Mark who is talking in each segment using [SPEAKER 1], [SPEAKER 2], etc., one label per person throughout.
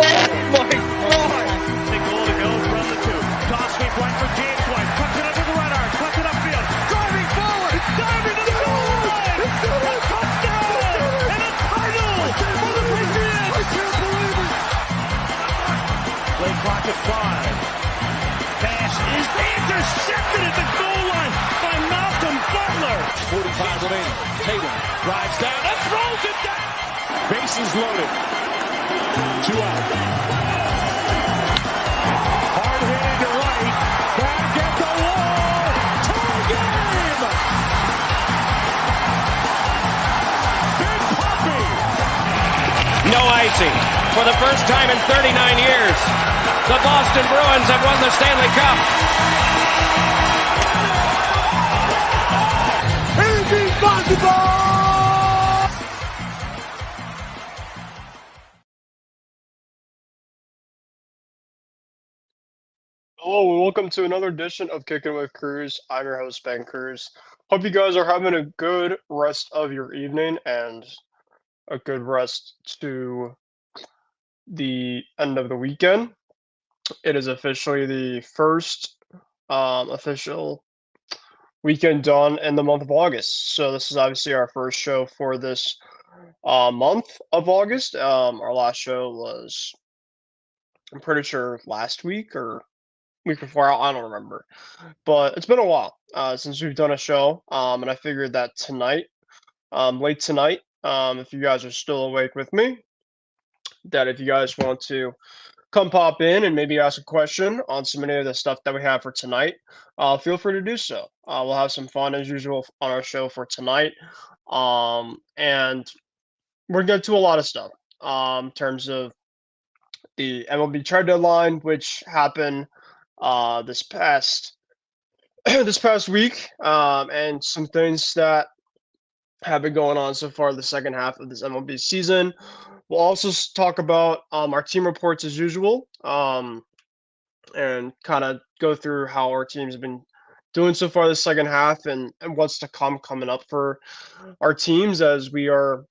[SPEAKER 1] my God!
[SPEAKER 2] A goal to go from the two. Toss sweep one for James White. Cuts it up to the right arm. Cuts it upfield. Driving forward. Diving to the goal line. A touchdown! And a title for the Patriots!
[SPEAKER 1] I can't believe it!
[SPEAKER 2] Play clock at 5. Pass is intercepted at the goal line by Malcolm Butler.
[SPEAKER 3] 45 remaining. Tatum drives down and throws it down. Bases loaded. 2 out. Hard hit into right. Back at the wall. Tie game. Big Poppy.
[SPEAKER 4] No icing. For the first time in 39 years, the Boston Bruins have won the Stanley Cup.
[SPEAKER 1] Anything possible! Hello and welcome to another edition of Kicking with Kruse. I'm your host, Ben Kruse. Hope you guys are having a good rest of your evening and a good rest to the end of the weekend. It is officially the first official weekend done in the month of August. So this is obviously our first show for this month of August. Our last show was, I'm pretty sure, last week or week before. I don't remember, but it's been a while since we've done a show. And I figured that tonight, late tonight, if you guys are still awake with me, that if you guys want to come pop in and maybe ask a question on some of the stuff that we have for tonight, feel free to do so. We'll have some fun as usual on our show for tonight. And we're going to get to a lot of stuff in terms of the MLB trade deadline, which happened this past this past week, and some things that have been going on so far the second half of this MLB season. We'll also talk about our team reports as usual, and kind of go through how our teams have been doing so far the second half and what's to come coming up for our teams as we are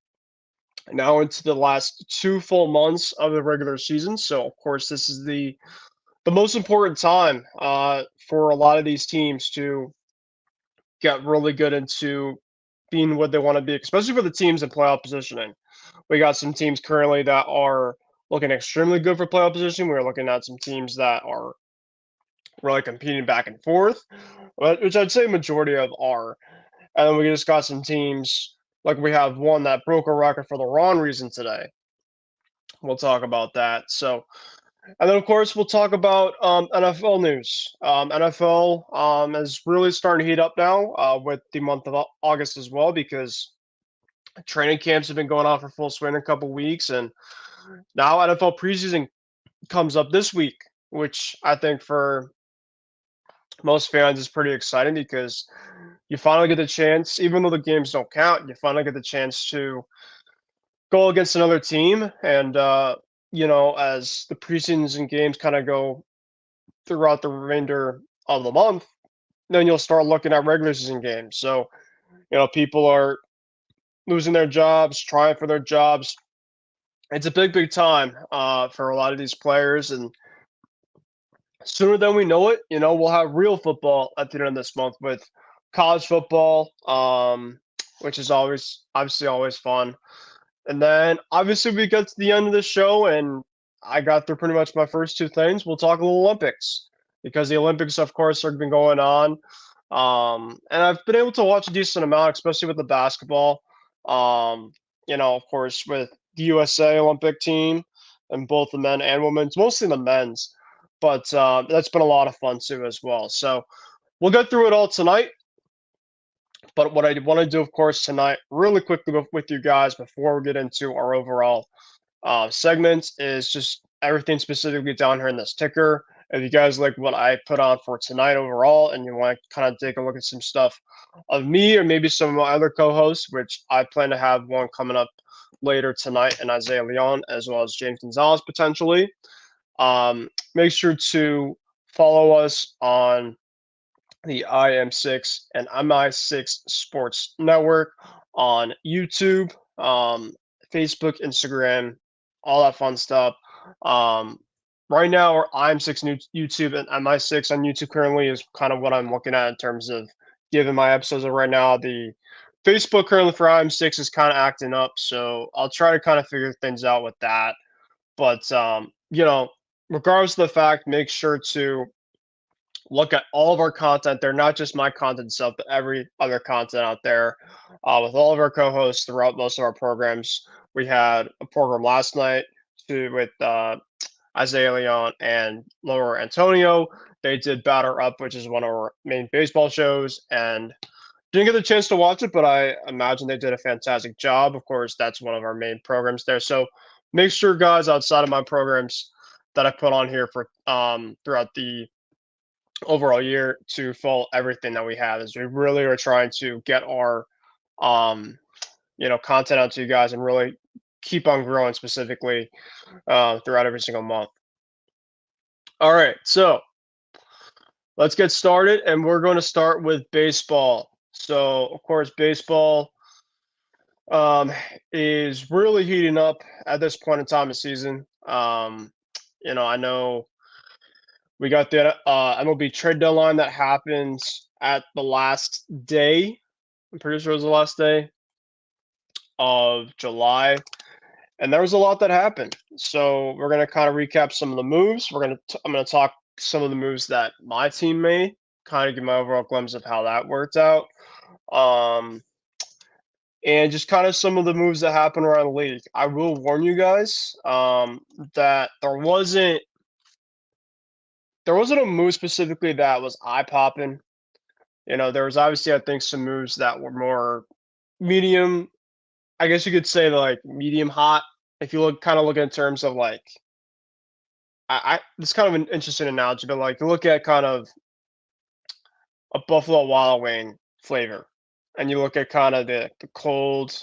[SPEAKER 1] now into the last 2 full months of the regular season. So, of course, this is the most important time for a lot of these teams to get really good into being what they want to be, especially for the teams in playoff positioning. We got some teams currently that are looking extremely good for playoff position. We're looking at some teams that are really competing back and forth, which I'd say majority of are. And then we just got some teams, like we have one that broke a record for the wrong reason today. We'll talk about that. So, and then, of course, we'll talk about NFL news. NFL is really starting to heat up now with the month of August as well, because training camps have been going on for full swing in a couple weeks. And now NFL preseason comes up this week, which I think for most fans is pretty exciting because you finally get the chance, even though the games don't count, you finally get the chance to go against another team. And, as the preseason games kind of go throughout the remainder of the month, then you'll start looking at regular season games. So, people are losing their jobs, trying for their jobs. It's a big, big time for a lot of these players. And sooner than we know it, we'll have real football at the end of this month with college football, which is obviously always fun. And then obviously we get to the end of the show and I got through pretty much my first 2 things. We'll talk a little Olympics because the Olympics, of course, have been going on. And I've been able to watch a decent amount, especially with the basketball. Of course, with the USA Olympic team and both the men and women's, mostly the men's. But that's been a lot of fun too as well. So we'll get through it all tonight. But what I want to do, of course, tonight, really quickly with you guys before we get into our overall segments, is just everything specifically down here in this ticker. If you guys like what I put on for tonight overall and you want to kind of take a look at some stuff of me or maybe some of my other co-hosts, which I plan to have one coming up later tonight, and Isaiah Leon, as well as James Gonzalez potentially, make sure to follow us on the IM6 and MI6 Sports Network on YouTube, Facebook, Instagram, all that fun stuff. Right now, I'm 6 new YouTube, and my 6 on YouTube currently is kind of what I'm looking at in terms of giving my episodes right now. The Facebook currently for I'm 6 is kind of acting up, so I'll try to kind of figure things out with that. But regardless of the fact, make sure to look at all of our content. They're not just my content itself, but every other content out there. With all of our co-hosts throughout most of our programs, we had a program last night with Isaiah Leon and Lower Antonio. They did Batter Up, which is one of our main baseball shows, and didn't get the chance to watch it, but I imagine they did a fantastic job. Of course, that's one of our main programs there. So make sure, guys, outside of my programs that I put on here for throughout the overall year, to follow everything that we have, as we really are trying to get our content out to you guys and really keep on growing, specifically throughout every single month. All right, so let's get started, and we're going to start with baseball. So, of course, baseball um, is really heating up at this point in time of season. I know we got the MLB trade deadline that happens at the last day. I'm pretty sure it was the last day of July, and there was a lot that happened. So we're gonna kind of recap some of the moves. I'm gonna talk some of the moves that my team made, kind of give my overall glimpse of how that worked out. Um, and just kind of some of the moves that happened around the league. I will warn you guys that there wasn't a move specifically that was eye popping. There was obviously, I think, some moves that were more medium. I guess you could say like medium hot. If you look in terms of like, it's kind of an interesting analogy, but like you look at kind of a Buffalo Wild Wing flavor, and you look at kind of the cold.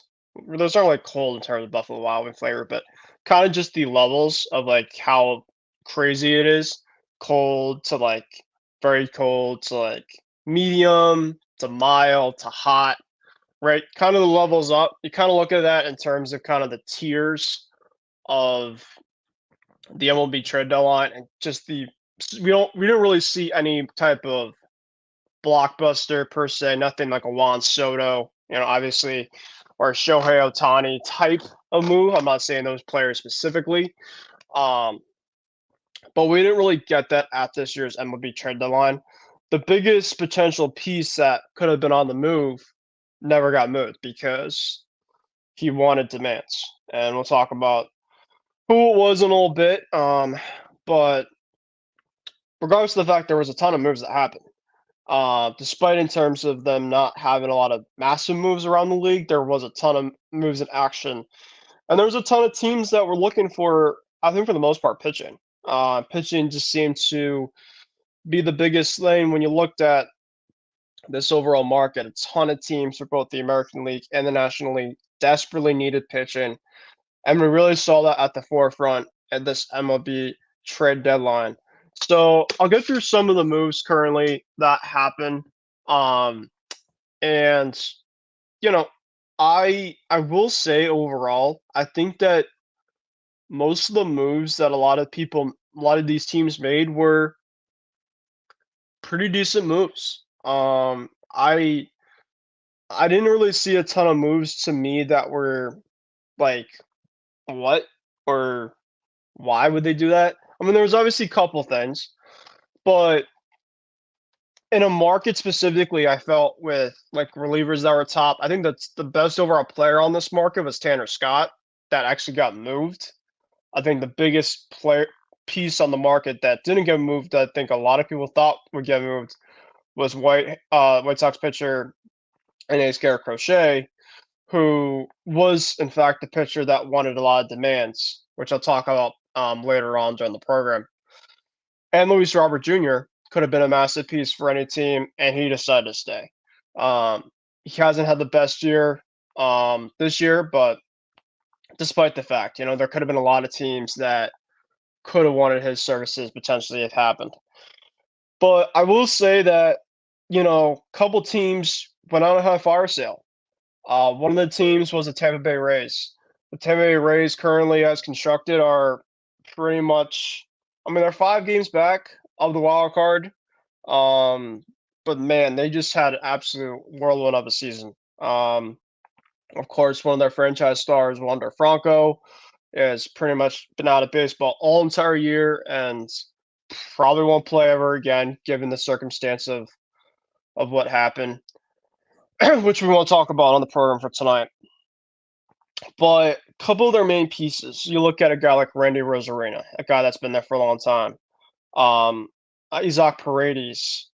[SPEAKER 1] Those aren't like cold in terms of Buffalo Wild Wing flavor, but kind of just the levels of like how crazy it is, cold to like very cold to like medium to mild to hot, right? Kind of the levels up. You kind of look at that in terms of kind of the tiers of the MLB trade deadline, and just we don't really see any type of blockbuster per se, nothing like a Juan Soto, obviously, or a Shohei Ohtani type of move. I'm not saying those players specifically, um, but we didn't really get that at this year's MLB trade deadline. The biggest potential piece that could have been on the move never got moved because he wanted demands, and we'll talk about who it was in a little bit. But regardless of the fact, there was a ton of moves that happened. Despite in terms of them not having a lot of massive moves around the league, there was a ton of moves in action, and there was a ton of teams that were looking for, I think, for the most part, pitching. Pitching just seemed to be the biggest lane when you looked at this overall market. A ton of teams for both the American League and the National League desperately needed pitching, and we really saw that at the forefront at this MLB trade deadline. So I'll go through some of the moves currently that happen. And you know, I will say overall, I think that most of the moves that a lot of these teams made were pretty decent moves. I didn't really see a ton of moves to me that were like, what, or why would they do that? I mean, there was obviously a couple things, but in a market specifically, I felt with like relievers that were top, I think that's the best overall player on this market was Tanner Scott, that actually got moved. I think the biggest player piece on the market that didn't get moved, that I think a lot of people thought would get moved, was White Sox pitcher and ace Garrett Crochet, who was in fact the pitcher that wanted a lot of demands, which I'll talk about later on during the program. And Luis Robert Jr. could have been a massive piece for any team, and he decided to stay. He hasn't had the best year this year, but despite the fact, there could have been a lot of teams that could have wanted his services potentially if happened. But I will say that, a couple teams went on a high fire sale. One of the teams was the Tampa Bay Rays. The Tampa Bay Rays currently, as constructed, are pretty much. I mean, they're 5 games back of the wild card. But man, they just had an absolute whirlwind of a season. Of course, one of their franchise stars, Wander Franco, has pretty much been out of baseball all entire year and probably won't play ever again, given the circumstance of what happened, which we won't talk about on the program for tonight. But a couple of their main pieces, you look at a guy like Randy Rosarena, a guy that's been there for a long time. Um, Isaac Paredes,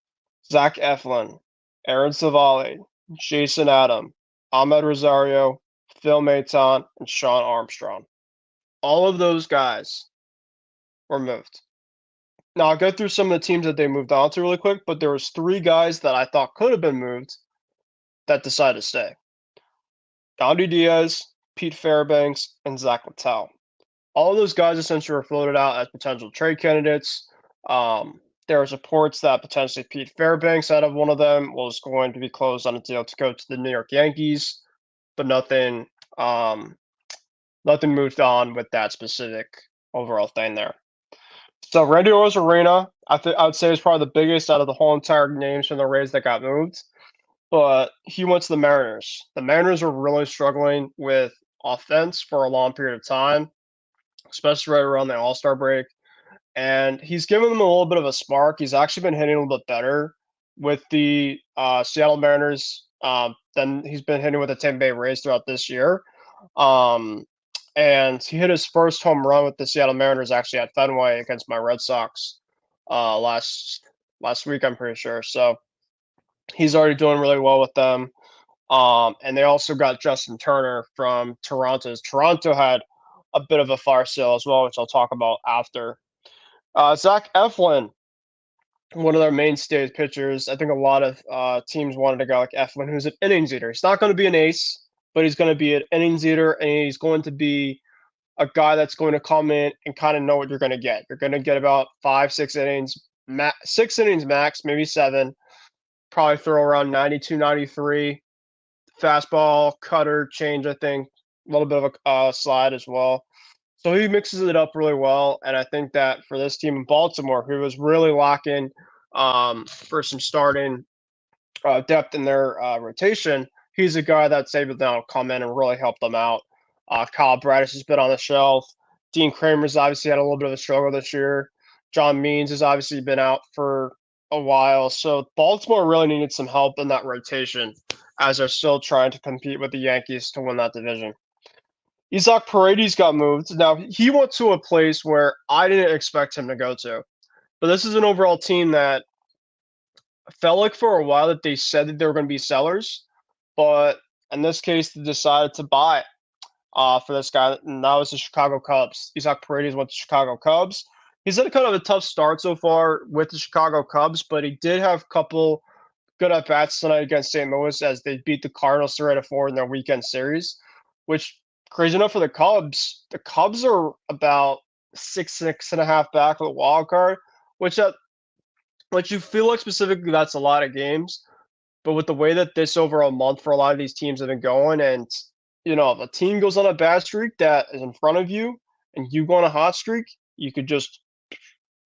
[SPEAKER 1] Zach Eflin, Aaron Savali, Jason Adam, Ahmed Rosario, Phil Maton, and Sean Armstrong. All of those guys were moved. Now I'll go through some of the teams that they moved on to really quick, but there was 3 guys that I thought could have been moved that decided to stay. Yandy Diaz, Pete Fairbanks, and Zach Littell. All of those guys essentially were floated out as potential trade candidates. There was reports that potentially Pete Fairbanks, out of one of them, was going to be closed on a deal to go to the New York Yankees, but nothing moved on with that specific overall thing there. So Randy Arozarena, I would say is probably the biggest out of the whole entire names from the Rays that got moved, but he went to the Mariners. The Mariners were really struggling with offense for a long period of time, especially right around the All-Star break. And he's given them a little bit of a spark. He's actually been hitting a little bit better with the Seattle Mariners than he's been hitting with the Tampa Bay Rays throughout this year. And he hit his first home run with the Seattle Mariners actually at Fenway against my Red Sox last week, I'm pretty sure. So he's already doing really well with them. And they also got Justin Turner from Toronto. Toronto had a bit of a fire sale as well, which I'll talk about after. Zach Eflin, one of their mainstay pitchers. I think a lot of teams wanted a guy like Eflin, who's an innings eater. He's not going to be an ace, but he's going to be an innings eater, and he's going to be a guy that's going to come in and kind of know what you're going to get. You're going to get about 5-6 innings, 6 innings max, maybe 7. Probably throw around 92, 93. Fastball, cutter, change, I think. A little bit of a slide as well. So he mixes it up really well, and I think that for this team in Baltimore, who was really lacking for some starting depth in their rotation, he's a guy that's able to come in and really help them out. Kyle Bradish has been on the shelf. Dean Kramer's obviously had a little bit of a struggle this year. John Means has obviously been out for a while. So Baltimore really needed some help in that rotation as they're still trying to compete with the Yankees to win that division. Isaac Paredes got moved. Now, he went to a place where I didn't expect him to go to. But this is an overall team that felt like for a while that they said that they were going to be sellers. But in this case, they decided to buy for this guy, and that was the Chicago Cubs. Isaac Paredes went to Chicago Cubs. He's had kind of a tough start so far with the Chicago Cubs, but he did have a couple good at-bats tonight against St. Louis as they beat the Cardinals 3-4 in their weekend series, which, crazy enough for the Cubs are about 6.5 back of the wild card, which you feel like specifically that's a lot of games. But with the way that this overall month for a lot of these teams have been going, and if a team goes on a bad streak that is in front of you and you go on a hot streak, you could just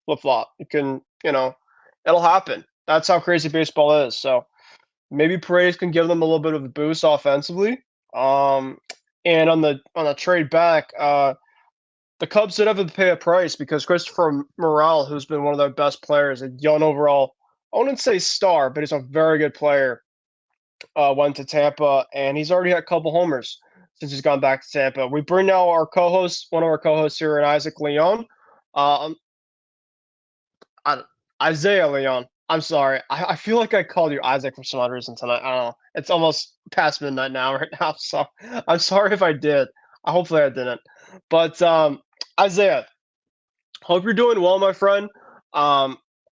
[SPEAKER 1] flip-flop. You can, it'll happen. That's how crazy baseball is. So maybe Paredes can give them a little bit of a boost offensively. And on the trade back, the Cubs did have to pay a price because Christopher Morel, who's been one of their best players, a young overall, I wouldn't say star, but he's a very good player, went to Tampa, and he's already had a couple homers since he's gone back to Tampa. We bring now one of our co-hosts here, Isaac Leon. Isaiah Leon. I'm sorry. I feel like I called you Isaac for some odd reason tonight. I don't know. It's almost past midnight now right now, so I'm sorry if I did. Hopefully I didn't. But Isaiah, hope you're doing well, my friend.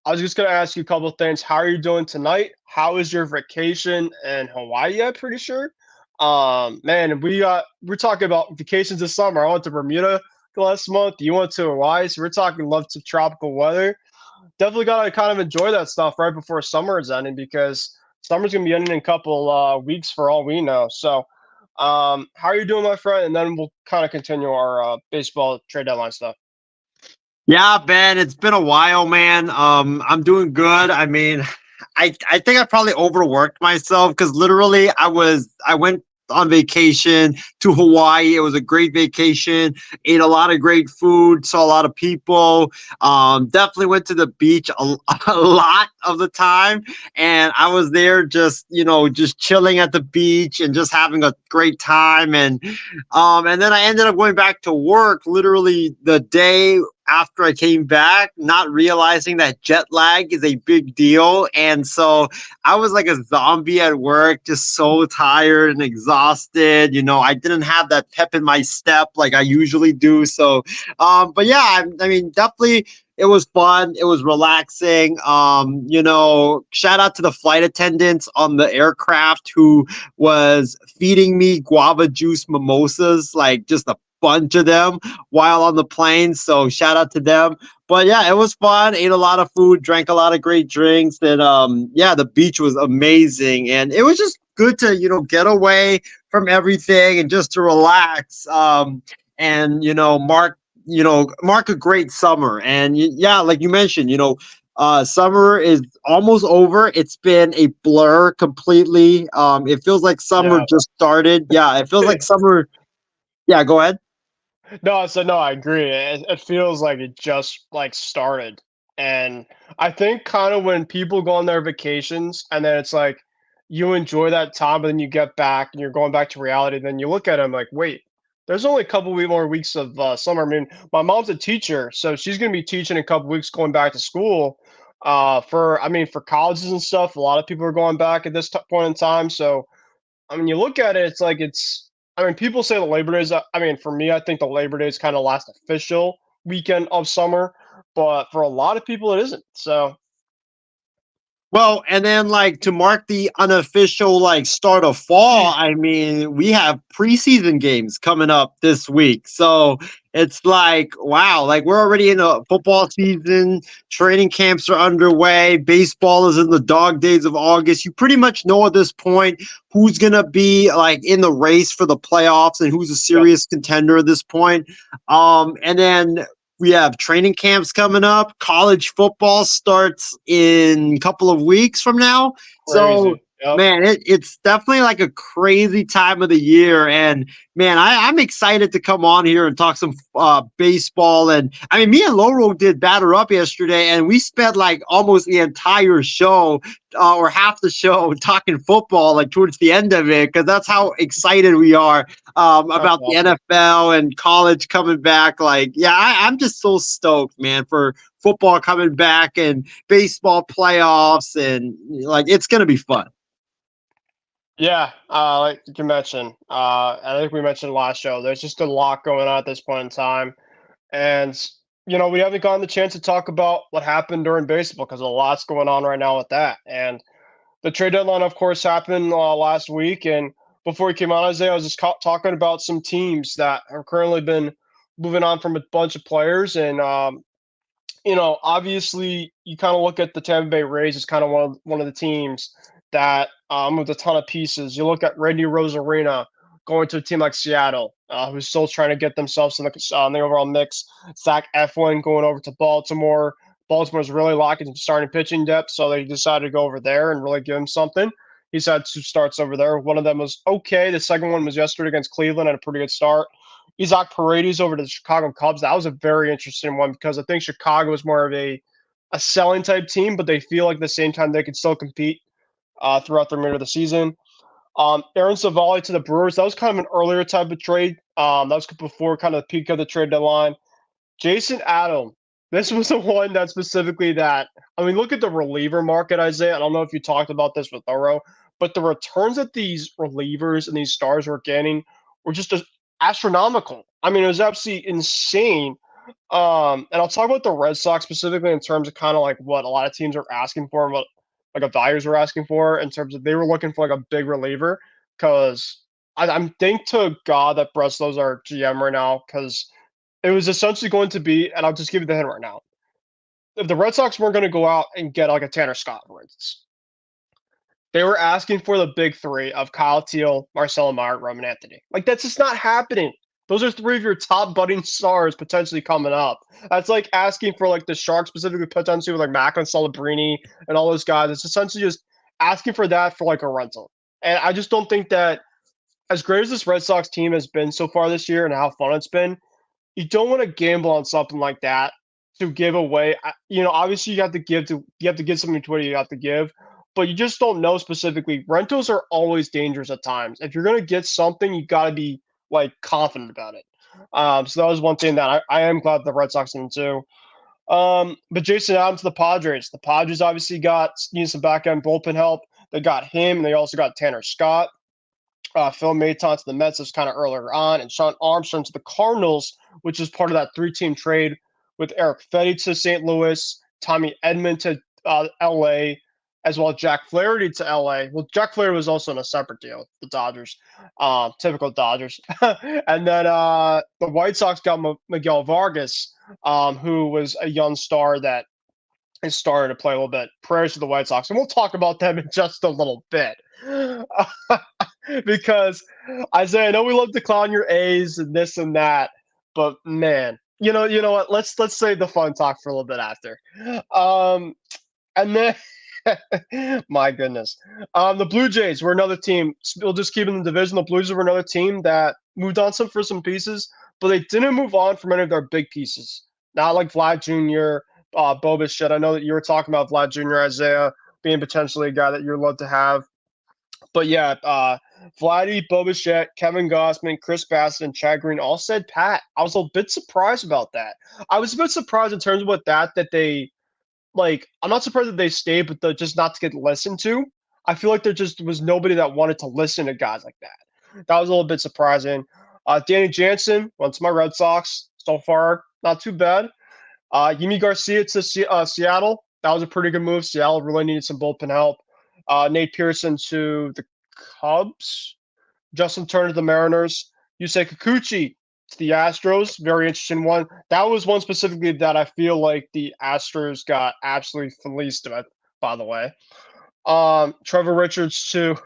[SPEAKER 1] I was just going to ask you a couple of things. How are you doing tonight? How is your vacation in Hawaii, I'm pretty sure? Man, we're talking about vacations this summer. I went to Bermuda last month. You went to Hawaii, so we're talking lots of tropical weather. Definitely got to kind of enjoy that stuff right before summer is ending because summer's going to be ending in a couple weeks for all we know. So how are you doing, my friend? And then we'll kind of continue our baseball trade deadline stuff.
[SPEAKER 5] Yeah, Ben, it's been a while, man. I'm doing good. I mean, I think I probably overworked myself because literally I went on vacation to Hawaii. It was a great vacation. Ate a lot of great food, saw a lot of people. Definitely went to the beach a lot of the time, and I was there just just chilling at the beach and just having a great time. And then I ended up going back to work literally the day after I came back, not realizing that jet lag is a big deal. And so I was like a zombie at work, just so tired and exhausted. I didn't have that pep in my step like I usually do. So, but yeah, I mean, definitely it was fun. It was relaxing. Shout out to the flight attendants on the aircraft who was feeding me guava juice mimosas, like just a bunch of them while on the plane. So shout out to them. But yeah, it was fun. Ate a lot of food, drank a lot of great drinks, and yeah, the beach was amazing, and it was just good to get away from everything and just to relax. And mark a great summer. And yeah, like you mentioned, summer is almost over. It's been a blur completely. It feels like summer
[SPEAKER 1] Yeah.
[SPEAKER 5] just started. Yeah, it feels like summer. Yeah, go ahead.
[SPEAKER 1] No, so no, I agree. It feels like it just like started, and I think kind of when people go on their vacations, and then it's like you enjoy that time, but then you get back and you're going back to reality. Then you look at them like, wait, there's only a couple more weeks of summer. I mean, my mom's a teacher, so she's gonna be teaching in a couple weeks, going back to school. For colleges and stuff, a lot of people are going back at this point in time. So I mean, you look at it, it's like I mean, people say the Labor Day is. I mean, for me, I think the Labor Day is kind of last official weekend of summer, but for a lot of people, it isn't. So
[SPEAKER 5] Well, and then like to mark the unofficial like start of fall, I mean, we have preseason games coming up this week. So it's like, wow, like we're already in a football season, training camps are underway, baseball is in the dog days of August. You pretty much know at this point who's gonna be like in the race for the playoffs and who's a
[SPEAKER 1] yep,
[SPEAKER 5] serious contender at this point. And then we have training camps coming up. College football starts in a couple of weeks from now. So,
[SPEAKER 1] crazy. Yep.
[SPEAKER 5] man, it's definitely like a crazy time of the year. And man, I'm excited to come on here and talk some baseball. And I mean, me and Loro did Batter Up yesterday, and we spent like almost the entire show or half the show talking football, like towards the end of it, because that's how excited we are
[SPEAKER 1] That's
[SPEAKER 5] about the
[SPEAKER 1] awesome.
[SPEAKER 5] NFL and college coming back. Like, yeah, I'm just so stoked, man, for football coming back and baseball playoffs, and like it's gonna be fun.
[SPEAKER 1] Yeah, like you mentioned, I think we mentioned last show. There's just a lot going on at this point in time, and we haven't gotten the chance to talk about what happened during baseball because a lot's going on right now with that. And the trade deadline, of course, happened last week. And before we came on, Isaiah, I was just talking about some teams that have currently been moving on from a bunch of players. And, obviously, you kind of look at the Tampa Bay Rays as kind of one of the teams that moved a ton of pieces. You look at Randy Rosarina going to a team like Seattle, who's still trying to get themselves in the overall mix. Zach Eflin going over to Baltimore. Baltimore's really lacking some starting pitching depth, so they decided to go over there and really give him something. He's had two starts over there. One of them was okay. The second one was yesterday against Cleveland, had a pretty good start. Isaac Paredes over to the Chicago Cubs. That was a very interesting one because I think Chicago is more of a selling type team, but they feel like at the same time they can still compete throughout the remainder of the season. Aaron Savali to the Brewers. That was kind of an earlier type of trade. That was before kind of the peak of the trade deadline. Jason Adam. This was the one that specifically that. I mean, look at the reliever market, Isaiah. I don't know if you talked about this with Oro, but the returns that these relievers and these stars were getting were just astronomical. I mean, it was absolutely insane. And I'll talk about the Red Sox specifically in terms of kind of like what a lot of teams are asking for and what like values were asking for in terms of they were looking for like a big reliever because I'm thank to God that Breslow's our GM right now because it was essentially going to be, and I'll just give you the hint right now. If the Red Sox weren't going to go out and get like a Tanner Scott, for instance, they were asking for the big three of Kyle Teal, Marcelo Meyer, Roman Anthony. Like that's just not happening. Those are three of your top budding stars potentially coming up. That's like asking for like the Sharks specifically potentially with like Macklin, Celebrini, and all those guys. It's essentially just asking for that for like a rental. And I just don't think that as great as this Red Sox team has been so far this year and how fun it's been, you don't want to gamble on something like that to give away. Obviously you have to give something to what you have to give, but you just don't know specifically. Rentals are always dangerous at times. If you're gonna get something, you got to be like confident about it. So that was one thing that I am glad the Red Sox didn't do. But Jason Adams to the Padres. The Padres obviously need some back end bullpen help. They got him, and they also got Tanner Scott. Phil Maton to the Mets is kind of earlier on, and Sean Armstrong to the Cardinals, which is part of that 3-team trade with Eric Fetty to St. Louis, Tommy Edman to L.A., as well as Jack Flaherty to L.A. Well, Jack Flaherty was also in a separate deal with the Dodgers, typical Dodgers. And then the White Sox got Miguel Vargas, who was a young star that is starting to play a little bit. Prayers to the White Sox, and we'll talk about them in just a little bit. Because Isaiah, I know we love to clown your A's and this and that, but man, you know what? Let's save the fun talk for a little bit after. And then, my goodness, the Blue Jays were another team. We'll just keep in the division. The Blues were another team that moved on for some pieces, but they didn't move on from any of their big pieces. Not like Vlad Jr., Bo Bichette. I know that you were talking about Vlad Jr., Isaiah, being potentially a guy that you'd love to have. But yeah, Vladdy, Bo Bichette, Kevin Gossman, Chris Bassett, and Chad Green all said pat. I was a bit surprised about that. I was a bit surprised in terms of what that they like. I'm not surprised that they stayed, but just not to get listened to. I feel like there just was nobody that wanted to listen to guys like that. That was a little bit surprising. Danny Jansen went to my Red Sox so far, not too bad. Yimi Garcia to Seattle. That was a pretty good move. Seattle really needed some bullpen help. Nate Pearson to the Cubs. Justin Turner to the Mariners. Yusei Kikuchi to the Astros. Very interesting one. That was one specifically that I feel like the Astros got absolutely fleeced with, by the way. Trevor Richards to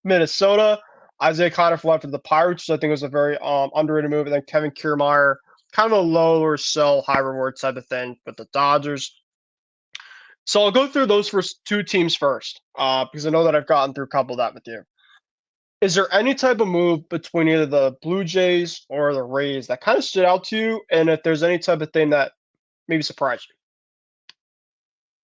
[SPEAKER 1] Minnesota. Isaiah Conner left for the Pirates, which I think was a very underrated move. And then Kevin Kiermaier, kind of a lower sell, high reward type of thing with the Dodgers. So I'll go through those first two teams first, because I know that I've gotten through a couple of that with you. Is there any type of move between either the Blue Jays or the Rays that kind of stood out to you? And if there's any type of thing that maybe surprised you?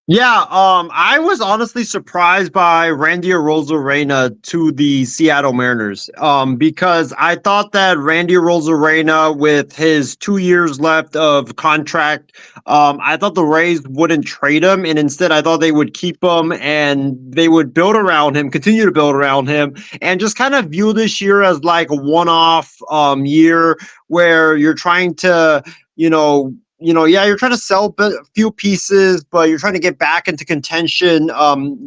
[SPEAKER 5] Yeah, I was honestly surprised by Randy Arozarena to the Seattle Mariners, because I thought that Randy Arozarena, with his 2 years left of contract, I thought the Rays wouldn't trade him, and instead I thought they would keep him and they would build around him, continue to build around him, and just kind of view this year as like a one-off year where you're trying to, you're trying to sell a few pieces, but you're trying to get back into contention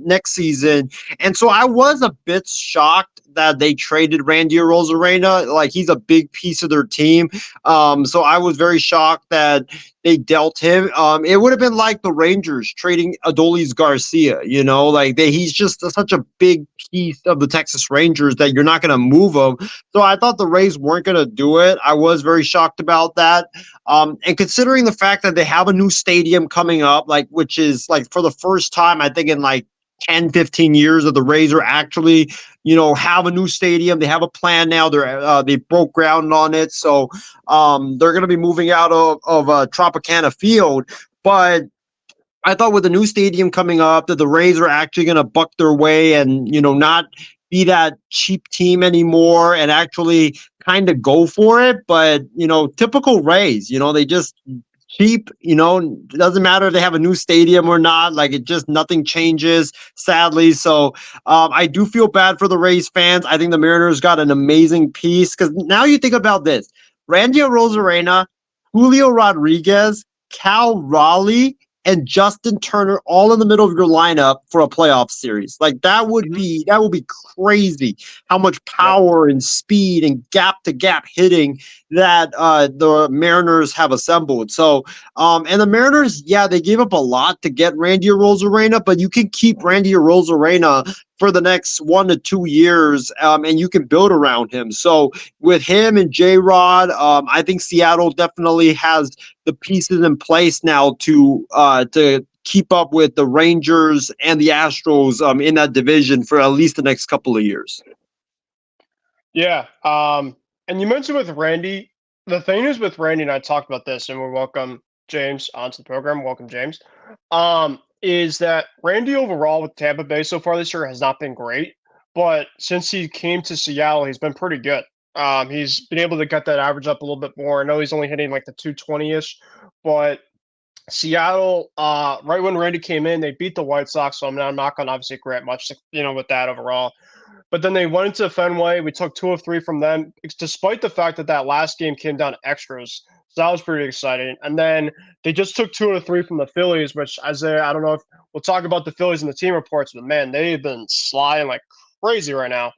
[SPEAKER 5] next season. And so I was a bit shocked that they traded Randy Arozarena. Like, he's a big piece of their team. So I was very shocked that they dealt him. It would have been like the Rangers trading Adolis Garcia, he's just such a big piece of the Texas Rangers that you're not going to move him. So I thought the Rays weren't going to do it. I was very shocked about that. And considering the fact that they have a new stadium coming up, which is for the first time, I think in 10, 15 years that the Rays are actually, have a new stadium. They have a plan now. They broke ground on it. So they're going to be moving out of Tropicana Field. But I thought with the new stadium coming up that the Rays are actually going to buck their way and, not be that cheap team anymore and actually kind of go for it. But, typical Rays, they just cheap, it doesn't matter if they have a new stadium or not. Nothing changes, sadly. So I do feel bad for the Rays fans. I think the Mariners got an amazing piece, because now you think about this: Randy Arozarena, Julio Rodriguez, Cal Raleigh, and Justin Turner all in the middle of your lineup for a playoff series. That would be crazy how much power and speed and gap to gap hitting that the Mariners have assembled. So and the Mariners, they gave up a lot to get Randy Arozarena, but you can keep Randy Arozarena for the next 1 to 2 years, and you can build around him. So with him and J Rod, I think Seattle definitely has the pieces in place now to keep up with the Rangers and the Astros in that division for at least the next couple of years.
[SPEAKER 1] Yeah. And you mentioned with Randy, the thing is with Randy, and I talked about this, and we welcome James onto the program. Welcome, James. Is that Randy overall with Tampa Bay so far this year has not been great, but since he came to Seattle, he's been pretty good. He's been able to get that average up a little bit more. I know he's only hitting like the 220-ish, but Seattle, right when Randy came in, they beat the White Sox. So I'm not going to obviously grant much, with that overall. But then they went into Fenway. We took 2 of 3 from them, despite the fact that that last game came down to extras. So that was pretty exciting. And then they just took 2 of 3 from the Phillies, which Isaiah, I don't know if we'll talk about the Phillies in the team reports, but man, they've been sliding like crazy right now.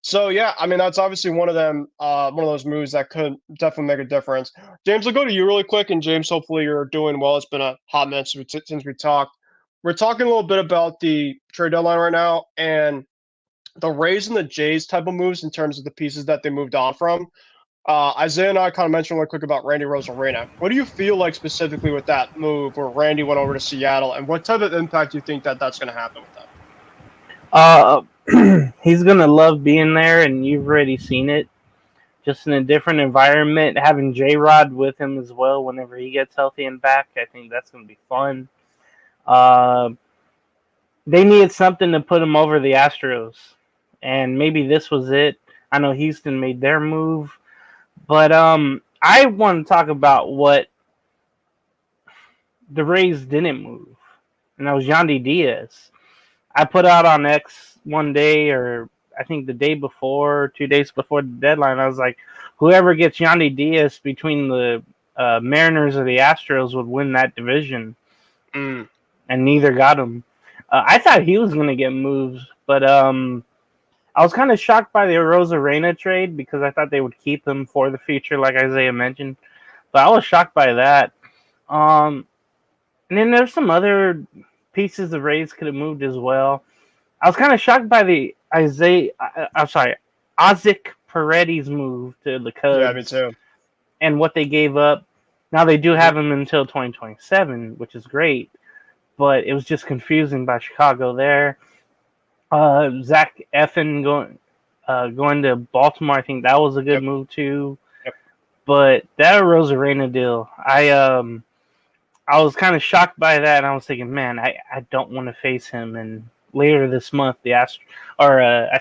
[SPEAKER 1] So yeah, I mean that's obviously one of them, one of those moves that could definitely make a difference. James, I'll go to you really quick, and James, hopefully you're doing well. It's been a hot minute since we talked. We're talking a little bit about the trade deadline right now, and the Rays and the Jays type of moves in terms of the pieces that they moved on from. Isaiah and I kind of mentioned really quick about Randy Rosarena. What do you feel like specifically with that move where Randy went over to Seattle, and what type of impact do you think that that's going to happen with that?
[SPEAKER 6] He's gonna love being there, and you've already seen it. Just in a different environment, having J Rod with him as well whenever he gets healthy and back, I think that's gonna be fun. They needed something to put him over the Astros, and maybe this was it. I know Houston made their move, but I want to talk about what the Rays didn't move, and that was Yandy Diaz. I put out on X one day, or I think the day before, 2 days before the deadline, I was like, whoever gets Yandy Diaz between the Mariners or the Astros would win that division. And neither got him. I thought he was going to get moved, but I was kind of shocked by the Rosarena trade because I thought they would keep him for the future, like Isaiah mentioned. But I was shocked by that. And then there's some other pieces the Rays could have moved as well. I was kind of shocked by the Isaac Paredes move to the Cubs.
[SPEAKER 1] Yeah, me too.
[SPEAKER 6] And what they gave up. Now they do have him until 2027, which is great, but it was just confusing by Chicago there. Zach Eflin going to Baltimore, I think that was a good move too.
[SPEAKER 1] Yep.
[SPEAKER 6] But that Rosarena deal, I was kind of shocked by that, and I was thinking, man, I don't want to face him. And later this month, I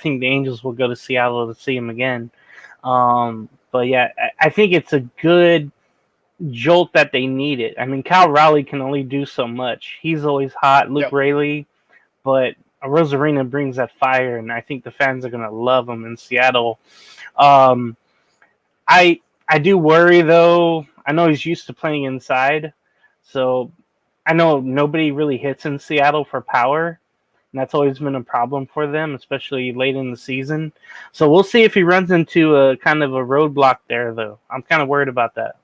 [SPEAKER 6] think the Angels will go to Seattle to see him again. But yeah, I think it's a good jolt that they needed. I mean, Cal Raleigh can only do so much. He's always hot, Luke Raley, but Rosarena brings that fire, and I think the fans are gonna love him in Seattle. I do worry though. I know he's used to playing inside. So I know nobody really hits in Seattle for power, and that's always been a problem for them, especially late in the season. So we'll see if he runs into a kind of a roadblock there, though. I'm kind of worried about that.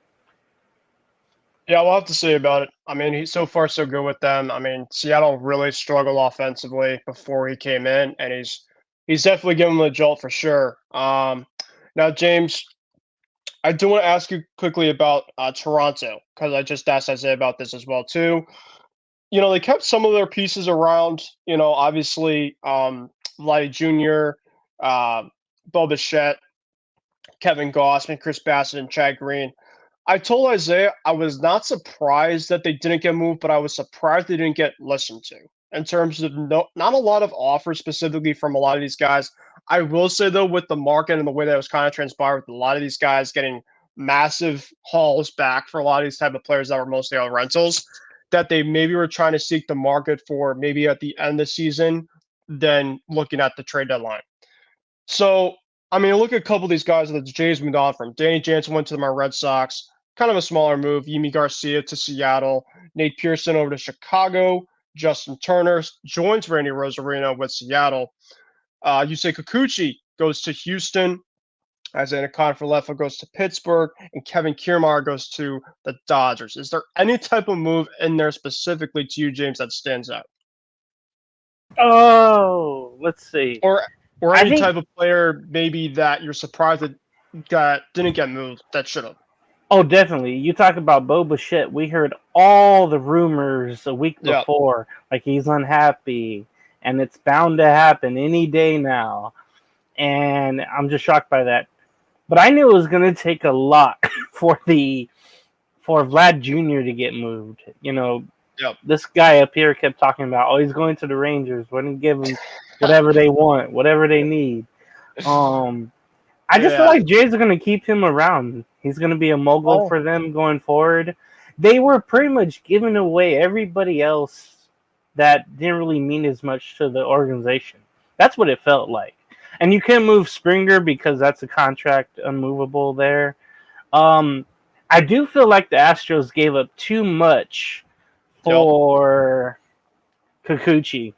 [SPEAKER 1] Yeah, we'll have to see about it. I mean, he's so far so good with them. I mean, Seattle really struggled offensively before he came in, and he's definitely given them a jolt for sure. Now, James, I do want to ask you quickly about Toronto, because I just asked Isaiah about this as well too. They kept some of their pieces around. Obviously, Vladdy Jr., Bo Bichette, Kevin Gossman, Chris Bassett, and Chad Green. I told Isaiah I was not surprised that they didn't get moved, but I was surprised they didn't get listened to in terms of not a lot of offers specifically from a lot of these guys. I will say, though, with the market and the way that was kind of transpired with a lot of these guys getting massive hauls back for a lot of these type of players that were mostly on rentals, that they maybe were trying to seek the market for maybe at the end of the season than looking at the trade deadline. So, I mean, look at a couple of these guys that the Jays moved on from. Danny Jansen went to my Red Sox. Kind of a smaller move. Yimi Garcia to Seattle. Nate Pearson over to Chicago. Justin Turner joins Randy Rosarena with Seattle. Yusei Kikuchi goes to Houston. Isaiah Conferlefa goes to Pittsburgh. And Kevin Kiermaier goes to the Dodgers. Is there any type of move in there specifically to you, James, that stands out?
[SPEAKER 6] Oh, let's see.
[SPEAKER 1] or
[SPEAKER 6] I
[SPEAKER 1] any
[SPEAKER 6] think.
[SPEAKER 1] type of player maybe that you're surprised that didn't get moved that should have.
[SPEAKER 6] Oh, definitely. You talk about Boba Shit. We heard all the rumors a week
[SPEAKER 1] Yeah.
[SPEAKER 6] before, like he's unhappy, and it's bound to happen any day now. And I'm just shocked by that. But I knew it was going to take a lot for Vlad Jr. to get moved.
[SPEAKER 1] Yep.
[SPEAKER 6] This guy up here kept talking about, oh, he's going to the Rangers. We're going to give him whatever they want, whatever they need. I just feel
[SPEAKER 1] Yeah.
[SPEAKER 6] like Jays are going to keep him around. He's going to be a mogul
[SPEAKER 1] Oh.
[SPEAKER 6] for them going forward. They were pretty much giving away everybody else that didn't really mean as much to the organization. That's what it felt like. And you can't move Springer because that's a contract unmovable there. I do feel like the Astros gave up too much
[SPEAKER 1] Yep.
[SPEAKER 6] for Kikuchi.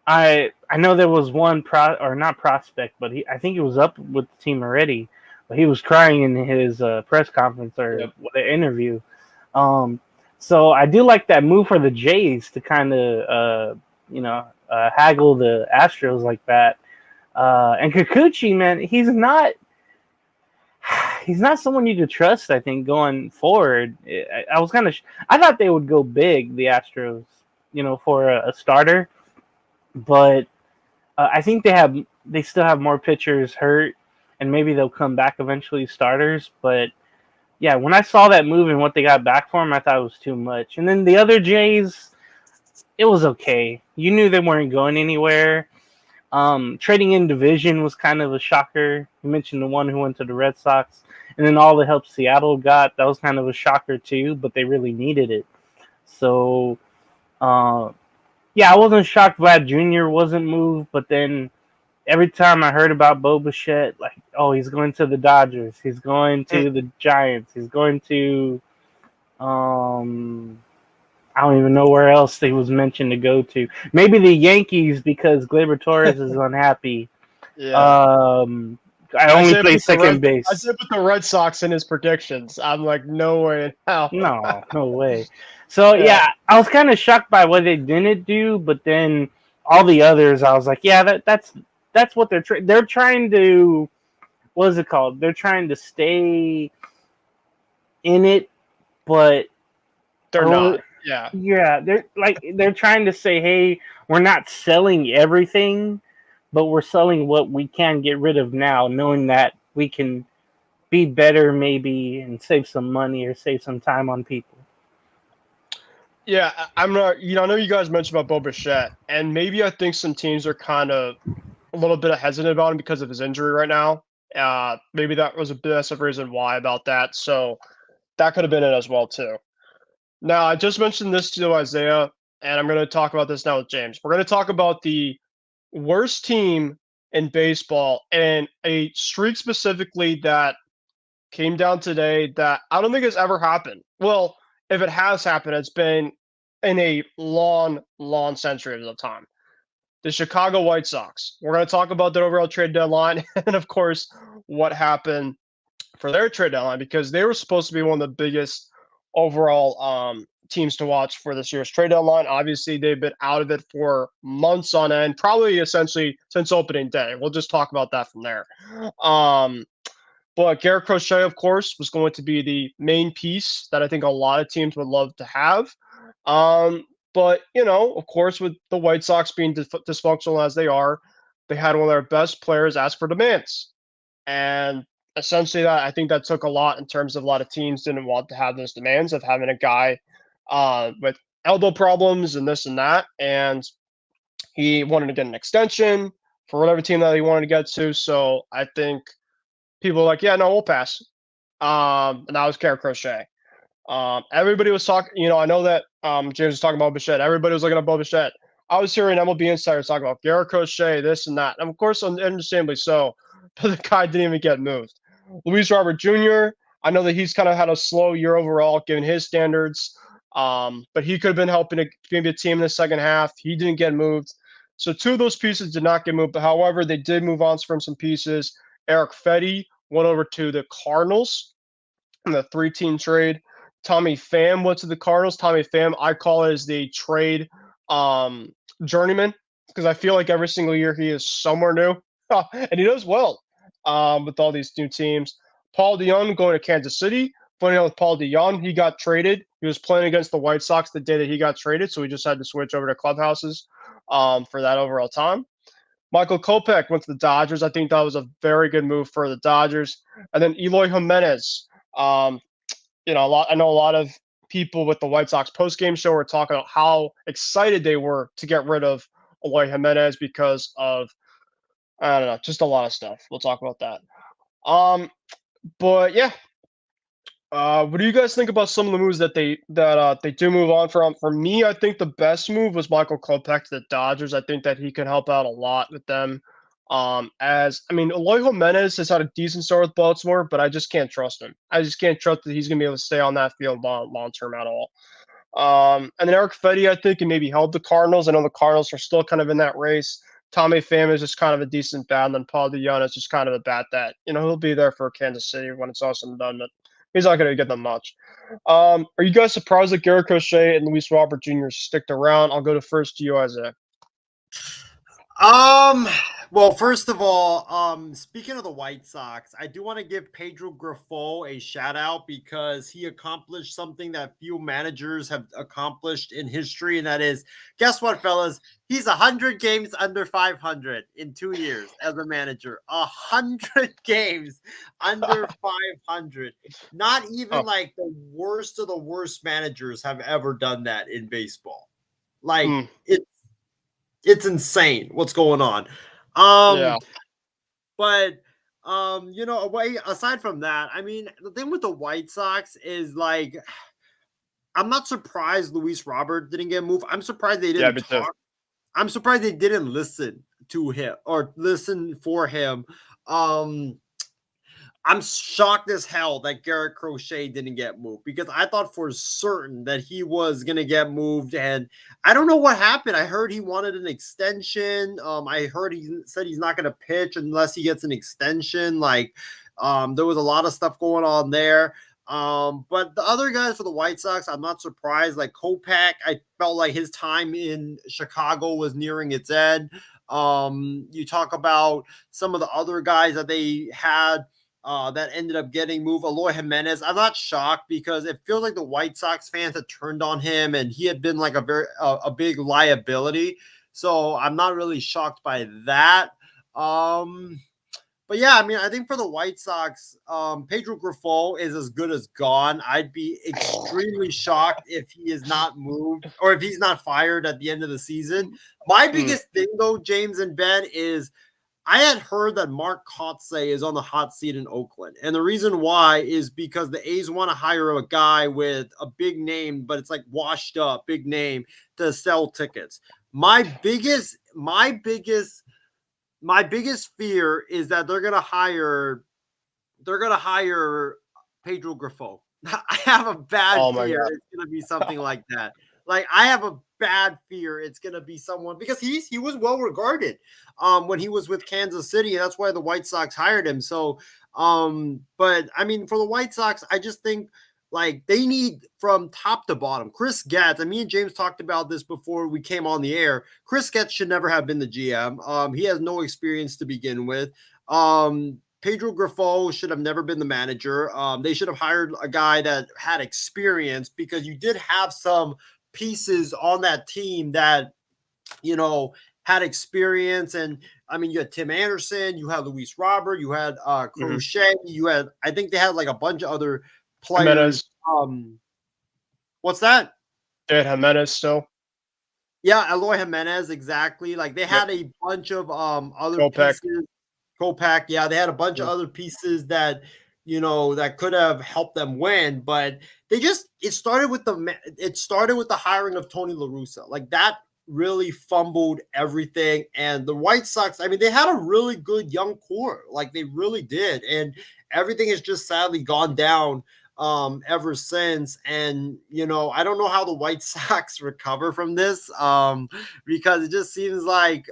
[SPEAKER 6] I know there was one not prospect, but I think he was up with the team already. But he was crying in his press conference or
[SPEAKER 1] Yep.
[SPEAKER 6] interview. Um, so I do like that move for the Jays to kind of haggle the Astros like that. And Kikuchi, man, he's not someone you could trust. I think going forward, I was kind of I thought they would go big, the Astros, for a starter, but I think they still have more pitchers hurt, and maybe they'll come back eventually starters. But yeah, when I saw that move and what they got back for him, I thought it was too much. And then the other Jays, it was okay. You knew they weren't going anywhere. Trading in division was kind of a shocker. You mentioned the one who went to the Red Sox, and then all the help Seattle got, that was kind of a shocker too. But they really needed it. So, yeah, I wasn't shocked Vlad Jr. wasn't moved, but then every time I heard about Boba Fett, like, oh, he's going to the Dodgers, he's going
[SPEAKER 1] Mm.
[SPEAKER 6] to the Giants, he's going to, I don't even know where else he was mentioned to go to. Maybe the Yankees because Gleyber Torres is unhappy.
[SPEAKER 1] Yeah.
[SPEAKER 6] I only play second
[SPEAKER 1] I
[SPEAKER 6] base.
[SPEAKER 1] said put the Red Sox in his predictions. I'm like, no way in hell.
[SPEAKER 6] No, no way. So
[SPEAKER 1] Yeah.
[SPEAKER 6] yeah, I was kind of shocked by what they didn't do, but then all the others, I was like, yeah, that's what they're trying to. What is it called? They're trying to stay in it, but
[SPEAKER 1] They're not. Yeah.
[SPEAKER 6] yeah, they're trying to say, hey, we're not selling everything, but we're selling what we can get rid of now, knowing that we can be better maybe and save some money or save some time on people.
[SPEAKER 1] Yeah, I'm not. I know you guys mentioned about Boba Fett, and maybe I think some teams are kind of a little bit hesitant about him because of his injury right now. Maybe that was a bit of reason why about that. So that could have been it as well too. Now I just mentioned this to Isaiah, and I'm going to talk about this now with James. We're going to talk about the worst team in baseball and a streak specifically that came down today that I don't think has ever happened. Well, if it has happened, it's been in a long, long century of time. The Chicago White Sox. We're going to talk about their overall trade deadline and, of course, what happened for their trade deadline because they were supposed to be one of the biggest overall teams to watch for this year's trade deadline. Obviously, they've been out of it for months on end, probably essentially since opening day. We'll just talk about that from there. But Garrett Crochet, of course, was going to be the main piece that I think a lot of teams would love to have. But, of course, with the White Sox being dysfunctional as they are, they had one of their best players ask for demands. And essentially, I think that took a lot in terms of a lot of teams didn't want to have those demands of having a guy with elbow problems and this and that. And he wanted to get an extension for whatever team that he wanted to get to. So I think people were like, yeah, no, we'll pass. And that was Garrett Crochet. Everybody was talking, I know that James was talking about Bichette. Everybody was looking at Bichette. I was hearing MLB insiders talking about Garrett Crochet, this and that. And of course, understandably so, but the guy didn't even get moved. Luis Robert Jr., I know that he's kind of had a slow year overall given his standards, but he could have been helping maybe a team in the second half. He didn't get moved. So two of those pieces did not get moved. But however, they did move on from some pieces. Eric Fetty went over to the Cardinals in the 3-team trade. Tommy Pham went to the Cardinals. Tommy Pham, I call it as the trade journeyman. because I feel like every single year he is somewhere new, and he does well with all these new teams. Paul DeYoung going to Kansas City. Funny enough, with Paul DeYoung, he got traded. He was playing against the White Sox the day that he got traded, so he just had to switch over to clubhouses for that overall time. Michael Kopech went to the Dodgers. I think that was a very good move for the Dodgers. And then Eloy Jimenez. Um, I know a lot of people with the White Sox postgame show were talking about how excited they were to get rid of Eloy Jimenez because of, I don't know, just a lot of stuff. We'll talk about that. But yeah, what do you guys think about some of the moves that they do move on from? For me, I think the best move was Michael Kopech to the Dodgers. I think that he can help out a lot with them. As I mean, Eloy Jimenez has had a decent start with Baltimore, but I just can't trust him. I just can't trust that he's gonna be able to stay on that field long term at all. And then Eric Fetty, I think, can maybe help the Cardinals. I know the Cardinals are still kind of in that race. Tommy Pham is just kind of a decent bat, and then Paul DeYoung is just kind of a bat that he'll be there for Kansas City when it's all said and done, but he's not going to get them much. Are you guys surprised that Garrett Crochet and Luis Robert Jr. sticked around? I'll go to first to you, Isaiah.
[SPEAKER 5] Well, first of all, speaking of the White Sox, I do want to give Pedro Grifol a shout out because he accomplished something that few managers have accomplished in history, and that is, guess what, fellas? He's 100 games under 500 in 2 years as a manager. 100 games under 500. Not even like the worst of the worst managers have ever done that in baseball. Like it's insane what's going on.
[SPEAKER 1] Yeah.
[SPEAKER 5] But aside from that, I mean, the thing with the White Sox is like, I'm not surprised Luis Robert didn't get moved. I'm surprised they didn't talk. I'm surprised they didn't listen to him or listen for him. I'm shocked as hell that Garrett Crochet didn't get moved because I thought for certain that he was going to get moved. And I don't know what happened. I heard he wanted an extension. I heard he said he's not going to pitch unless he gets an extension. Like, there was a lot of stuff going on there. But the other guys for the White Sox, I'm not surprised. Like Kopech, I felt like his time in Chicago was nearing its end. You talk about some of the other guys that they had that ended up getting moved. Eloy Jimenez, I'm not shocked because it feels like the White Sox fans had turned on him and he had been like a big liability. So I'm not really shocked by that. But yeah, I mean, I think for the White Sox, Pedro Grifol is as good as gone. I'd be extremely shocked if he is not moved or if he's not fired at the end of the season. My biggest thing, though, James and Ben, is I had heard that Mark Kotsay is on the hot seat in Oakland. And the reason why is because the A's want to hire a guy with a big name, but it's like washed up, big name to sell tickets. My biggest fear is that they're gonna hire Pedro Grifol. I have a bad fear it's gonna be something like that. Like I have a bad fear it's gonna be someone because he was well regarded when he was with Kansas City, and that's why the White Sox hired him. So but I mean for the White Sox, I just think like they need from top to bottom. Chris Getz, and me and James talked about this before we came on the air. Chris Getz should never have been the GM. He has no experience to begin with. Pedro Grifol should have never been the manager. They should have hired a guy that had experience because you did have some pieces on that team that, had experience. And I mean, you had Tim Anderson, you had Luis Robert, you had Crochet, you had, I think they had like a bunch of other players. What's that?
[SPEAKER 1] They had Jimenez still.
[SPEAKER 5] Yeah, Eloy Jimenez, exactly. Like they had a bunch of other pieces. Kopech, yeah, they had a bunch of other pieces that that could have helped them win, but it started with the hiring of Tony La Russa. Like that really fumbled everything. And the White Sox, I mean, they had a really good young core, like they really did, and everything has just sadly gone down ever since. And I don't know how the White Sox recover from this because it just seems like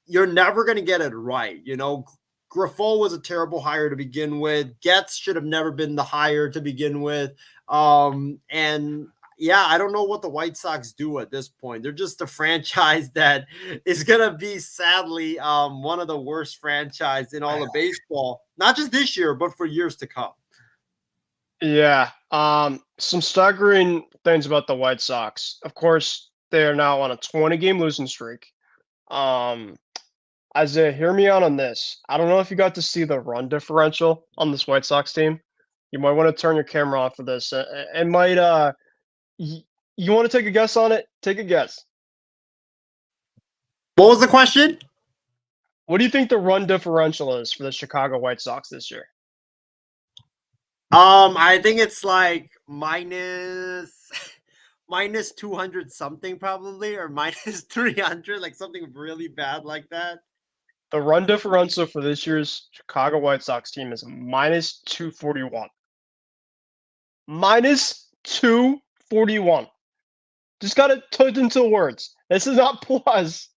[SPEAKER 5] you're never going to get it right. Grifol was a terrible hire to begin with. Getz should have never been the hire to begin with. And yeah, I don't know what the White Sox do at this point. They're just a franchise that is gonna be sadly one of the worst franchise in all of baseball, not just this year, but for years to come.
[SPEAKER 1] Yeah. Some staggering things about the White Sox. Of course, they are now on a 20-game losing streak. Um, Isaiah, hear me out on this. I don't know if you got to see the run differential on this White Sox team. You might want to turn your camera on for this. It might you want to take a guess on it? Take a guess.
[SPEAKER 5] What was the question?
[SPEAKER 1] What do you think the run differential is for the Chicago White Sox this year?
[SPEAKER 5] I think it's like minus 200 something probably, or minus 300, like something really bad like that.
[SPEAKER 1] The run differential for this year's Chicago White Sox team is minus 241. Minus 241. Just got to put it into words. This is not plus.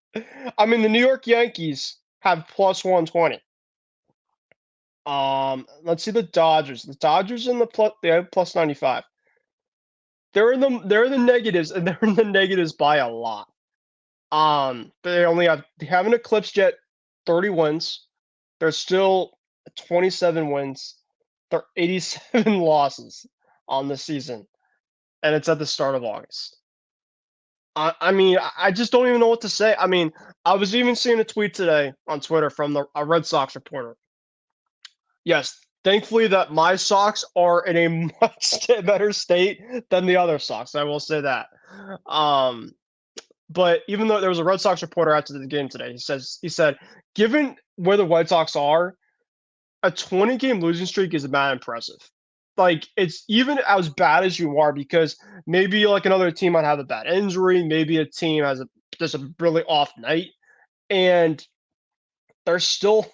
[SPEAKER 1] I mean, the New York Yankees have plus 120. Let's see the Dodgers. The Dodgers in the plus, they have plus 95. They're in the negatives, and they're in the negatives by a lot. They haven't eclipsed yet 30 wins. They're still 27 wins. They're 87 losses on the season, and it's at the start of August. I mean, I just don't even know what to say. I mean, I was even seeing a tweet today on Twitter from a Red Sox reporter. Yes, thankfully that my Sox are in a much better state than the other Sox. I will say that. But even though there was a Red Sox reporter after the game today, he said, given where the White Sox are, a 20-game losing streak is not impressive. Like, it's even as bad as you are, because maybe like another team might have a bad injury, maybe a team has just a really off night, and they're still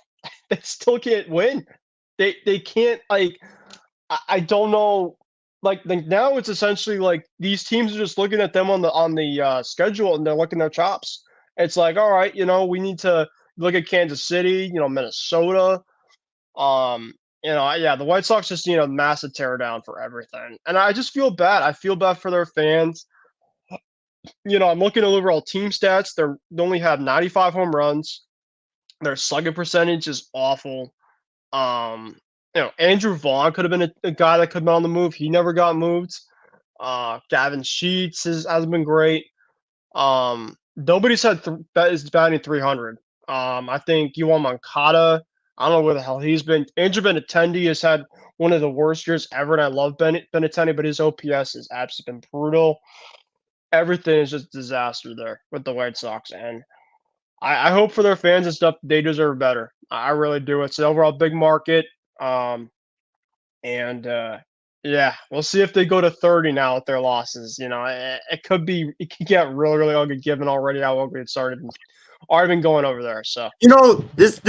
[SPEAKER 1] they still can't win. They can't, like, I don't know, like now it's essentially like these teams are just looking at them on the schedule, and they're looking their chops. It's like, all right, we need to look at Kansas City, Minnesota. Yeah, the White Sox just need a massive tear down for everything. And I just feel bad. I feel bad for their fans. I'm looking at overall team stats. They only have 95 home runs. Their slugging percentage is awful. Andrew Vaughn could have been a guy that could have been on the move. He never got moved. Gavin Sheets hasn't been great. Nobody said that is batting 300. I think Yuan Moncada, I don't know where the hell he's been. Andrew Benintendi has had one of the worst years ever, and I love Benintendi, but his OPS has absolutely been brutal. Everything is just disaster there with the White Sox, and I hope for their fans and stuff, they deserve better. I really do. It's an overall big market. And yeah, we'll see if they go to 30 now with their losses. It could get really, really ugly given already how ugly it started. Already been going over there. So
[SPEAKER 5] This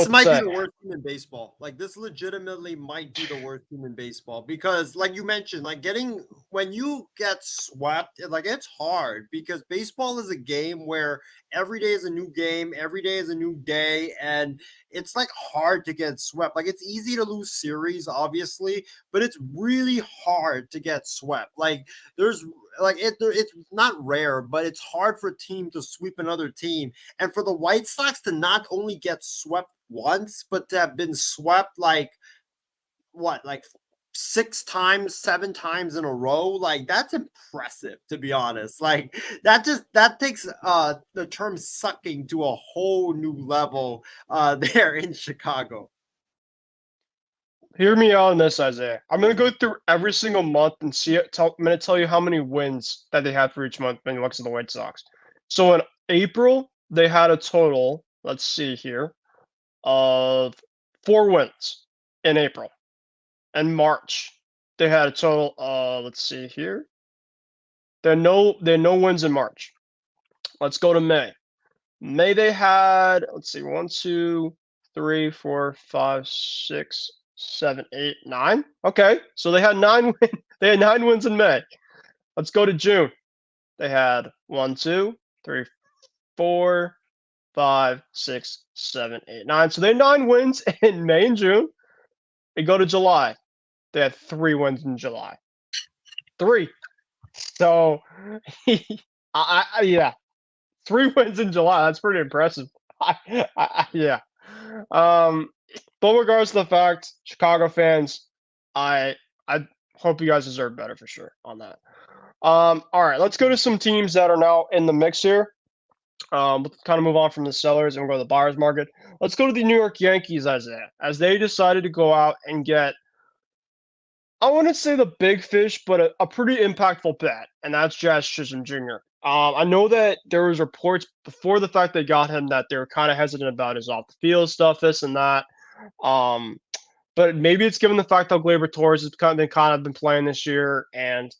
[SPEAKER 5] might be the worst team in baseball. Like, this legitimately might be the worst team in baseball, because like you mentioned, like when you get swept, like, it's hard, because baseball is a game where every day is a new game, every day is a new day, and it's like hard to get swept. Like, it's easy to lose series, obviously, but it's really hard to get swept. Like, it's not rare, but it's hard for a team to sweep another team. And for the White Sox to not only get swept once, but to have been swept like 6 times, 7 times in a row, like, that's impressive, to be honest. Like, that takes the term sucking to a whole new level there in Chicago.
[SPEAKER 1] Hear me out on this, Isaiah. I'm going to go through every single month and see it. I'm going to tell you how many wins that they had for each month when you look at the White Sox. So in April, they had a total, let's see here, of 4 wins in April. And March, they had a total of, let's see here. There are no wins in March. Let's go to May. May they had, let's see, 1, 2, 3, 4, 5, 6, 7, 8, 9. Okay, so they had 9 they had 9 wins in May. Let's go to June. They had 1, 2, 3, 4, 5, 6, 7, 8, 9. So they had 9 wins in May and June. They go to July. They had 3 wins in July. 3. So, yeah, 3 wins in July. That's pretty impressive. Yeah. Um, but regards to the fact, Chicago fans, I hope you guys deserve better for sure on that. All right, let's go to some teams that are now in the mix here. We'll kind of move on from the sellers and we'll go to the buyers market. Let's go to the New York Yankees as they decided to go out and get, I wouldn't say the big fish, but a pretty impactful bet, and that's Jazz Chisholm Jr. I know that there was reports before the fact they got him that they were kind of hesitant about his off the field stuff, this and that. Um, but maybe it's given the fact that Gleyber Torres has been playing this year, and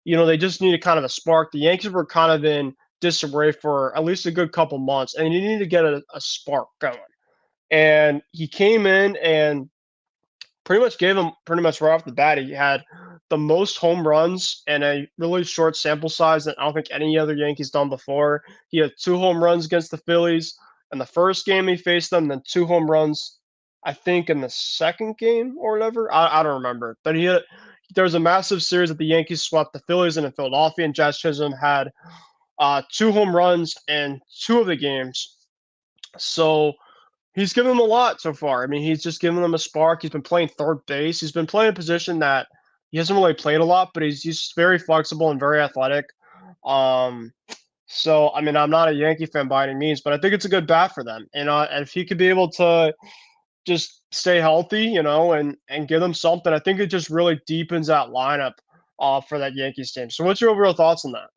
[SPEAKER 1] they just needed kind of a spark. The Yankees were kind of in disarray for at least a good couple months, and you need to get a spark going. And he came in and pretty much gave him pretty much right off the bat. He had the most home runs in a really short sample size that I don't think any other Yankees done before. He had 2 home runs against the Phillies in the first game he faced them, then 2 home runs, I think, in the second game or whatever. I don't remember, but there was a massive series that the Yankees swept the Phillies in Philadelphia, and Jazz Chisholm had 2 home runs in 2 of the games. So he's given them a lot so far. I mean, he's just given them a spark. He's been playing third base. He's been playing a position that he hasn't really played a lot, but he's just very flexible and very athletic. Um, so I mean, I'm not a Yankee fan by any means, but I think it's a good bat for them. And if he could be able to just stay healthy, and give them something, I think it just really deepens that lineup for that Yankees team. So what's your overall thoughts on that?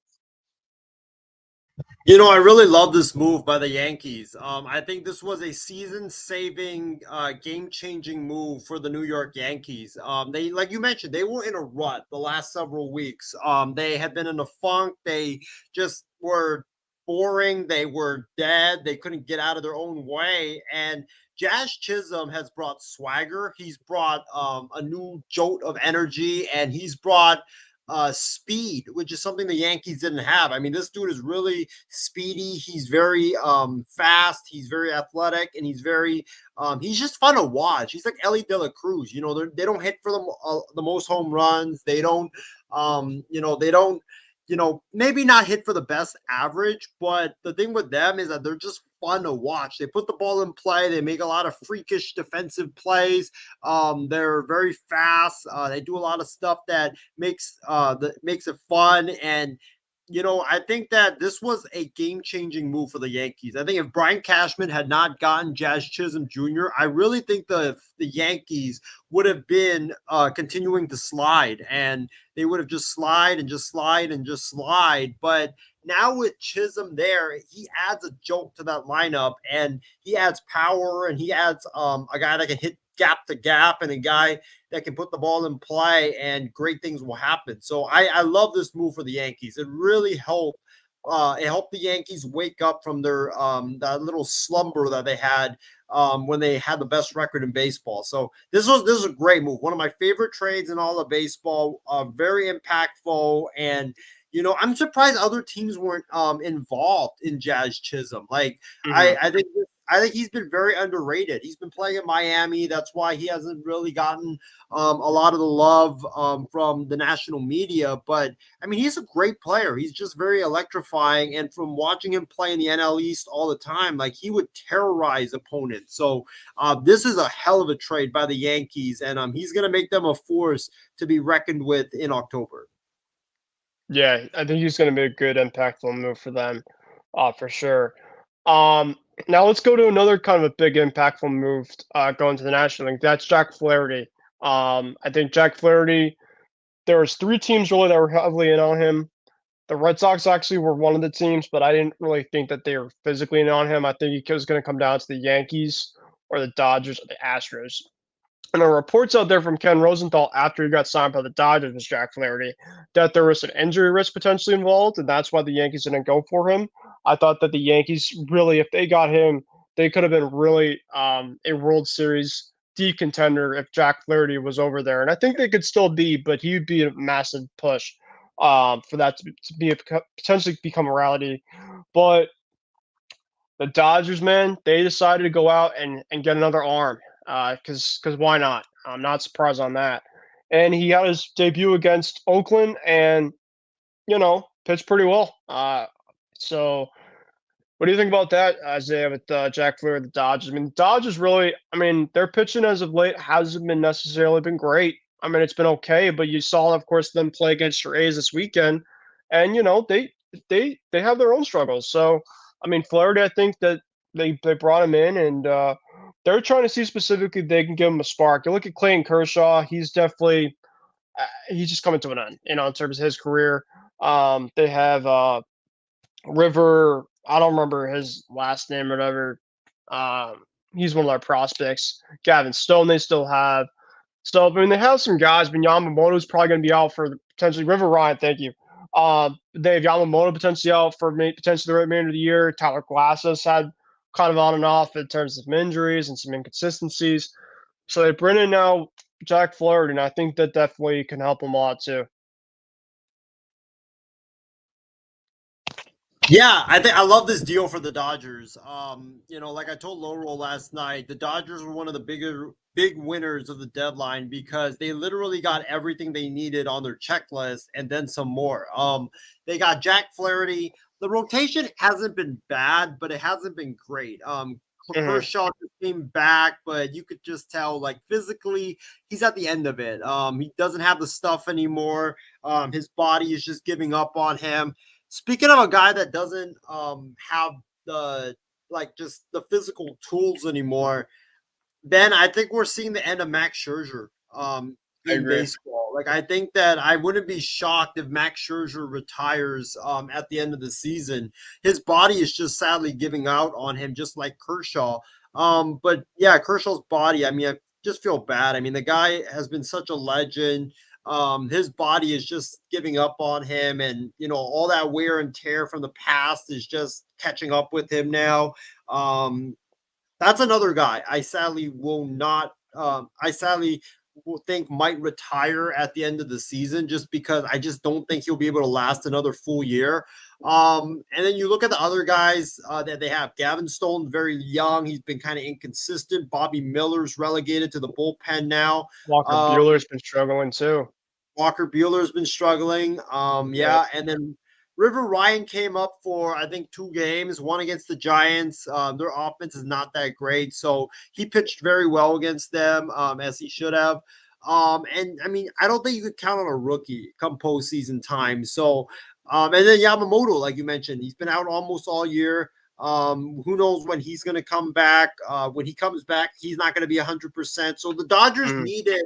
[SPEAKER 5] I really love this move by the Yankees. I think this was a season-saving, game-changing move for the New York Yankees. They, like you mentioned, they were in a rut the last several weeks. They had been in a funk. They just were boring. They were dead. They couldn't get out of their own way. And Jazz Chisholm has brought swagger. He's brought a new jolt of energy, and he's brought speed, which is something the Yankees didn't have. I mean, this dude is really speedy. He's very fast. He's very athletic, and he's just fun to watch. He's like Ellie De La Cruz. They don't hit for the most home runs. They don't, they don't, maybe not hit for the best average, but the thing with them is that they're just fun to watch. They put the ball in play. They make a lot of freakish defensive plays. They're very fast. They do a lot of stuff that makes it fun. And I think that this was a game-changing move for the Yankees. I think if Brian Cashman had not gotten Jazz Chisholm Jr., I really think the Yankees would have been continuing to slide, and they would have just slide and just slide and just slide. But now with Chisholm there, he adds a jolt to that lineup, and he adds power, and he adds a guy that can hit gap to gap, and a guy that can put the ball in play, and great things will happen. So I love this move for the Yankees. It really helped. It helped the Yankees wake up from their that little slumber that they had when they had the best record in baseball. So this is a great move. One of my favorite trades in all of baseball. Very impactful, and I'm surprised other teams weren't involved in Jazz Chisholm. Like
[SPEAKER 1] Mhm.
[SPEAKER 5] I think he's been very underrated. He's been playing in Miami. That's why he hasn't really gotten a lot of the love from the national media. But I mean, he's a great player. He's just very electrifying. And from watching him play in the NL East all the time, like he would terrorize opponents. So this is a hell of a trade by the Yankees, and he's going to make them a force to be reckoned with in October.
[SPEAKER 1] Yeah, I think he's going to be a good, impactful move for them, for sure. Um, Now let's go to another kind of a big, impactful move going to the National League. That's Jack Flaherty. I think Jack Flaherty. There was 3 teams really that were heavily in on him. The Red Sox actually were one of the teams, but I didn't really think that they were physically in on him. I think it was going to come down to the Yankees or the Dodgers or the Astros. And there were reports out there from Ken Rosenthal after he got signed by the Dodgers with Jack Flaherty that there was an injury risk potentially involved, and that's why the Yankees didn't go for him. I thought that the Yankees really, if they got him, they could have been really a World Series deep contender if Jack Flaherty was over there, and I think they could still be, but he would be a massive push for that to be potentially become a reality. But the Dodgers, man, they decided to go out and get another arm, because why not? I'm not surprised on that. And he had his debut against Oakland, and pitched pretty well. So what do you think about that, Isaiah, with Jack Flair, the Dodgers? I mean, the Dodgers really, I mean, their pitching as of late hasn't been necessarily been great. I mean, it's been okay, but you saw, of course, them play against your A's this weekend, and they have their own struggles. So, I mean, Flaherty, I think that they brought him in, and they're trying to see specifically if they can give him a spark. You look at Clayton Kershaw; he's definitely he's just coming to an end, in terms of his career. They have River, I don't remember his last name or whatever. He's one of our prospects. Gavin Stone, they still have. So, I mean, they have some guys, but Yamamoto's probably going to be out for potentially River Ryan. Thank you. They have Yamamoto potentially out for potentially the remainder of the year. Tyler Glass has had kind of on and off in terms of some injuries and some inconsistencies. So they bring in now Jack Flaherty, and I think that definitely can help them a lot too.
[SPEAKER 5] Yeah, I think I love this deal for the Dodgers. Like I told Lowroll last night, the Dodgers were one of the big winners of the deadline because they literally got everything they needed on their checklist and then some more. They got Jack Flaherty. The rotation hasn't been bad, but it hasn't been great.
[SPEAKER 1] Mhm.
[SPEAKER 5] Kershaw came back, but you could just tell, like, physically, he's at the end of it. He doesn't have the stuff anymore. His body is just giving up on him. Speaking of a guy that doesn't have the just the physical tools anymore, Ben, I think we're seeing the end of Max Scherzer
[SPEAKER 1] I
[SPEAKER 5] in
[SPEAKER 1] agree.
[SPEAKER 5] baseball. Like, I think that I wouldn't be shocked if Max Scherzer retires at the end of the season. His body is just sadly giving out on him, just like Kershaw. But yeah, Kershaw's body, I mean, I just feel bad. I mean, the guy has been such a legend. His body is just giving up on him, and all that wear and tear from the past is just catching up with him now. That's another guy I sadly will not. I sadly will think might retire at the end of the season just because I just don't think he'll be able to last another full year. And then you look at the other guys that they have. Gavin Stone, very young. He's been kind of inconsistent. Bobby Miller's relegated to the bullpen now.
[SPEAKER 1] Walker
[SPEAKER 5] Um,
[SPEAKER 1] Bueller's been struggling too.
[SPEAKER 5] Walker Bueller's been struggling.
[SPEAKER 1] Yep.
[SPEAKER 5] Yeah, and then River Ryan came up for I think 2 games, one against the Giants. Their offense is not that great, so he pitched very well against them, as he should have. And I mean, I don't think you could count on a rookie come postseason time. So, and then Yamamoto, like you mentioned, he's been out almost all year. Who knows when he's going to come back? When he comes back, he's not going to be 100%. So the Dodgers
[SPEAKER 1] Mhm.
[SPEAKER 5] needed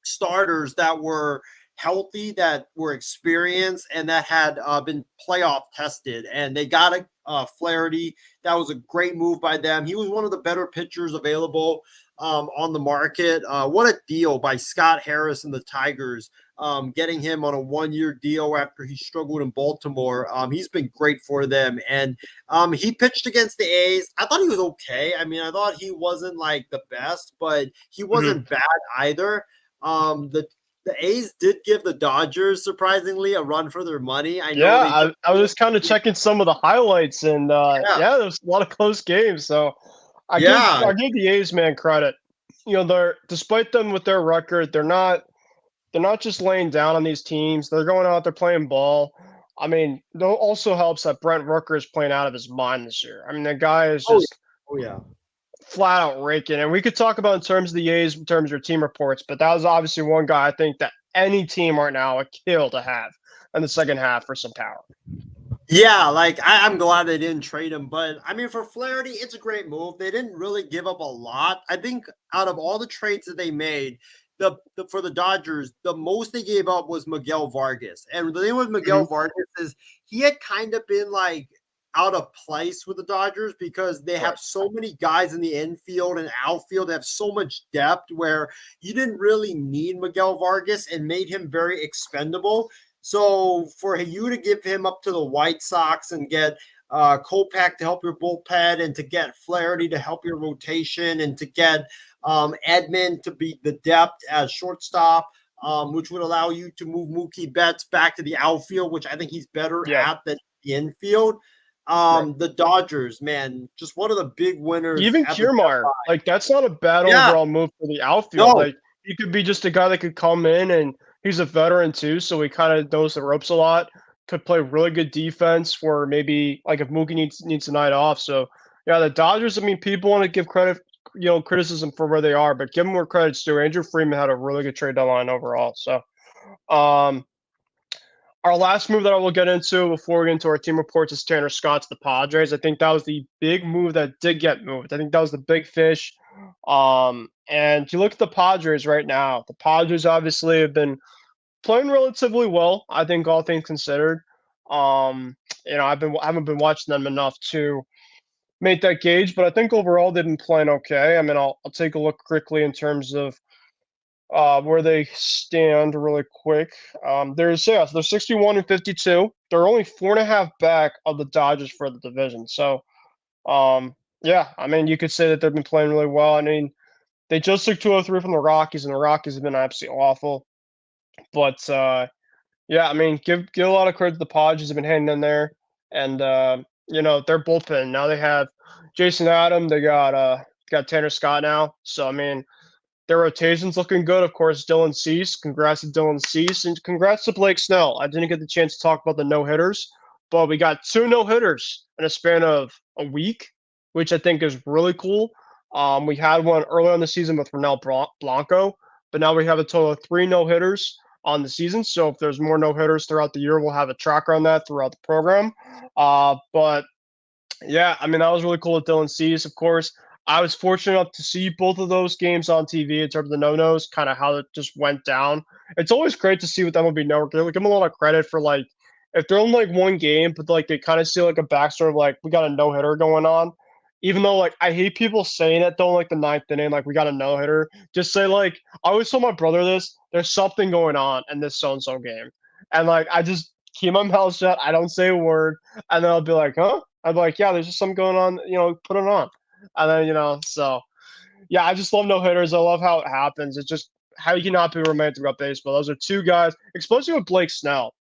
[SPEAKER 5] starters that were healthy, that were experienced, and that had been playoff tested. And they got a Flaherty. That was a great move by them. He was one of the better pitchers available on the market. What a deal by Scott Harris and the Tigers, getting him on a 1-year deal after he struggled in Baltimore. He's been great for them. And he pitched against the A's. I thought he was okay. I mean, I thought he wasn't like the best, but he
[SPEAKER 1] Mhm.
[SPEAKER 5] wasn't bad either. The A's did give the Dodgers surprisingly a run for their money. I know
[SPEAKER 1] Yeah,
[SPEAKER 5] they took
[SPEAKER 1] I was just kind of checking some of the highlights, and
[SPEAKER 5] yeah,
[SPEAKER 1] yeah, there's a lot of close games. So
[SPEAKER 5] yeah,
[SPEAKER 1] I give the A's man credit. They're despite them with their record, they're not just laying down on these teams. They're going out there playing ball. I mean, it also helps that Brent Rooker is playing out of his mind this year. I mean, the guy is
[SPEAKER 5] oh yeah,
[SPEAKER 1] just
[SPEAKER 5] oh yeah.
[SPEAKER 1] flat out raking. And we could talk about in terms of the A's, in terms of your team reports, but that was obviously one guy I think that any team right now would kill to have in the second half for some power.
[SPEAKER 5] Yeah, like I'm glad they didn't trade him, but I mean for Flaherty, it's a great move. They didn't really give up a lot. I think out of all the trades that they made, for the Dodgers, the most they gave up was Miguel Vargas. And the thing with
[SPEAKER 1] Mhm.
[SPEAKER 5] Miguel Vargas is he had kind of been like out of place with the Dodgers because they
[SPEAKER 1] Right.
[SPEAKER 5] have so many guys in the infield and outfield. They have so much depth where you didn't really need Miguel Vargas and made him very expendable. So for you to give him up to the White Sox and get Kopech to help your bullpen and to get Flaherty to help your rotation and to get Edman to be the depth as shortstop, which would allow you to move Mookie Betts back to the outfield, which I think he's better
[SPEAKER 1] Yeah.
[SPEAKER 5] at than the infield.
[SPEAKER 1] Right.
[SPEAKER 5] The Dodgers, man, just one of the big winners
[SPEAKER 1] Even
[SPEAKER 5] at the
[SPEAKER 1] Kiermaier, like that's not a bad
[SPEAKER 5] yeah,
[SPEAKER 1] overall move for the outfield.
[SPEAKER 5] no,
[SPEAKER 1] Like he could be just a guy that could come in and he's a veteran too, so he kind of knows the ropes a lot. could play really good defense for maybe like if Mookie needs a night off. So yeah, the Dodgers. I mean, people want to give credit, criticism for where they are, but give them where credit's due. Andrew Freeman had a really good trade deadline overall. So, um, our last move that I will get into before we get into our team reports is Tanner Scott to the Padres. I think that was the big move that did get moved. I think that was the big fish. And you look at the Padres right now. The Padres obviously have been playing relatively well, I think, all things considered. I haven't been watching them enough to make that gauge, but I think overall they've been playing okay. I mean, I'll take a look quickly in terms of where they stand really quick. So they're 61 and 52. They're only 4.5 back of the Dodgers for the division. So yeah, I mean, you could say that they've been playing really well. I mean, they just took 203 from the Rockies, and the Rockies have been absolutely awful. But yeah, I mean, give a lot of credit to the Padres have been hanging in there, and their bullpen now they have Jason Adam, they got Tanner Scott now. So I mean, their rotation's looking good. Of course, Dylan Cease. Congrats to Dylan Cease, and congrats to Blake Snell. I didn't get the chance to talk about the no hitters, but we got 2 no hitters in a span of a week, which I think is really cool. We had one earlier in the season with Ronel Blanco, but now we have a total of 3 no hitters on the season. So if there's more no hitters throughout the year, we'll have a tracker on that throughout the program. But yeah, I mean, that was really cool with Dylan Cease, of course. I was fortunate enough to see both of those games on TV in terms of the no-nos, kind of how it just went down. It's always great to see with MLB Network. They give them a lot of credit for, like, if they're in, like, one game, but, like, they kind of see, like, a backstory of, like, we got a no-hitter going on. Even though, like, I hate people saying that, though, like, the ninth inning, like, we got a no-hitter. Just say, like, I always tell my brother this, there's something going on in this so-and-so game. And, like, I just keep my mouth shut. I don't say a word. And then I'll be like, huh? I'd be like, yeah, there's just something going on, put it on. And then, so yeah, I just love no hitters. I love how it happens. It's just how you cannot be romantic about baseball. Those are 2 guys, especially with Blake Snell.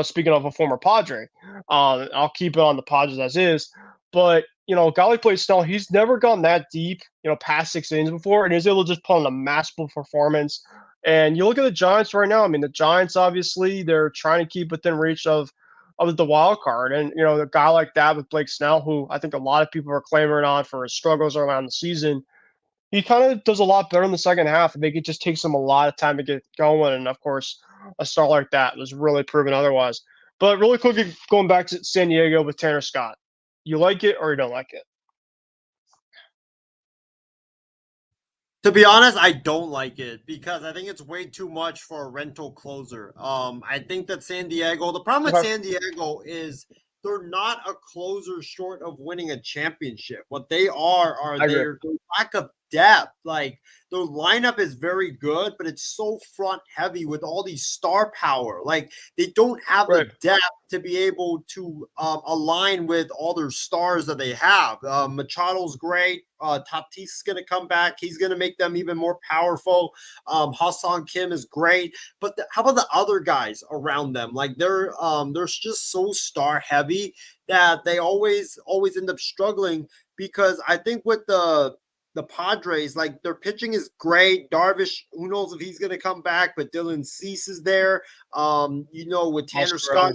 [SPEAKER 1] Speaking of a former Padre, I'll keep it on the Padres as is. But a guy like Blake Snell, he's never gone that deep, past 6 innings before, and he's able to just put on a masterful performance. And you look at the Giants right now. I mean, the Giants obviously they're trying to keep within reach of the wild card, and a guy like that with Blake Snell, who I think a lot of people are clamoring on for his struggles around the season. He kind of does a lot better in the second half. I think it just takes him a lot of time to get going, and of course, a star like that was really proven otherwise. But really quickly, going back to San Diego with Tanner Scott, you like it or you don't like it?
[SPEAKER 5] To be honest, I don't like it because I think it's way too much for a rental closer. I think that the problem with
[SPEAKER 1] Okay.
[SPEAKER 5] San Diego is they're not a closer short of winning a championship. What they are
[SPEAKER 1] I agree.
[SPEAKER 5] their lack of depth. Like their lineup is very good, but it's so front heavy with all these star power. Like they don't have
[SPEAKER 1] Right.
[SPEAKER 5] the depth to be able to align with all their stars that they have. Machado's great. Tatis is going to come back. He's going to make them even more powerful. Hassan Kim is great. But how about the other guys around them? Like they're just so star heavy that they always end up struggling because I think with the Padres, like their pitching is great. Darvish, who knows if he's going to come back, but Dylan Cease is there. With Tanner Scott,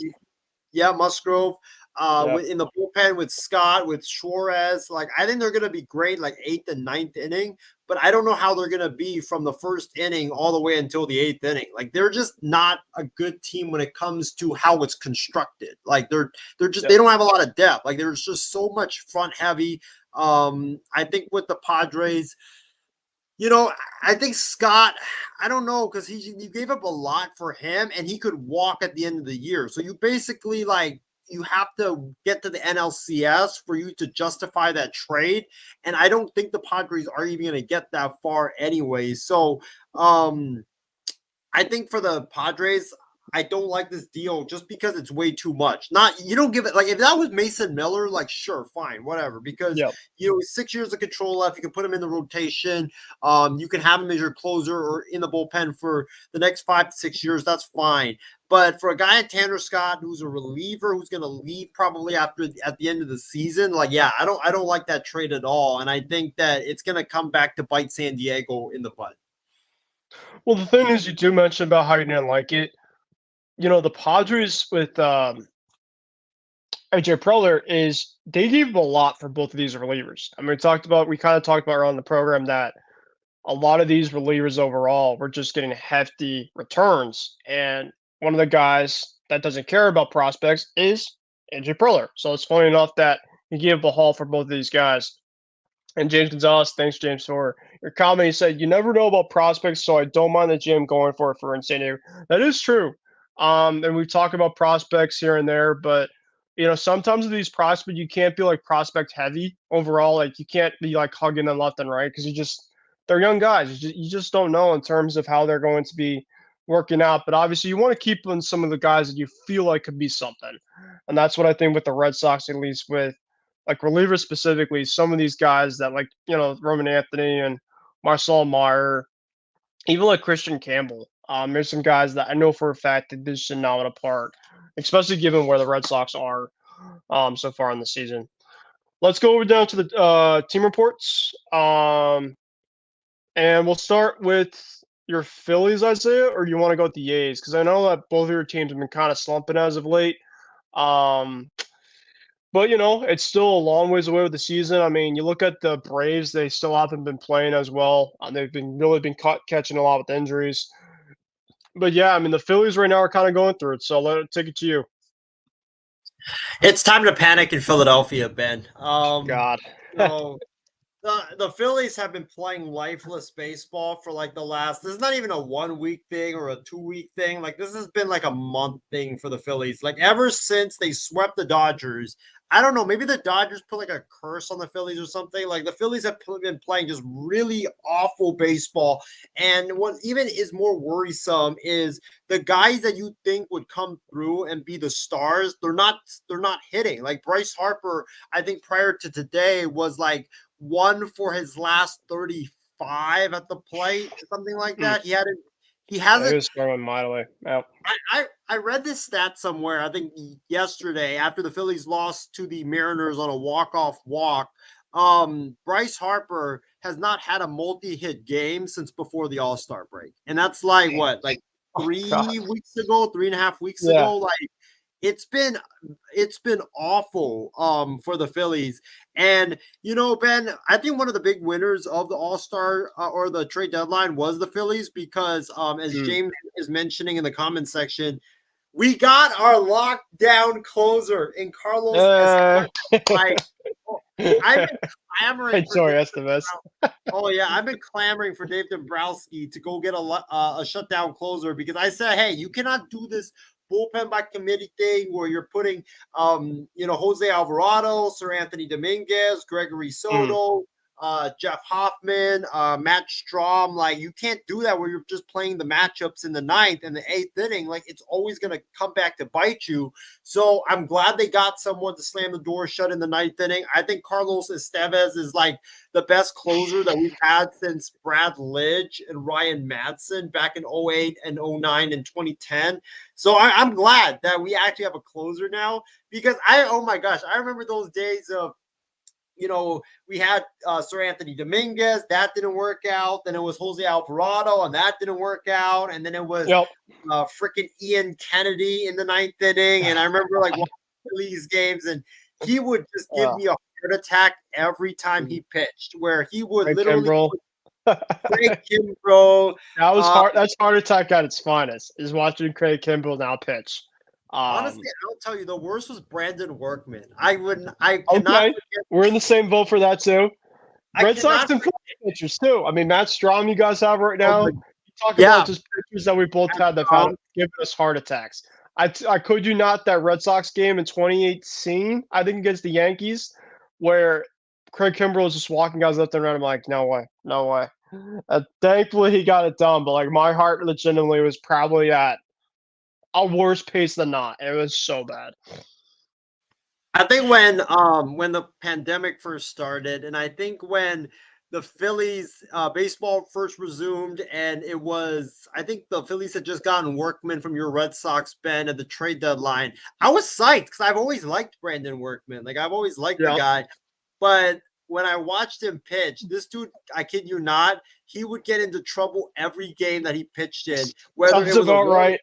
[SPEAKER 5] Musgrove. In the bullpen with Scott, with Suarez, like I think they're going to be great, like 8th and 9th inning. But I don't know how they're going to be from the first inning all the way until the 8th inning. Like they're just not a good team when it comes to how it's constructed. Like they're just they don't have a lot of depth. Like there's just so much front heavy. I think with the Padres, I think Scott, I don't know, because you gave up a lot for him and he could walk at the end of the year. So you basically you have to get to the NLCS for you to justify that trade. And I don't think the Padres are even going to get that far anyway. So I think for the Padres, I don't like this deal just because it's way too much. You don't give it like if that was Mason Miller, like sure, fine, whatever. Because
[SPEAKER 1] Yeah.
[SPEAKER 5] 6 years of control left. You can put him in the rotation. You can have him as your closer or in the bullpen for the next 5 to 6 years. That's fine. But for a guy like Tanner Scott, who's a reliever, who's going to leave probably at the end of the season, I don't like that trade at all. And I think that it's going to come back to bite San Diego in the butt.
[SPEAKER 1] Well, the thing is, you do mention about how you didn't like it. the Padres with AJ Preller is they gave him a lot for both of these relievers. I mean, we kind of talked about around the program that a lot of these relievers overall were just getting hefty returns. And one of the guys that doesn't care about prospects is AJ Preller. So it's funny enough that he gave up a haul for both of these guys. And James Gonzalez, thanks, James, for your comment. He said, "You never know about prospects, so I don't mind the GM going for it for in San Diego." That is true. And we talk about prospects here and there, but sometimes with these prospects, you can't be like prospect heavy overall. Like you can't be like hugging them left and right because they're young guys. You just don't know in terms of how they're going to be working out. But obviously, you want to keep on some of the guys that you feel like could be something, and that's what I think with the Red Sox, at least with like relievers specifically, some of these guys that like, Roman Anthony and Marcel Meyer, even like Christian Campbell. There's some guys that I know for a fact that this should not apart, especially given where the Red Sox are so far in the season. Let's go over down to the team reports. And we'll start with your Phillies, Isaiah, or do you want to go with the A's? Because I know that both of your teams have been kind of slumping as of late. But it's still a long ways away with the season. I mean, you look at the Braves; they still haven't been playing as well. They've been catching a lot with injuries. But yeah, I mean, the Phillies right now are kind of going through it. So take it to you.
[SPEAKER 5] It's time to panic in Philadelphia, Ben.
[SPEAKER 1] God.
[SPEAKER 5] So the Phillies have been playing lifeless baseball for like the last. This is not even a 1 week thing or a 2 week thing. Like this has been like a month thing for the Phillies. Like ever since they swept the Dodgers. I don't know. Maybe the Dodgers put like a curse on the Phillies or something. Like the Phillies have been playing just really awful baseball. And what even is more worrisome is the guys that you think would come through and be the stars. They're not hitting. Like Bryce Harper, I think prior to today was like 1 for his last 35 at the plate, something like that. He hasn't.
[SPEAKER 1] He was throwing mightily. Yep.
[SPEAKER 5] I read this stat somewhere, I think yesterday, after the Phillies lost to the Mariners on a walk-off walk. Bryce Harper has not had a multi-hit game since before the All-Star break. And that's like what, like 3.5 weeks ago? Like it's been awful for the Phillies. And Ben, I think one of the big winners of the All-Star or the trade deadline was the Phillies because as James is mentioning in the comment section, we got our lockdown closer in Carlos Escobar. Like, I've been clamoring for I've been clamoring for Dave Dombrowski to go get a shutdown closer because I said, hey, you cannot do this bullpen by committee thing where you're putting Jose Alvarado, Sir Anthony Dominguez, Gregory Soto, Jeff Hoffman, Matt Strom. Like you can't do that where you're just playing the matchups in the 9th and the 8th inning. Like it's always going to come back to bite you. So I'm glad they got someone to slam the door shut in the 9th inning. I think Carlos Estevez is like the best closer that we've had since Brad Lidge and Ryan Madsen back in 08 and 09 and 2010. So I'm glad that we actually have a closer now because oh my gosh, I remember those days of, we had Sir Anthony Dominguez. That didn't work out. Then it was Jose Alvarado, and that didn't work out. And then it was freaking Ian Kennedy in the 9th inning. And I remember like watching these games, and he would just give me a heart attack every time he pitched, where he would
[SPEAKER 1] Craig
[SPEAKER 5] literally
[SPEAKER 1] Kimbrell.
[SPEAKER 5] Kimbrell.
[SPEAKER 1] That was hard. That's heart attack at its finest. Is watching Craig Kimbrell now pitch.
[SPEAKER 5] Honestly, I'll tell you, the worst was Brandon Workman. I cannot
[SPEAKER 1] forget. We're in the same boat for that too. Red Sox and pitchers too. I mean, Matt Strom, you guys have right now. You talk about just pitchers that we both had that have given us heart attacks. I could you not that Red Sox game in 2018, I think against the Yankees, where Craig Kimbrell was just walking guys left and right. I'm like, no way. Thankfully, he got it done, but like my heart legitimately was probably at a worse pace than not. It was so bad.
[SPEAKER 5] I think when the pandemic first started, and I think when the Phillies baseball first resumed, and I think the Phillies had just gotten Workman from your Red Sox, Ben, at the trade deadline. I was psyched because I've always liked Brandon Workman. Like I've always liked the guy. But when I watched him pitch, this dude, I kid you not, he would get into trouble every game that he pitched in, whether
[SPEAKER 1] Sounds
[SPEAKER 5] it was a
[SPEAKER 1] about right.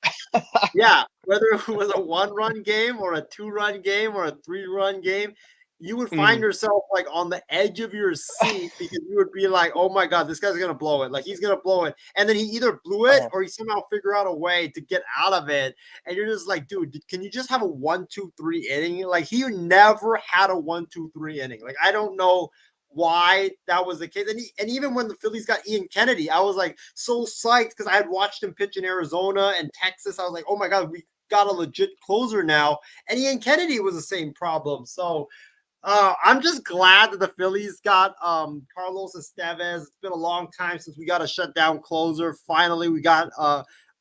[SPEAKER 5] yeah, whether it was a 1-run game or a 2-run game or a 3-run game, you would find
[SPEAKER 1] Mm.
[SPEAKER 5] yourself like on the edge of your seat because you would be like, "Oh my god, this guy's gonna blow it! Like he's gonna blow it!" And then he either blew it
[SPEAKER 1] Oh.
[SPEAKER 5] or he somehow figure out a way to get out of it. And you're just like, "Dude, can you just have a 1-2-3 inning?" Like he never had a 1-2-3 inning. Like I don't know why that was the case. And even when the Phillies got Ian Kennedy, I was like so psyched because I had watched him pitch in Arizona and Texas. I was like, oh my God, we got a legit closer now. And Ian Kennedy was the same problem. So I'm just glad that the Phillies got Carlos Estevez. It's been a long time since we got a shutdown closer. Finally, we got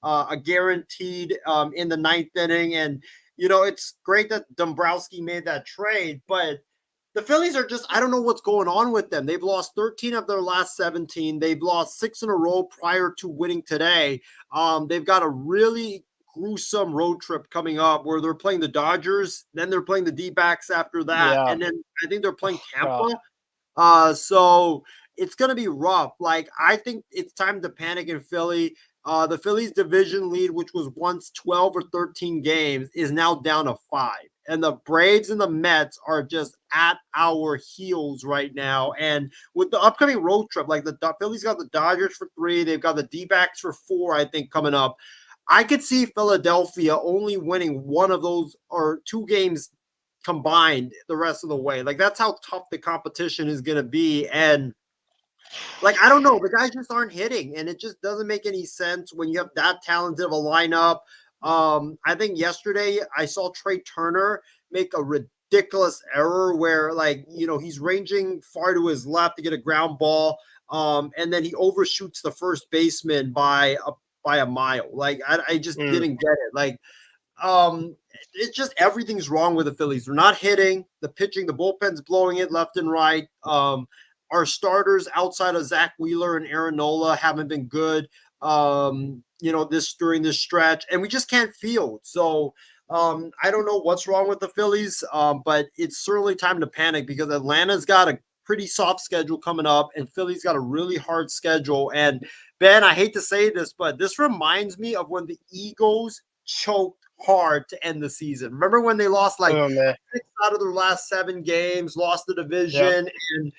[SPEAKER 5] a guaranteed in the 9th inning. And, it's great that Dombrowski made that trade, but the Phillies are just, I don't know what's going on with them. They've lost 13 of their last 17. They've lost 6 in a row prior to winning today. They've got a really gruesome road trip coming up where they're playing the Dodgers, then they're playing the D-backs after that,
[SPEAKER 1] Yeah.
[SPEAKER 5] and then I think they're playing
[SPEAKER 1] God.
[SPEAKER 5] Tampa. So it's going to be rough. Like, I think it's time to panic in Philly. The Phillies division lead, which was once 12 or 13 games, is now down to 5. And the Braves and the Mets are just at our heels right now. And with the upcoming road trip, like the Phillies got the Dodgers for 3, they've got the D-backs for 4, I think, coming up. I could see Philadelphia only winning one of those or 2 games combined the rest of the way. Like that's how tough the competition is going to be. And like, I don't know, the guys just aren't hitting, and it just doesn't make any sense when you have that talented of a lineup. I think yesterday I saw Trey Turner make a ridiculous error where, like, he's ranging far to his left to get a ground ball, and then he overshoots the first baseman by a mile. Like, I just
[SPEAKER 1] Mm.
[SPEAKER 5] didn't get it. Like, it's just everything's wrong with the Phillies. They're not hitting, the pitching, the bullpen's blowing it left and right. Our starters outside of Zach Wheeler and Aaron Nola haven't been good, during this stretch, and we just can't field. So I don't know what's wrong with the Phillies, but it's certainly time to panic because Atlanta's got a pretty soft schedule coming up, and Philly's got a really hard schedule. And Ben, I hate to say this, but this reminds me of when the Eagles choked hard to end the season. Remember when they lost like
[SPEAKER 1] Oh, man.
[SPEAKER 5] 6 out of their last 7 games, lost the
[SPEAKER 1] Yep.
[SPEAKER 5] division, and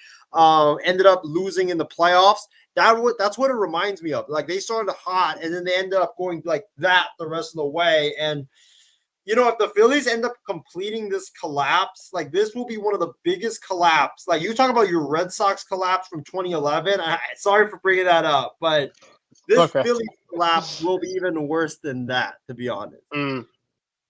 [SPEAKER 5] ended up losing in the playoffs? That's what it reminds me of. Like they started hot and then they ended up going like that the rest of the way. And if the Phillies end up completing this collapse, like this will be one of the biggest collapse. Like you talk about your Red Sox collapse from 2011. Sorry for bringing that up, but this
[SPEAKER 1] Okay.
[SPEAKER 5] Phillies collapse will be even worse than that, to be honest.
[SPEAKER 1] Mm.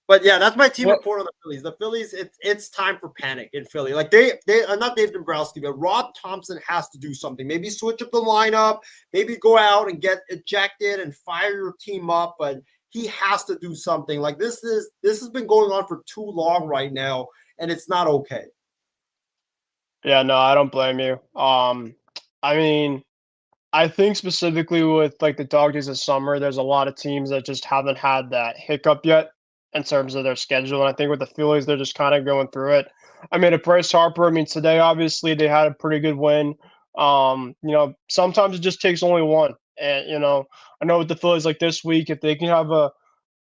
[SPEAKER 5] But yeah, that's my team
[SPEAKER 1] What-
[SPEAKER 5] report on the Phillies. The Phillies, it's time for panic in Philly. Like they not Dave Dombrowski, but Rob Thompson has to do something. Maybe switch up the lineup, maybe go out and get ejected and fire your team up. But he has to do something. Like this has been going on for too long right now, and it's not okay.
[SPEAKER 1] Yeah, no, I don't blame you. I mean, I think specifically with like the dog days of summer, there's a lot of teams that just haven't had that hiccup yet in terms of their schedule. And I think with the Phillies, they're just kind of going through it. I mean, at Bryce Harper, I mean, today obviously they had a pretty good win. Sometimes it just takes only one. And I know with the Phillies, like this week, if they can have a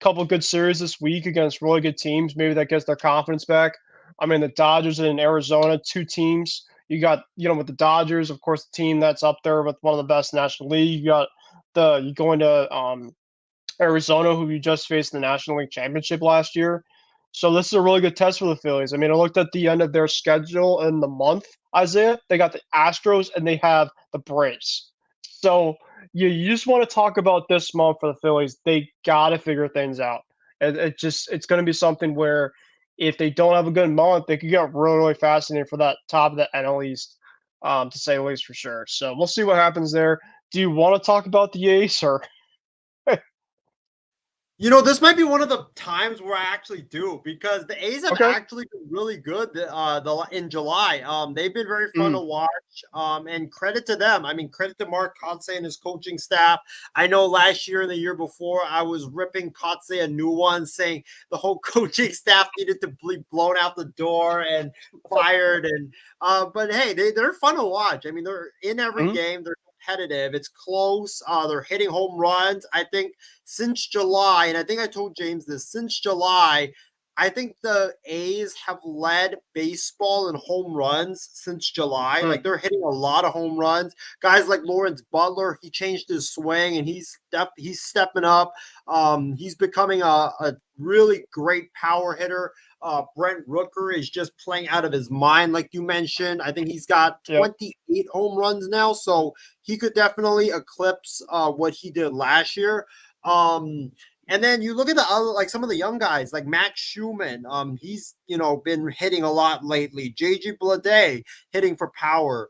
[SPEAKER 1] couple good series this week against really good teams, maybe that gets their confidence back. I mean, the Dodgers and Arizona, 2 teams. You got, with the Dodgers, of course, the team that's up there with one of the best in the National League. You got you go into Arizona, who you just faced in the National League Championship last year. So this is a really good test for the Phillies. I mean, I looked at the end of their schedule in the month, Isaiah. They got the Astros and they have the Braves. So you just want to talk about this month for the Phillies. They got to figure things out. It's going to be something where if they don't have a good month, they could get really, really fascinating for that top of the NL East, to say the least, for sure. So we'll see what happens there. Do you want to talk about the Ace or?
[SPEAKER 5] This might be one of the times where I actually do because the A's have
[SPEAKER 1] Okay.
[SPEAKER 5] actually been really good in July. They've been very fun
[SPEAKER 1] Mm,
[SPEAKER 5] to watch. And credit to them. I mean, credit to Mark Kotze and his coaching staff. I know last year and the year before, I was ripping Kotze a new one, saying the whole coaching staff needed to be blown out the door and fired. But hey, they're fun to watch. I mean, they're in every
[SPEAKER 1] mm,
[SPEAKER 5] game. They're competitive. It's close. They're hitting home runs. I think since July, and I think I told James this, since July, I think the A's have led baseball in home runs since July.
[SPEAKER 1] mm.
[SPEAKER 5] Like they're hitting a lot of home runs. Guys like Lawrence Butler, he changed his swing and he's stepping up. He's becoming a really great power hitter. Brent Rooker is just playing out of his mind, like you mentioned. I think he's got
[SPEAKER 1] Yep.
[SPEAKER 5] 28 home runs now, so he could definitely eclipse what he did last year. Um, and then you look at the other, like some of the young guys, like Max Schumann. He's been hitting a lot lately. JJ Bleday hitting for power.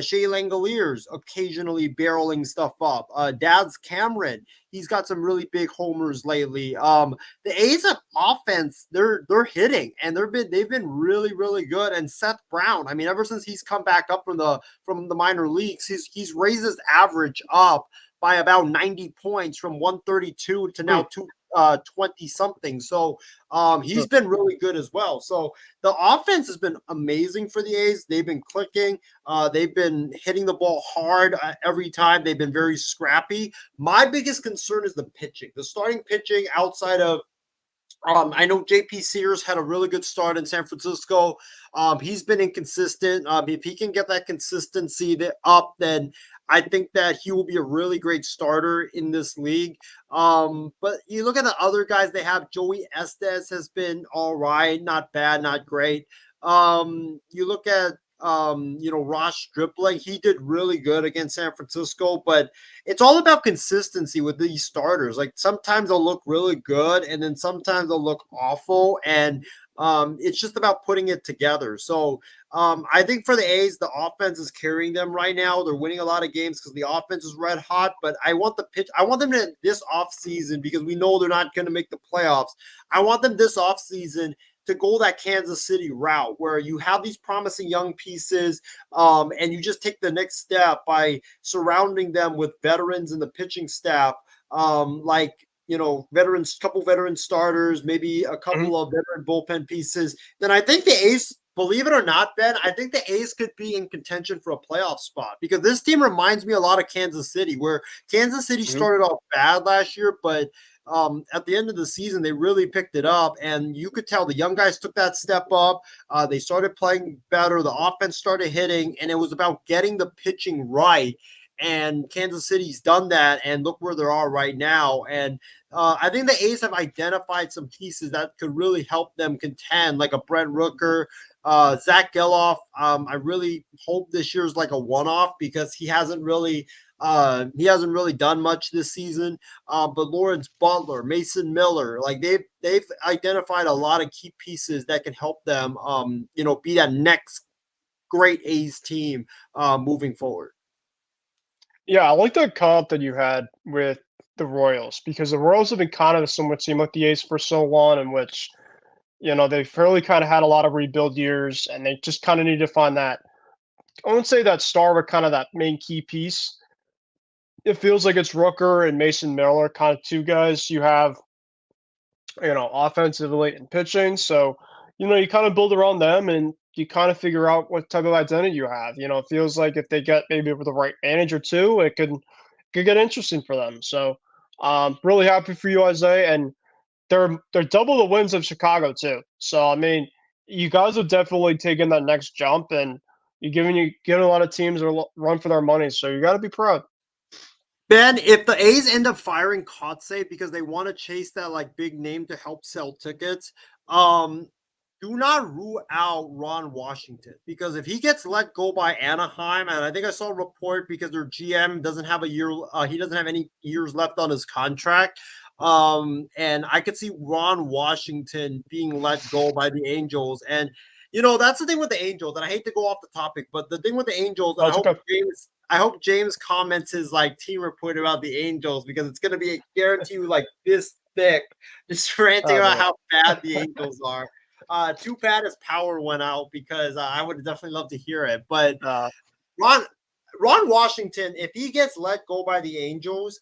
[SPEAKER 5] Shea Langoliers occasionally barreling stuff up. Dad's Cameron, he's got some really big homers lately. The A's have offense, they're hitting and they've been really really good. And Seth Brown, I mean, ever since he's come back up from the minor leagues, he's raised his average up by about 90 points from 132 to now
[SPEAKER 1] Mm,
[SPEAKER 5] 220 something. So he's
[SPEAKER 1] mm.
[SPEAKER 5] been really good as well. So the offense has been amazing for the A's. They've been clicking. They've been hitting the ball hard every time. They've been very scrappy. My biggest concern is the pitching. The starting pitching outside of I know JP Sears had a really good start in San Francisco. He's been inconsistent. If he can get that consistency up, then I think that he will be a really great starter in this league. But you look at the other guys they have. Joey Estes has been all right, not bad, not great. You look at Ross Stripling. He did really good against San Francisco, but it's all about consistency with these starters. Like sometimes they'll look really good and then sometimes they'll look awful. And it's just about putting it together. So I think for the A's, the offense is carrying them right now. They're winning a lot of games because the offense is red hot. But I want them to this offseason because we know they're not going to make the playoffs. I want them this offseason to go that Kansas City route where you have these promising young pieces and you just take the next step by surrounding them with veterans in the pitching staff, couple veteran starters, maybe a
[SPEAKER 1] Mhm.
[SPEAKER 5] couple of veteran bullpen pieces. Then I think the A's, believe it or not, Ben, I think the A's could be in contention for a playoff spot because this team reminds me a lot of Kansas City, where Kansas City
[SPEAKER 1] Mhm.
[SPEAKER 5] started off bad last year, but at the end of the season, they really picked it up, and you could tell the young guys took that step up. They started playing better. The offense started hitting, and it was about getting the pitching right. And Kansas City's done that, and look where they are right now. And I think the A's have identified some pieces that could really help them contend, like a Brent Rooker, Zach Geloff. I really hope this year's like a one-off because he hasn't really done much this season. But Lawrence Butler, Mason Miller, like they've identified a lot of key pieces that can help them, be that next great A's team moving forward.
[SPEAKER 1] Yeah, I like the comp that you had with the Royals because the Royals have been kind of a similar team like the A's for so long, in which they've really kind of had a lot of rebuild years, and they just kind of need to find that. I wouldn't say that star, but kind of that main key piece. It feels like it's Rooker and Mason Miller, kind of two guys you have, offensively and pitching. So, you kind of build around them and you kind of figure out what type of identity you have. It feels like if they get maybe with the right manager too, it could get interesting for them. So, really happy for you, Isaiah, and they're double the wins of Chicago too. So, I mean, you guys have definitely taken that next jump, and you're giving a lot of teams a run for their money. So you got to be proud.
[SPEAKER 5] Ben, if the A's end up firing Kotze because they want to chase that like big name to help sell tickets, um, do not rule out Ron Washington because if he gets let go by Anaheim, and I think I saw a report because their GM doesn't have he doesn't have any years left on his contract. And I could see Ron Washington being let go by the Angels. And that's the thing with the Angels, and I hate to go off the topic, but the thing with the Angels, and
[SPEAKER 1] That's okay.
[SPEAKER 5] I hope James comments his like team report about the Angels because it's going to be a guarantee like this thick, just ranting
[SPEAKER 1] Oh,
[SPEAKER 5] about
[SPEAKER 1] man.
[SPEAKER 5] how bad the Angels are. Too bad his power went out because I would definitely love to hear it. But
[SPEAKER 1] Uh,
[SPEAKER 5] Ron Ron Washington, if he gets let go by the Angels,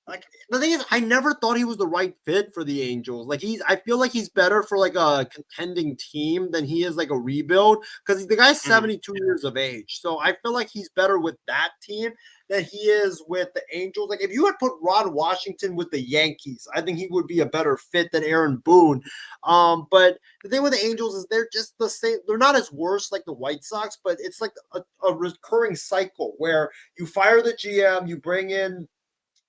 [SPEAKER 5] like the thing is, I never thought he was the right fit for the Angels. Like I feel like he's better for like a contending team than he is like a rebuild because the guy's
[SPEAKER 1] mhm.
[SPEAKER 5] 72 years of age. So I feel like he's better with that team than he is with the Angels. Like if you had put Ron Washington with the Yankees, I think he would be a better fit than Aaron Boone. But the thing with the Angels is they're just the same. They're not as worse like the White Sox, but it's like a recurring cycle where you fire the GM, you bring in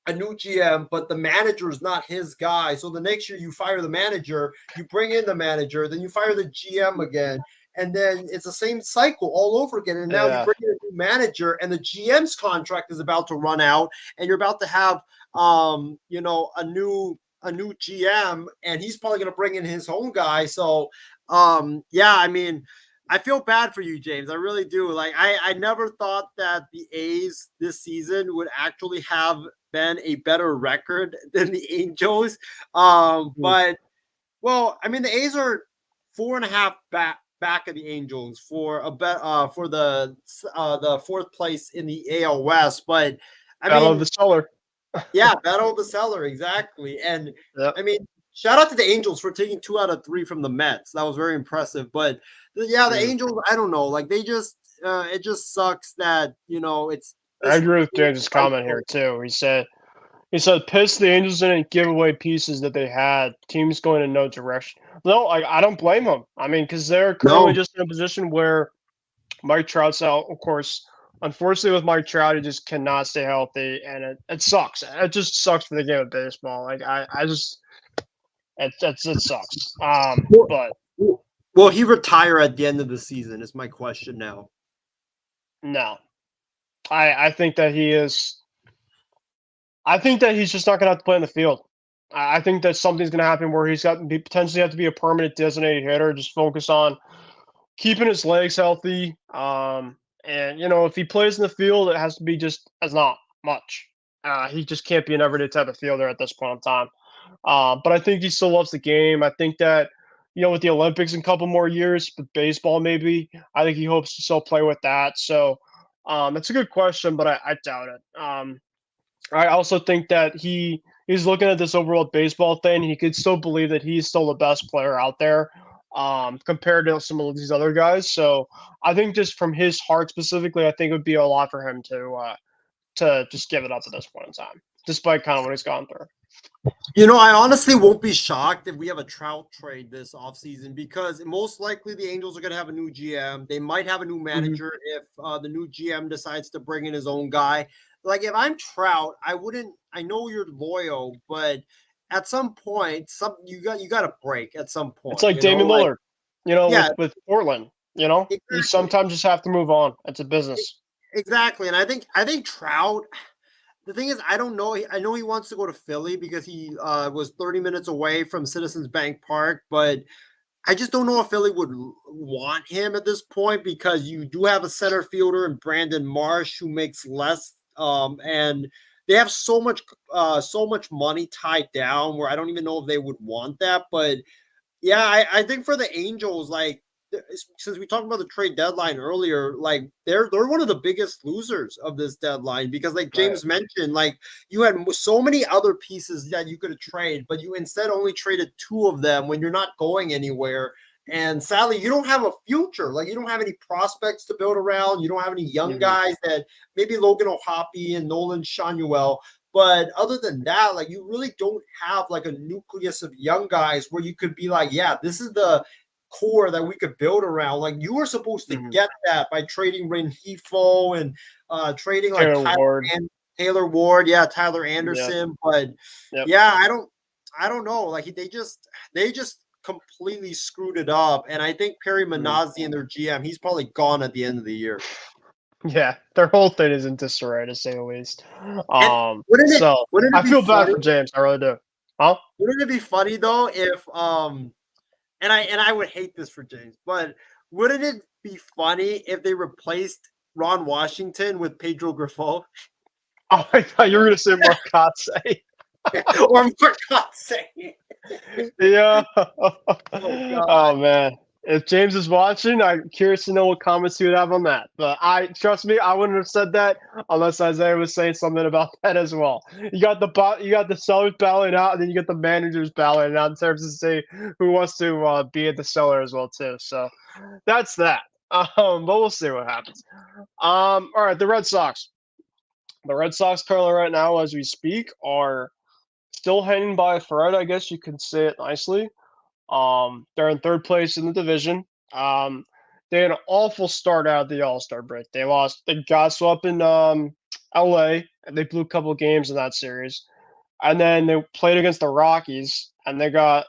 [SPEAKER 5] a new GM, but the manager is not his guy. So the next year you fire the manager, you bring in the manager, then you fire the GM again. And then it's the same cycle all over again. And now you
[SPEAKER 1] Yeah.
[SPEAKER 5] bring in a new manager, and the GM's contract is about to run out, and you're about to have a new GM, and he's probably gonna bring in his own guy. So yeah, I mean, I feel bad for you, James. I really do. Like I never thought that the A's this season would actually have been a better record than the Angels.
[SPEAKER 1] Mhm.
[SPEAKER 5] But well, I mean the A's are 4.5 back of the Angels for a bet for the fourth place in the AL West. But I
[SPEAKER 1] Battle of the
[SPEAKER 5] mean,
[SPEAKER 1] Cellar.
[SPEAKER 5] yeah, battle of the cellar, exactly. And
[SPEAKER 1] Yep.
[SPEAKER 5] I mean, shout out to the Angels for taking 2 out of 3 from the Mets. That was very impressive. But yeah, the
[SPEAKER 1] Mhm.
[SPEAKER 5] Angels, I don't know, like they just it just sucks that it's
[SPEAKER 1] I
[SPEAKER 5] this
[SPEAKER 1] agree with James's comment
[SPEAKER 5] cycle.
[SPEAKER 1] here too. He said pissed the Angels didn't give away pieces that they had. Teams going in no direction. No, I don't blame them. I mean, because they're currently
[SPEAKER 5] No,
[SPEAKER 1] just in a position where Mike Trout's out, of course. Unfortunately, with Mike Trout, he just cannot stay healthy, and it sucks. It just sucks for the game of baseball. Like I just it sucks.
[SPEAKER 5] well,
[SPEAKER 1] But
[SPEAKER 5] will he retire at the end of the season? Is my question now.
[SPEAKER 1] no, I think that he is. I think that he's just not gonna have to play in the field. I think that something's gonna happen where he's got to potentially have to be a permanent designated hitter. Just focus on keeping his legs healthy. And if he plays in the field, it has to be just as not much. He just can't be an everyday type of fielder at this point in time. But I think he still loves the game. I think that with the Olympics in a couple more years, with baseball maybe, I think he hopes to still play with that. So it's a good question, but I doubt it. I also think that he's looking at this overall baseball thing. He could still believe that he's still the best player out there, compared to some of these other guys. So I think just from his heart specifically, I think it would be a lot for him to just give it up at this point in time, despite kind of what he's gone through.
[SPEAKER 5] I honestly won't be shocked if we have a Trout trade this offseason because most likely the Angels are going to have a new GM. They might have a new
[SPEAKER 1] Hmm.
[SPEAKER 5] manager if the new GM decides to bring in his own guy. Like if I'm Trout, I wouldn't. I know you're loyal, but at some point, you got to break at some
[SPEAKER 1] It's
[SPEAKER 5] point.
[SPEAKER 1] like Damian
[SPEAKER 5] Like
[SPEAKER 1] Lillard,
[SPEAKER 5] yeah,
[SPEAKER 1] with Portland. You
[SPEAKER 5] exactly,
[SPEAKER 1] sometimes just have to move on. It's a business.
[SPEAKER 5] exactly. And I think Trout. The thing is, I don't know. I know he wants to go to Philly because he was 30 minutes away from Citizens Bank Park, but I just don't know if Philly would want him at this point because you do have a center fielder in Brandon Marsh who makes less, and they have so much money tied down where I don't even know if they would want that. But yeah, I think for the Angels, like since we talked about the trade deadline earlier, like they're one of the biggest losers of this deadline because, like
[SPEAKER 1] Right.
[SPEAKER 5] James mentioned, like you had so many other pieces that you could have traded, but you instead only traded 2 of them when you're not going anywhere. And sadly, you don't have a future. Like you don't have any prospects to build around. You don't have any young
[SPEAKER 1] Hmm.
[SPEAKER 5] guys that maybe Logan O'Hoppe and Nolan Shanuel. But other than that, like you really don't have like a nucleus of young guys where you could be like, yeah, this is the core that we could build around. Like you were supposed to
[SPEAKER 1] Hmm.
[SPEAKER 5] get that by trading Renhefo and trading like
[SPEAKER 1] Taylor Ward.
[SPEAKER 5] Taylor Ward, yeah, Tyler
[SPEAKER 1] Yep.
[SPEAKER 5] Anderson. But
[SPEAKER 1] Yep.
[SPEAKER 5] yeah, I don't know. Like they just completely screwed it up. And I think Perry
[SPEAKER 1] Mhm.
[SPEAKER 5] Minazzi and their GM, he's probably gone at the end of the year.
[SPEAKER 1] Yeah, their whole thing is in disarray to say the least.
[SPEAKER 5] And wouldn't it
[SPEAKER 1] So
[SPEAKER 5] wouldn't it
[SPEAKER 1] I
[SPEAKER 5] be
[SPEAKER 1] feel bad
[SPEAKER 5] funny?
[SPEAKER 1] for James. I really do. Huh?
[SPEAKER 5] Wouldn't it be funny though if and I would hate this for James, but wouldn't it be funny if they replaced Ron Washington with Pedro Grifo?
[SPEAKER 1] Oh, I thought you were gonna say Mark Kotsay.
[SPEAKER 5] or for God's sake.
[SPEAKER 1] Yeah.
[SPEAKER 5] God.
[SPEAKER 1] Oh man. If James is watching, I'm curious to know what comments he would have on that. But trust me, I wouldn't have said that unless Isaiah was saying something about that as well. You got the sellers battling out, and then you got the managers battling out in terms of say who wants to be at the seller as well too. So that's that. But we'll see what happens. All right, the Red Sox. The Red Sox currently right now, as we speak, are still hanging by a thread. I guess you could say it nicely. They're in third place in the division. They had an awful start out of the All Star break. They got swept in LA, and they blew a couple of games in that series. And then they played against the Rockies, and they got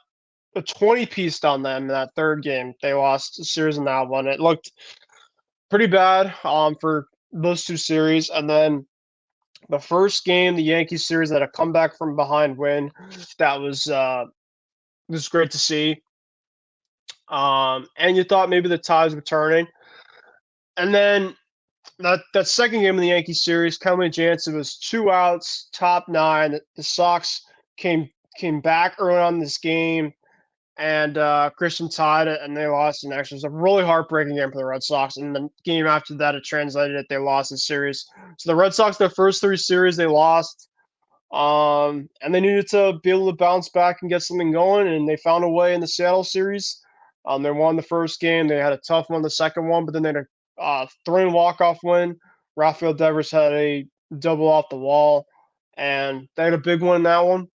[SPEAKER 1] a 20-piece on them in that third game. They lost the series in that one. It looked pretty bad for those two series. And then the first game, the Yankees series, that a comeback from behind win. That was great to see. And you thought maybe the tides were turning. And then that second game of the Yankees series, Kenley Jansen was 2 outs, top nine. The Sox came back early on in this game, and Christian tied it, and they lost in extra. It was a really heartbreaking game for the Red Sox. And the game after that, it translated it. They lost the series. So the Red Sox, their first three series, they lost. And they needed to be able to bounce back and get something going, and they found a way in the Seattle series. They won the first game. They had a tough one the second one, but then they had a three-run walk-off win. Rafael Devers had a double off the wall, and they had a big one in that one.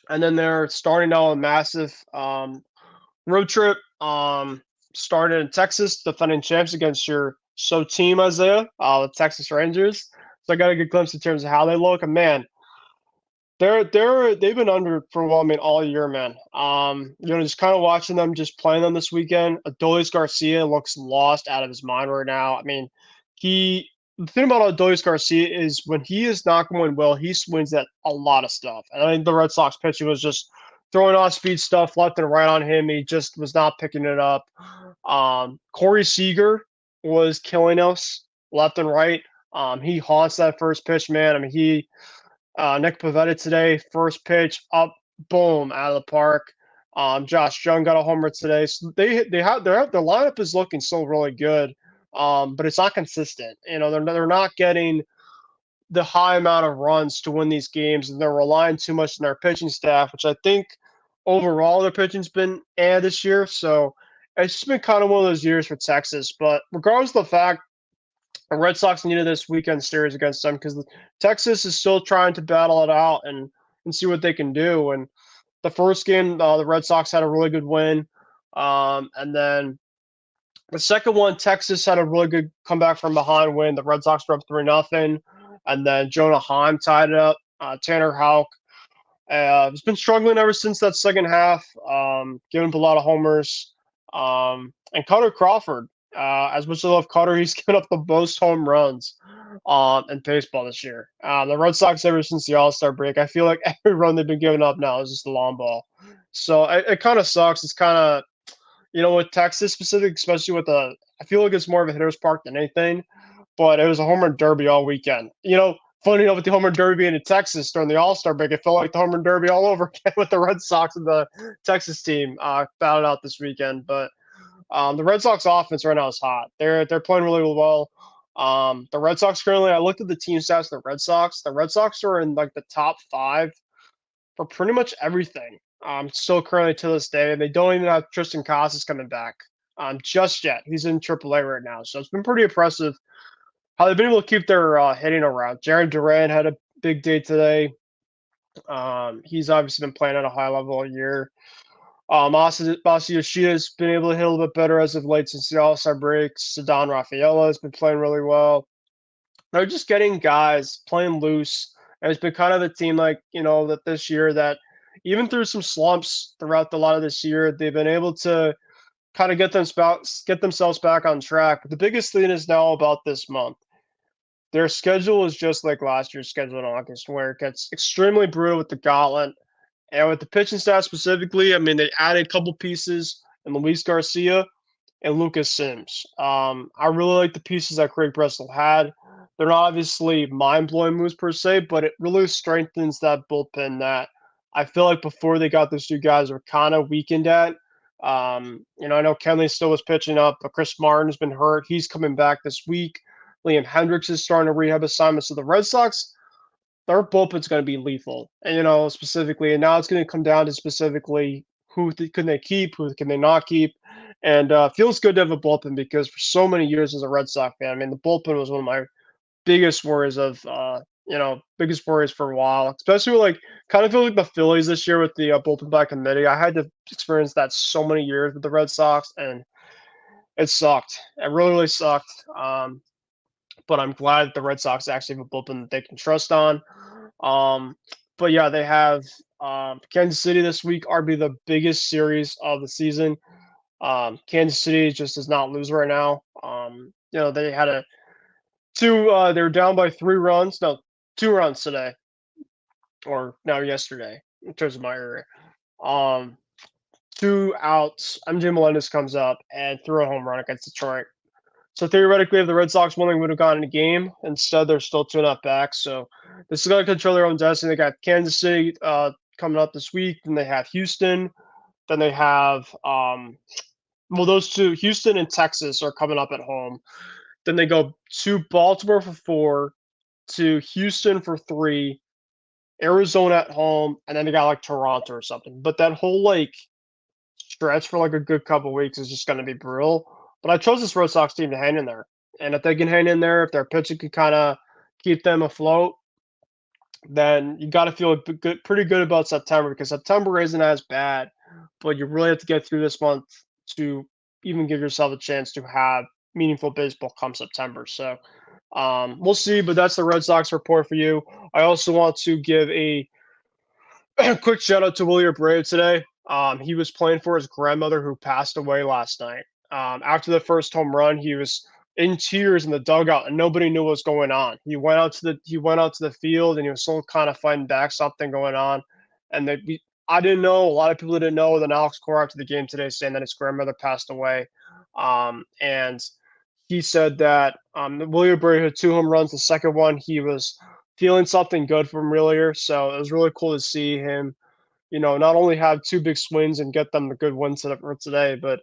[SPEAKER 1] And then they're starting now a massive road trip. Started in Texas, defending champs against your team, Isaiah, the Texas Rangers. So I got a good glimpse in terms of how they look. And man, they've been underperforming all year, man. Just kind of watching them, just playing them this weekend. Adolis Garcia looks lost out of his mind right now. I mean, the thing about Adolis Garcia is when he is not going well, he swings at a lot of stuff. And I think the Red Sox pitching was just throwing off speed stuff left and right on him. He just was not picking it up. Corey Seager was killing us left and right. He haunts that first pitch, man. I mean, Nick Pivetta today, first pitch up, boom, out of the park. Josh Jung got a homer today. So they have their lineup is looking still really good, but it's not consistent. They're not getting the high amount of runs to win these games, and they're relying too much on their pitching staff, which I think overall their pitching's been this year. So it's just been kind of one of those years for Texas. But regardless of the fact, the Red Sox needed this weekend series against them because Texas is still trying to battle it out and see what they can do. And the first game, the Red Sox had a really good win. And then the second one, Texas had a really good comeback from behind win. The Red Sox were up 3-0. And then Jonah Heim tied it up. Tanner Houck has been struggling ever since that second half, giving up a lot of homers. And Cutter Crawford, as much as I love Cutter, he's given up the most home runs in baseball this year. The Red Sox, ever since the All-Star break, I feel like every run they've been giving up now is just a long ball. So it kind of sucks. It's kind of, with Texas specific, especially I feel like it's more of a hitter's park than anything, but it was a home run derby all weekend. Funny enough, with the home run derby in Texas during the All-Star break, it felt like the home run derby all over again with the Red Sox and the Texas team battled out this weekend. But the Red Sox offense right now is hot. They're playing really well. The Red Sox currently, I looked at the team stats of the Red Sox. The Red Sox are in like the top 5 for pretty much everything. Still currently to this day. They don't even have Tristan Casas coming back just yet. He's in AAA right now. So it's been pretty impressive how they've been able to keep their hitting around. Jaron Duran had a big day today. He's obviously been playing at a high level all year. Masa Yoshida's been able to hit a little bit better as of late since the All-Star break. Ceddanne Rafaela has been playing really well. They're just getting guys playing loose. And it's been kind of a team that this year that even through some slumps throughout a lot of this year, they've been able to kind of get themselves back on track. But the biggest thing is now about this month. Their schedule is just like last year's schedule in August, where it gets extremely brutal with the gauntlet. And with the pitching staff specifically, I mean, they added a couple pieces in Luis Garcia and Lucas Sims. I really like the pieces that Craig Breslow had. they're not obviously mind-blowing moves per se, but it really strengthens that bullpen that I feel like before they got those two guys were kind of weakened at. I know Kenley still was pitching up, but Chris Martin's been hurt. He's coming back this week. Liam Hendricks is starting a rehab assignment. So the Red Sox, their bullpen's going to be lethal. And, specifically, and now it's going to come down to specifically can they keep, who can they not keep. And feels good to have a bullpen because for so many years as a Red Sox fan, I mean, the bullpen was one of my biggest worries biggest worries for a while, especially with, kind of feel like the Phillies this year with the bullpen by committee. I had to experience that so many years with the Red Sox, and it sucked. It really, really sucked. But I'm glad that the Red Sox actually have a bullpen that they can trust on. But yeah, they have Kansas City this week, arguably the biggest series of the season. Kansas City just does not lose right now. They had they were down by 3 runs. No, 2 runs today, or now yesterday, in terms of my area. 2 outs. MJ Melendez comes up and threw a home run against Detroit. So theoretically, if the Red Sox won, they would have gotten a game. Instead, they're still 2-0 back. So this is going to control their own destiny. They got Kansas City coming up this week. Then they have Houston. Then they have those two, Houston and Texas, are coming up at home. Then they go to Baltimore for 4, to Houston for 3, Arizona at home, and then they got Toronto or something. But that whole stretch for a good couple weeks is just going to be brutal. But I chose this Red Sox team to hang in there, and if they can hang in there, if their pitching can kind of keep them afloat, then you got to feel pretty good about September, because September isn't as bad, but you really have to get through this month to even give yourself a chance to have meaningful baseball come September. So we'll see, but that's the Red Sox report for you. I also want to give a quick shout out to Willie Abreu today. He was playing for his grandmother who passed away last night. After the first home run, he was in tears in the dugout, and nobody knew what was going on. He went out to the field, and he was still kind of fighting back something going on. And I didn't know. A lot of people didn't know. Then Alex Cora after the game today saying that his grandmother passed away, and he said that Willie Abreu had 2 home runs. The second one, he was feeling something good from earlier. So it was really cool to see him, not only have 2 big swings and get them the good wins for today, but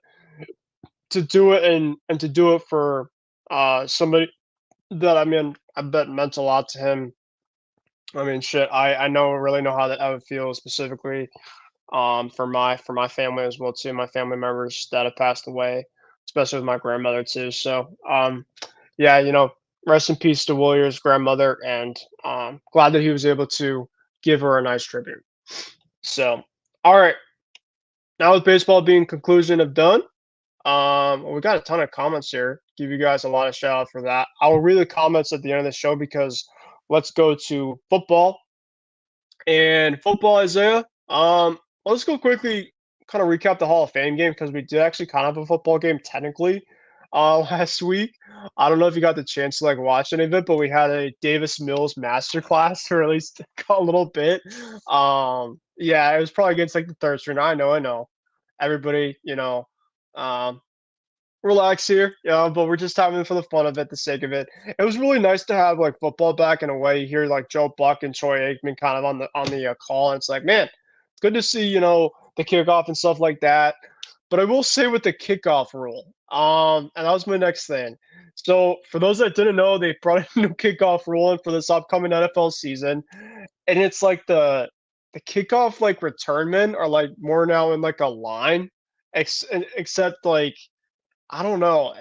[SPEAKER 1] to do it and to do it for somebody that, I bet meant a lot to him. I mean, shit, I really know how that would feel specifically for my family as well too. My family members that have passed away, especially with my grandmother too. So yeah, rest in peace to Willier's grandmother, and glad that he was able to give her a nice tribute. So, all right, now with baseball being conclusion of done, we got a ton of comments here. Give you guys a lot of shout out for that. I will read the comments at the end of the show, because let's go to football. And football, Isaiah. Let's go quickly kind of recap the Hall of Fame game, because we did actually kind of have a football game technically last week. I don't know if you got the chance to watch any of it, but we had a Davis Mills masterclass for at least a little bit. Yeah, it was probably against the third string. I know. Everybody, relax here, but we're just having it for the fun of it, the sake of it. It was really nice to have football back in a way. You hear Joe Buck and Troy Aikman kind of on the call, and it's man, it's good to see the kickoff and stuff like that. But I will say with the kickoff rule, and that was my next thing. So for those that didn't know, they brought a new kickoff rule in for this upcoming NFL season, and it's the kickoff return men are more now in a line, except I don't know.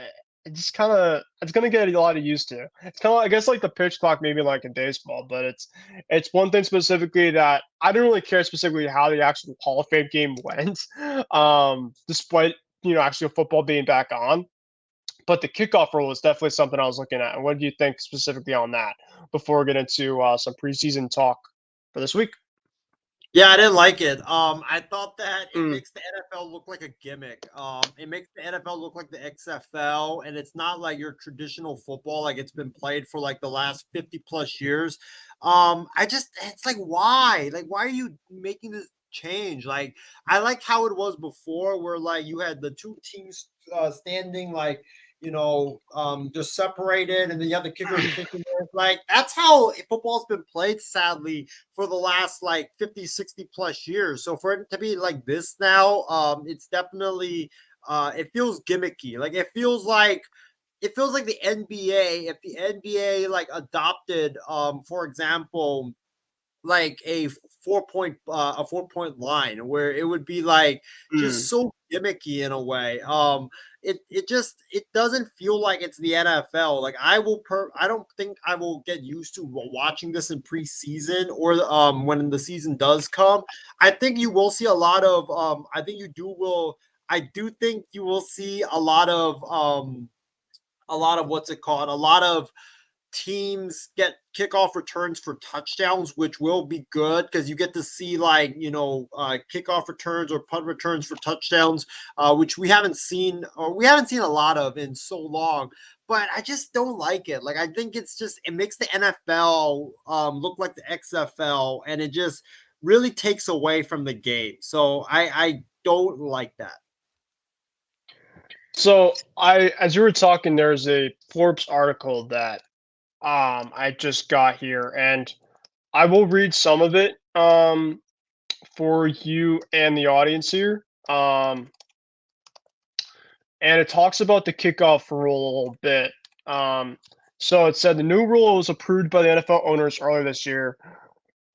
[SPEAKER 1] It just kind of it's gonna get a lot of used to. It's kind of I guess the pitch clock maybe in baseball, but it's one thing specifically that I don't really care specifically how the actual Hall of Fame game went, despite actual football being back on. But the kickoff rule is definitely something I was looking at. And what do you think specifically on that before we get into some preseason talk for this week?
[SPEAKER 5] Yeah, I didn't like it. I thought that it makes the NFL look like a gimmick. It makes the NFL look like the XFL, and it's not like your traditional football, like it's been played for the last 50 plus years. It's why? Why are you making this change. Like I like how it was before, where like you had the two teams standing like just separated, and then you have the kicker kicking there. Like that's how football's been played, sadly, for the last like 50, 60 plus years. So for it to be like this now, it's definitely it feels gimmicky. Like it feels like the NBA, if the NBA like adopted, for example, like a 4 point line where it would be like
[SPEAKER 1] Mm.
[SPEAKER 5] just so gimmicky in a way. It doesn't feel like it's the NFL. Like I don't think I will get used to watching this in preseason or when the season does come. I think you will see a lot of I do think you will see a lot of what's it called? A lot of teams get kickoff returns for touchdowns, which will be good because you get to see kickoff returns or punt returns for touchdowns, which we haven't seen a lot of in so long. But I just don't like it. Like I think it makes the NFL look like the XFL, and it just really takes away from the game. So I don't like that.
[SPEAKER 1] So as you were talking, there's a Forbes article that I just got here, and I will read some of it for you and the audience here. And it talks about the kickoff rule a little bit. So it said the new rule was approved by the NFL owners earlier this year,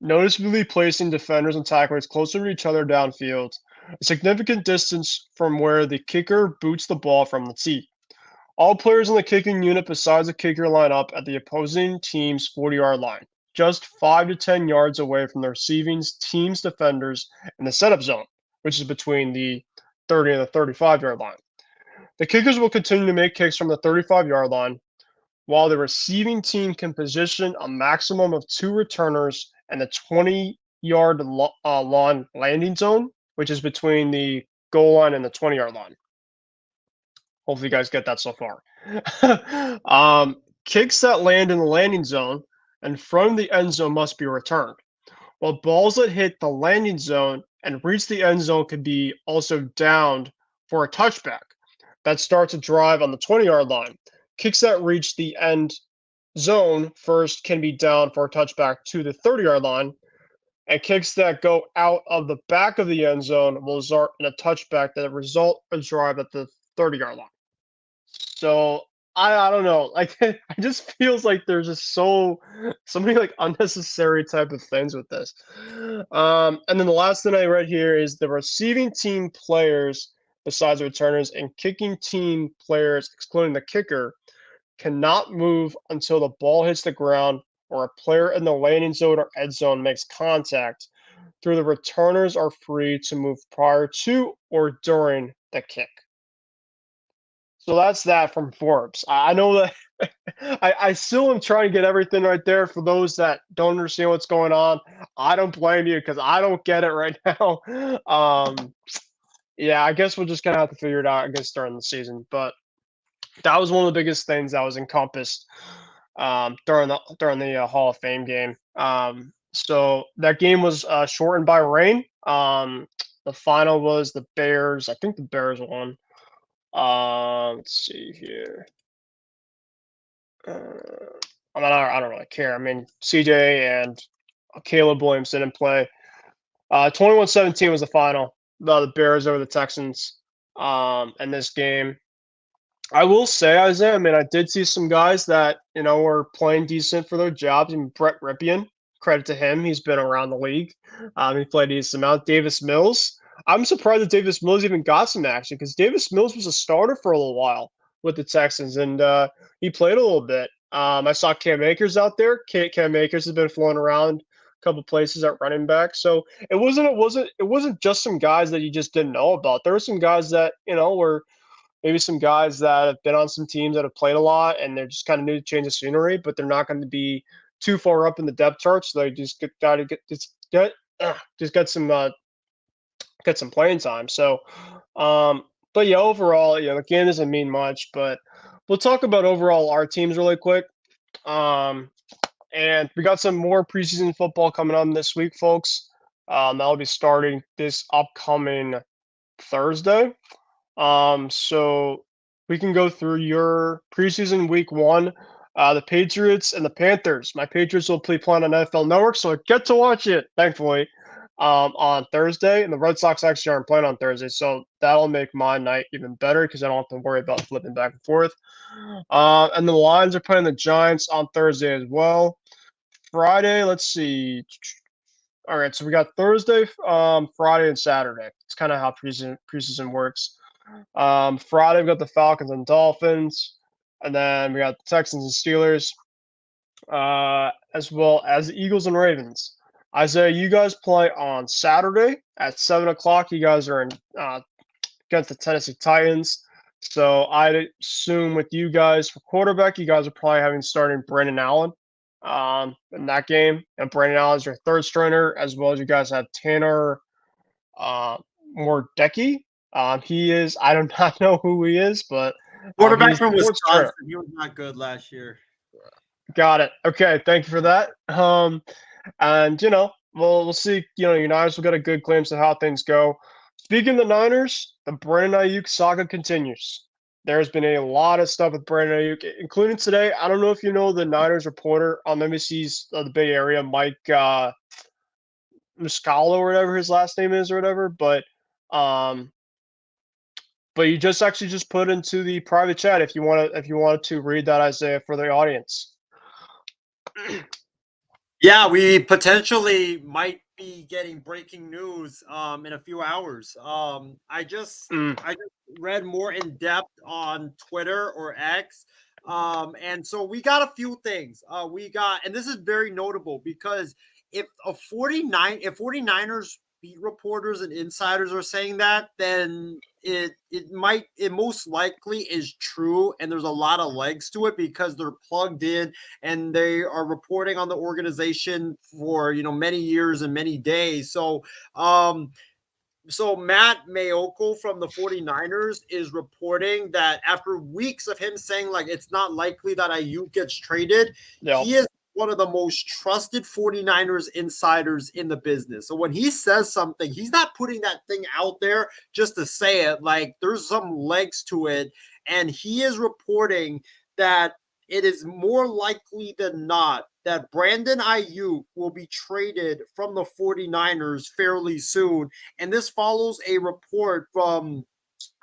[SPEAKER 1] noticeably placing defenders and tacklers closer to each other downfield, a significant distance from where the kicker boots the ball from the tee. All players in the kicking unit besides the kicker line up at the opposing team's 40-yard line, just 5 to 10 yards away from the receiving team's defenders in the setup zone, which is between the 30 and the 35-yard line. The kickers will continue to make kicks from the 35-yard line, while the receiving team can position a maximum of 2 returners in the 20-yard line landing zone, which is between the goal line and the 20-yard line. Hopefully, you guys get that so far. Kicks that land in the landing zone and from the end zone must be returned, while balls that hit the landing zone and reach the end zone could be also downed for a touchback that starts a drive on the 20-yard line. Kicks that reach the end zone first can be down for a touchback to the 30-yard line, and kicks that go out of the back of the end zone will result in a touchback that result a drive at the 30-yard line. So I don't know. Like it just feels like there's just so many like unnecessary type of things with this. And then the last thing I read here is the receiving team players, besides the returners, and kicking team players, excluding the kicker, cannot move until the ball hits the ground or a player in the landing zone or end zone makes contact. Through the returners are free to move prior to or during the kick. So that's that from Forbes. I know that I still am trying to get everything right there for those that don't understand what's going on. I don't blame you because I don't get it right now. Yeah, I guess we're just gonna have to figure it out, I guess, during the season. But that was one of the biggest things that was encompassed during the Hall of Fame game. So that game was shortened by rain. The final was the Bears. I think the Bears won. Let's see here. I don't really care. I mean, CJ and Caleb Williams didn't play. 21-17 was the final. The Bears over the Texans. In this game, I will say, Isaiah, I mean, I did see some guys that were playing decent for their jobs. I mean, Brett Ripien, credit to him, he's been around the league. He played a decent amount. Davis Mills. I'm surprised that Davis Mills even got some action because Davis Mills was a starter for a little while with the Texans, and he played a little bit. I saw Cam Akers out there. Cam Akers has been flown around a couple places at running back, so it wasn't just some guys that you just didn't know about. There were some guys that were maybe some guys that have been on some teams that have played a lot, and they're just kind of new to change the scenery, but they're not going to be too far up in the depth chart, so they just got to get some playing time. So, but yeah, overall, the game doesn't mean much, but we'll talk about overall our teams really quick. And we got some more preseason football coming on this week, folks. That'll be starting this upcoming Thursday. So we can go through your preseason week one. The Patriots and the Panthers. My Patriots will be playing on NFL Network, so I get to watch it, thankfully, on Thursday. And the Red Sox actually aren't playing on Thursday, so that'll make my night even better because I don't have to worry about flipping back and forth. And the Lions are playing the Giants on Thursday as well. Friday, let's see. All right, so we got Thursday, Friday, and Saturday. It's kind of how preseason works. Friday we got the Falcons and Dolphins, and then we got the Texans and Steelers, as well as the Eagles and Ravens. Isaiah, you guys play on Saturday at 7 o'clock. You guys are in against the Tennessee Titans. So I assume with you guys for quarterback, you guys are probably having starting Brandon Allen in that game, and Brandon Allen is your third stringer, as well as you guys have Tanner uh, Mordecki. He is, I do not know who he is, but
[SPEAKER 5] Quarterback
[SPEAKER 1] he's
[SPEAKER 5] from
[SPEAKER 1] the fourth stringer.
[SPEAKER 5] Wisconsin. He was not good last year.
[SPEAKER 1] Got it. Okay, thank you for that. And we'll see. Your Niners will get a good glimpse of how things go. Speaking of the Niners, the Brandon Ayuk saga continues. There's been a lot of stuff with Brandon Ayuk, including today. I don't know if you know the Niners reporter on NBC's the Bay Area, Mike Muscala or whatever his last name is or whatever, um, but you just actually just put into the private chat if you wanted to read that, Isaiah, for the audience.
[SPEAKER 5] Yeah, we potentially might be getting breaking news in a few hours. I just read more in depth on Twitter or X. And so we got a few things. And this is very notable because if 49ers beat reporters and insiders are saying that, then it most likely is true, and there's a lot of legs to it because they're plugged in and they are reporting on the organization for many years and many days. So Matt Mayoko from the 49ers is reporting that after weeks of him saying like it's not likely that Ayuk gets traded, he is one of the most trusted 49ers insiders in the business. So when he says something, he's not putting that thing out there just to say it. Like there's some legs to it. And he is reporting that it is more likely than not that Brandon Ayuk will be traded from the 49ers fairly soon. And this follows a report from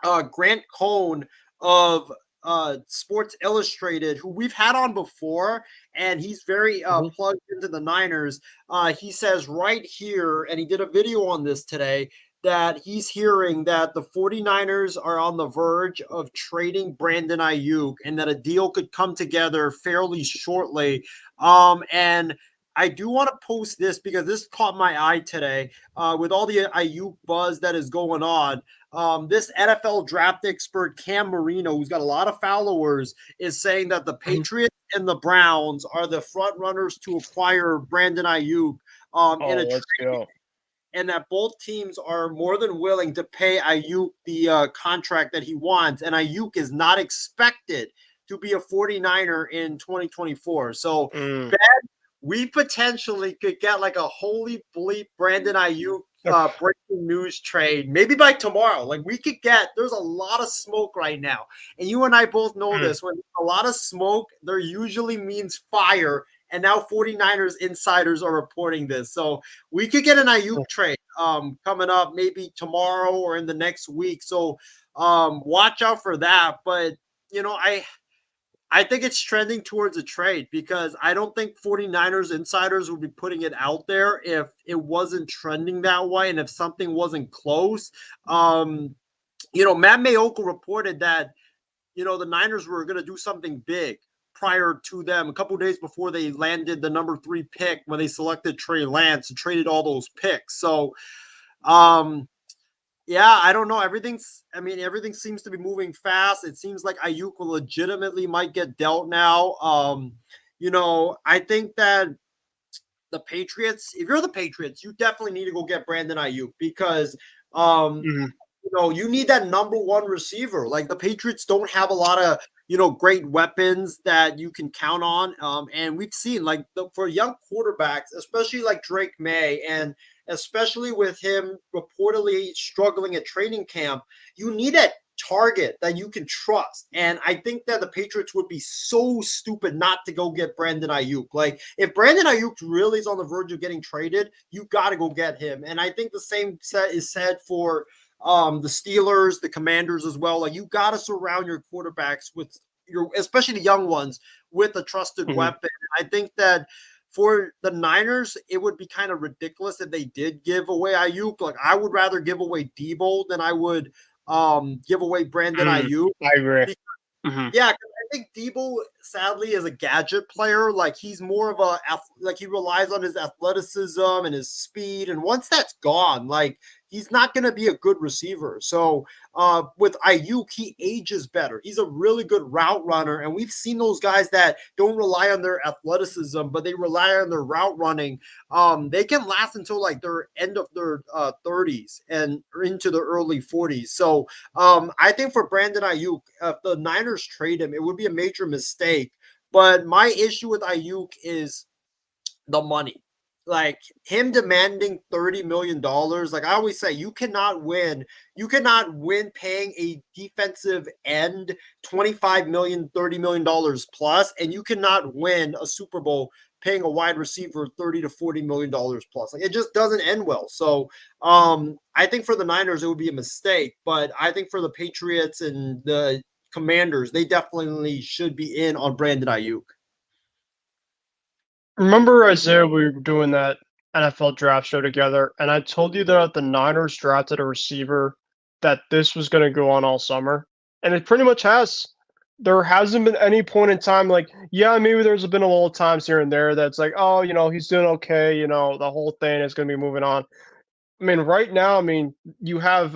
[SPEAKER 5] Grant Cohn of Sports Illustrated, who we've had on before, and he's very plugged into the Niners. He says right here, and he did a video on this today, that he's hearing that the 49ers are on the verge of trading Brandon Ayuk and that a deal could come together fairly shortly. And I do want to post this because this caught my eye today with all the Ayuk buzz that is going on. This NFL draft expert, Cam Marino, who's got a lot of followers, is saying that the Patriots and the Browns are the front runners to acquire Brandon Ayuk in a trade, and that both teams are more than willing to pay Ayuk the contract that he wants. And Ayuk is not expected to be a 49er in 2024. So, Ben, we potentially could get like a holy bleep Brandon Ayuk breaking news trade maybe by tomorrow. Like there's a lot of smoke right now, and you and I both know this. When a lot of smoke, there usually means fire, and now 49ers insiders are reporting this. So we could get an Ayuk trade coming up maybe tomorrow or in the next week. So watch out for that. But I think it's trending towards a trade because I don't think 49ers insiders would be putting it out there if it wasn't trending that way and if something wasn't close. Matt Mayoko reported that, the Niners were going to do something big prior to them a couple of days before they landed the number 3 pick when they selected Trey Lance and traded all those picks. So, yeah, I don't know. Everything seems to be moving fast. It seems like Ayuk legitimately might get dealt now. I think that the Patriots, if you're the Patriots, you definitely need to go get Brandon Ayuk because You need that number one receiver. Like the Patriots don't have a lot of great weapons that you can count on. And we've seen like for young quarterbacks, especially like Drake May, and especially with him reportedly struggling at training camp, you need a target that you can trust. And I think that the Patriots would be so stupid not to go get Brandon Ayuk. Like if Brandon Ayuk really is on the verge of getting traded, you got to go get him. And I think the same is said for the Steelers, the Commanders as well. Like you got to surround your quarterbacks with especially the young ones, with a trusted weapon. I think that for the Niners, it would be kind of ridiculous if they did give away Ayuk. Like I would rather give away Debo than I would give away Brandon Ayuk.
[SPEAKER 1] I agree.
[SPEAKER 5] Yeah, I think Debo sadly is a gadget player. Like he's more of he relies on his athleticism and his speed. And once that's gone, like he's not going to be a good receiver. So with Ayuk, he ages better. He's a really good route runner. And we've seen those guys that don't rely on their athleticism, but they rely on their route running. They can last until like their end of their 30s and into the early 40s. So I think for Brandon Ayuk, if the Niners trade him, it would be a major mistake. But my issue with Ayuk is the money. Like him demanding $30 million. Like I always say, you cannot win. You cannot win paying a defensive end $25 million, $30 million plus, and you cannot win a Super Bowl paying a wide receiver $30 to $40 million plus. Like it just doesn't end well. So I think for the Niners, it would be a mistake. But I think for the Patriots and the Commanders, they definitely should be in on Brandon Ayuk.
[SPEAKER 1] Remember, Isaiah, we were doing that NFL draft show together, and I told you that the Niners drafted a receiver that this was going to go on all summer, and it pretty much has. There hasn't been any point in time like, yeah, maybe there's been a little times here and there that's like, oh, he's doing okay, the whole thing is going to be moving on. I mean, right now, you have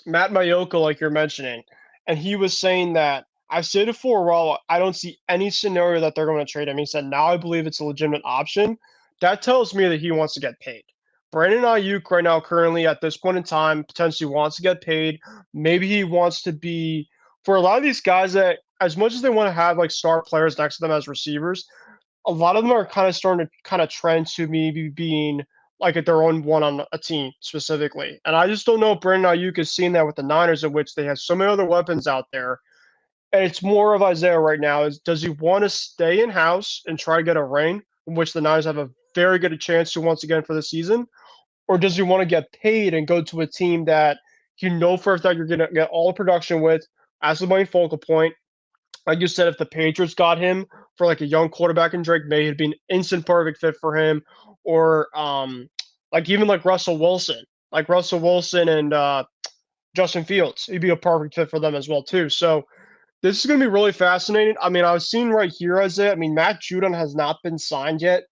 [SPEAKER 1] Matt Mayoko, like you're mentioning, and he was saying that I've said it for a while. I don't see any scenario that they're going to trade him. He said now I believe it's a legitimate option. That tells me that he wants to get paid. Brandon Ayuk right now, currently at this point in time, potentially wants to get paid. Maybe he wants to be for a lot of these guys that, as much as they want to have like star players next to them as receivers, a lot of them are kind of starting to kind of trend to maybe being like at their own one on a team specifically. And I just don't know if Brandon Ayuk is seeing that with the Niners, in which they have so many other weapons out there. And it's more of Isaiah right now is does he want to stay in house and try to get a ring, in which the Niners have a very good chance to once again for the season? Or does he want to get paid and go to a team that for a fact you're going to get all the production with as the main focal point? Like you said, if the Patriots got him for like a young quarterback in Drake May, it'd be an instant perfect fit for him. Or like even like Russell Wilson, and Justin Fields, he'd be a perfect fit for them as well too. So this is going to be really fascinating. I mean, I was seeing right here, Isaiah. I mean, Matt Judon has not been signed yet.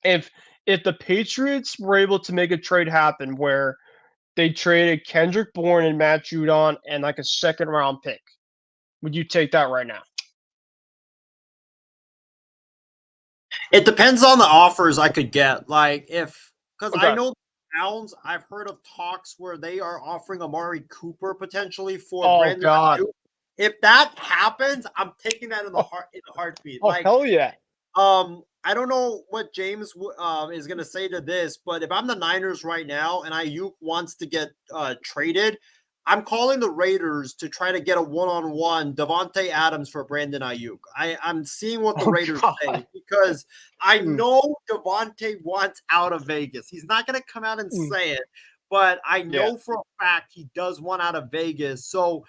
[SPEAKER 1] If the Patriots were able to make a trade happen where they traded Kendrick Bourne and Matt Judon and like a second round pick, would you take that right now?
[SPEAKER 5] It depends on the offers I could get. Like because
[SPEAKER 1] Okay.
[SPEAKER 5] I know the Browns, I've heard of talks where they are offering Amari Cooper potentially for
[SPEAKER 1] Oh
[SPEAKER 5] Brandon
[SPEAKER 1] God.
[SPEAKER 5] Ayuk. If that happens, I'm taking that in a heartbeat.
[SPEAKER 1] Oh hell yeah.
[SPEAKER 5] I don't know what James is going to say to this, but if I'm the Niners right now and Ayuk wants to get traded, I'm calling the Raiders to try to get a one-on-one Devontae Adams for Brandon Ayuk. I'm seeing what the Raiders say because I know Devontae wants out of Vegas. He's not going to come out and say it, but I know for a fact he does want out of Vegas. So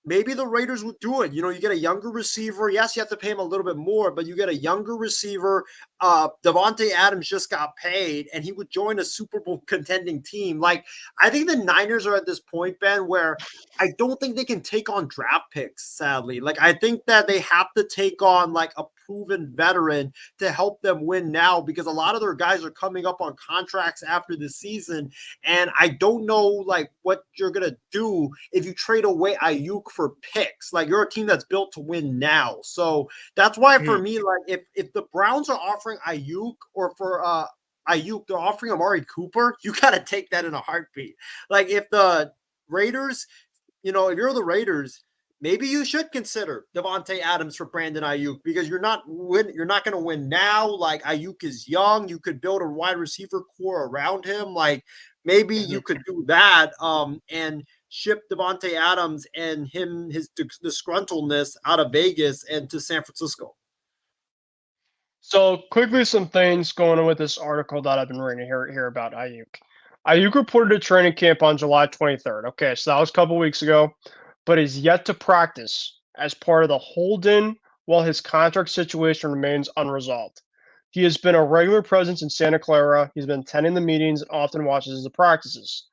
[SPEAKER 5] maybe the Raiders would do it. You get a younger receiver. Yes, you have to pay him a little bit more, but you get a younger receiver. Devontae Adams just got paid, and he would join a Super Bowl contending team. Like, I think the Niners are at this point, Ben, where I don't think they can take on draft picks, sadly. Like, I think that they have to take on, like, a proven veteran to help them win now because a lot of their guys are coming up on contracts after the season. And I don't know, like, what you're going to do if you trade away Ayuk for picks. Like, you're a team that's built to win now. So that's why for me, like, if the Browns are offering Ayuk or for Ayuk, they're offering Amari Cooper, you got to take that in a heartbeat. Like, if the Raiders, if you're the Raiders, maybe you should consider Devontae Adams for Brandon Ayuk because you're not going to win now. Like Ayuk is young, you could build a wide receiver core around him. Like maybe you could do that and ship Devontae Adams and his disgruntledness out of Vegas and to San Francisco.
[SPEAKER 1] So quickly, some things going on with this article that I've been reading here about Ayuk. Ayuk reported to training camp on July 23rd. Okay, so that was a couple weeks ago, but is yet to practice as part of the hold-in while his contract situation remains unresolved. He has been a regular presence in Santa Clara. He's been attending the meetings and often watches the practices.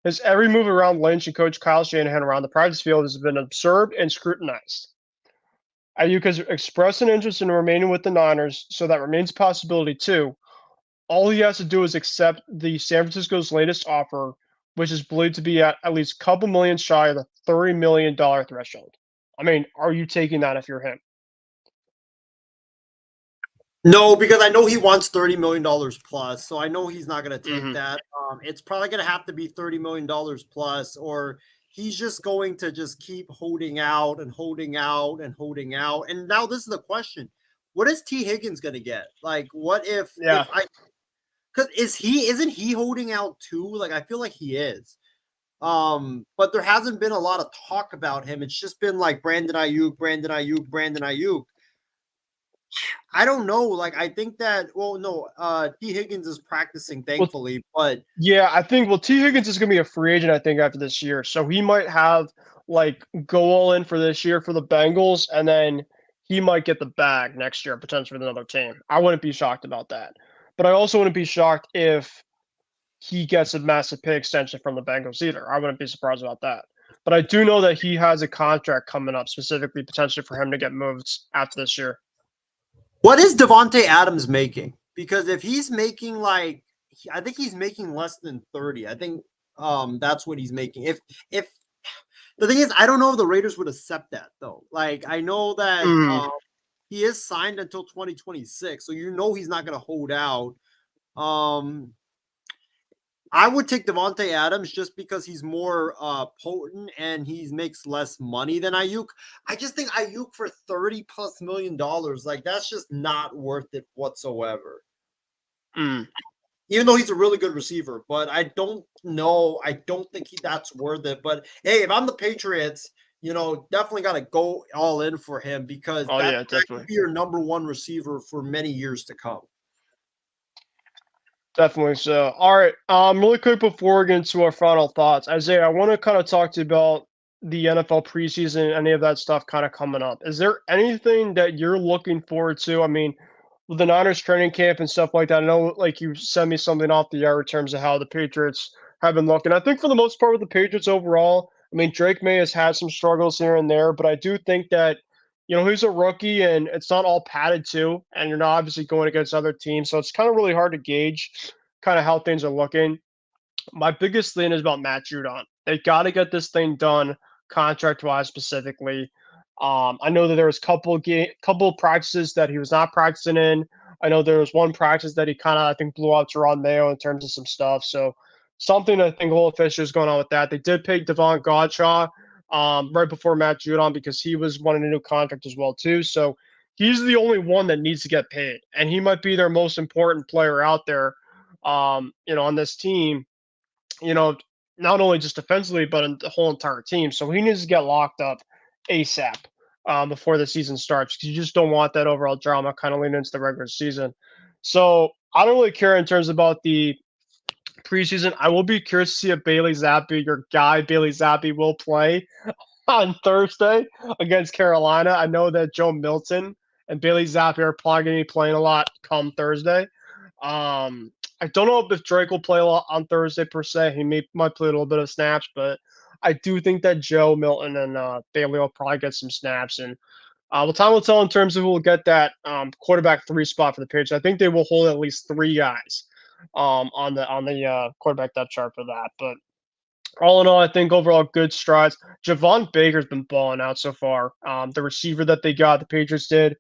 [SPEAKER 1] His every move around Lynch and Coach Kyle Shanahan around the practice field has been observed and scrutinized. Ayuk has expressed an interest in remaining with the Niners, so that remains a possibility too. All he has to do is accept the San Francisco's latest offer, which is believed to be at least a couple million shy of the $30 million threshold. I mean, are you taking that if you're him?
[SPEAKER 5] No, because I know he wants $30 million plus, so I know he's not going to take
[SPEAKER 1] Mm-hmm.
[SPEAKER 5] that. It's probably going to have to be $30 million plus, or he's just going to just keep holding out and holding out and holding out. And now this is the question: what is T. Higgins going to get? Like, what if
[SPEAKER 1] Yeah.
[SPEAKER 5] because isn't he holding out too? Like, I feel like he is. But there hasn't been a lot of talk about him. It's just been like Brandon Ayuk, Brandon Ayuk, Brandon Ayuk. I don't know. Like, I think that, well, no, T. Higgins is practicing, thankfully, but
[SPEAKER 1] Yeah, I think T. Higgins is going to be a free agent, I think, after this year. So he might have go all in for this year for the Bengals, and then he might get the bag next year, potentially with another team. I wouldn't be shocked about that. But I also wouldn't be shocked if he gets a massive pay extension from the Bengals either. I wouldn't be surprised about that. But I do know that he has a contract coming up specifically potentially for him to get moved after this year.
[SPEAKER 5] what is Devontae Adams making? Because if he's making I think he's making less than 30. I think that's what he's making. If the thing is, I don't know if the Raiders would accept that though. Like, I know that he is signed until 2026, so he's not going to hold out. I would take Devontae Adams just because he's more potent and he makes less money than Ayuk. I just think Ayuk for $30+ million, like that's just not worth it whatsoever. Even though he's a really good receiver, but I don't know. I don't think that's worth it. But hey, if I'm the Patriots, definitely got to go all in for him because that could be your number one receiver for many years to come.
[SPEAKER 1] Definitely so. All right. Really quick before we get into our final thoughts, Isaiah, I want to kind of talk to you about the NFL preseason, any of that stuff kind of coming up. Is there anything that you're looking forward to? I mean, with the Niners training camp and stuff like that, I know you sent me something off the air in terms of how the Patriots have been looking. I think for the most part with the Patriots overall, I mean, Drake May has had some struggles here and there, but I do think that he's a rookie and it's not all padded too, and you're not obviously going against other teams, so it's kind of really hard to gauge kind of how things are looking. My biggest thing is about Matt Judon. They got to get this thing done contract-wise specifically. I know that there was couple practices that he was not practicing in. I know there was one practice that he kind of I think blew out Jerron Mayo in terms of some stuff. So something I think a little fishy is going on with that. They did pay Devon Godshaw right before Matt Judon because he was wanting a new contract as well too. So he's the only one that needs to get paid, and he might be their most important player out there. On this team, not only just defensively, but in the whole entire team. So he needs to get locked up ASAP before the season starts because you just don't want that overall drama kind of leading into the regular season. So I don't really care in terms about the preseason. I will be curious to see if Bailey Zappi, your guy Bailey Zappi, will play on Thursday against Carolina. I know that Joe Milton and Bailey Zappi are probably going to be playing a lot come Thursday. I don't know if Drake will play a lot on Thursday per se. He might play a little bit of snaps, but I do think that Joe Milton and Bailey will probably get some snaps. And time will tell in terms of who will get that quarterback 3 spot for the Patriots. I think they will hold at least 3 guys on the quarterback depth chart for that. But all in all, I think overall good strides. Javon Baker's been balling out so far. The receiver that they got, the Patriots did,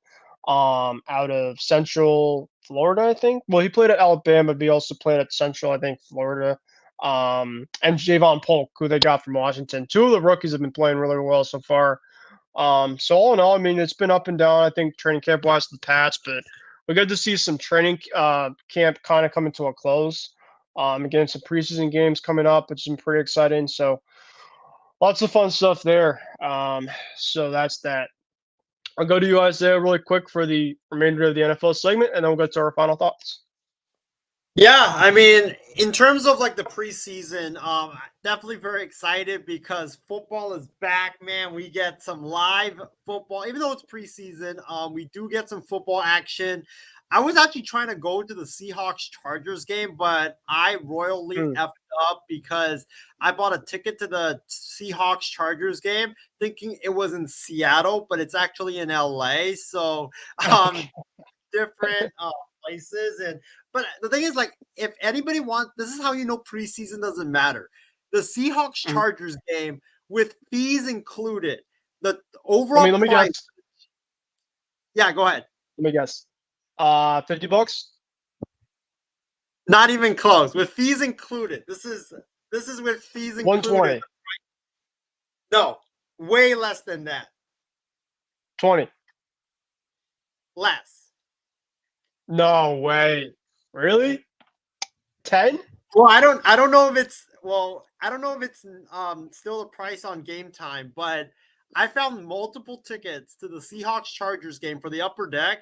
[SPEAKER 1] out of Central Florida, I think. Well, he played at Alabama, but he also played at Central, I think, Florida. and Javon Polk, who they got from Washington. Two of the rookies have been playing really well so far. So all in all, I mean, it's been up and down. I think training camp wise the Pats, but we got to see some training camp kind of coming to a close. Again, some preseason games coming up, which is pretty exciting. So lots of fun stuff there. So that's that. I'll go to you, Isaiah, really quick for the remainder of the NFL segment, and then we'll get to our final thoughts.
[SPEAKER 5] Yeah, I mean, in terms of like the preseason, definitely very excited because football is back, man. We get some live football, even though it's preseason. We do get some football action. I was actually trying to go to the Seahawks Chargers game, but I royally effed up because I bought a ticket to the Seahawks Chargers game thinking it was in Seattle, but it's actually in LA. So, different places. But the thing is, like, if anybody wants, this is how you know preseason doesn't matter. The Seahawks Chargers game with fees included, the overall
[SPEAKER 1] let me
[SPEAKER 5] price.
[SPEAKER 1] guess.
[SPEAKER 5] Yeah, go ahead.
[SPEAKER 1] Let me guess. $50.
[SPEAKER 5] Not even close. With fees included. This is with fees included.
[SPEAKER 1] 120.
[SPEAKER 5] No, way less than that.
[SPEAKER 1] 20.
[SPEAKER 5] Less.
[SPEAKER 1] No way. Really? 10?
[SPEAKER 5] Well, I don't know if it's still the price on Game Time, but I found multiple tickets to the Seahawks Chargers game for the upper deck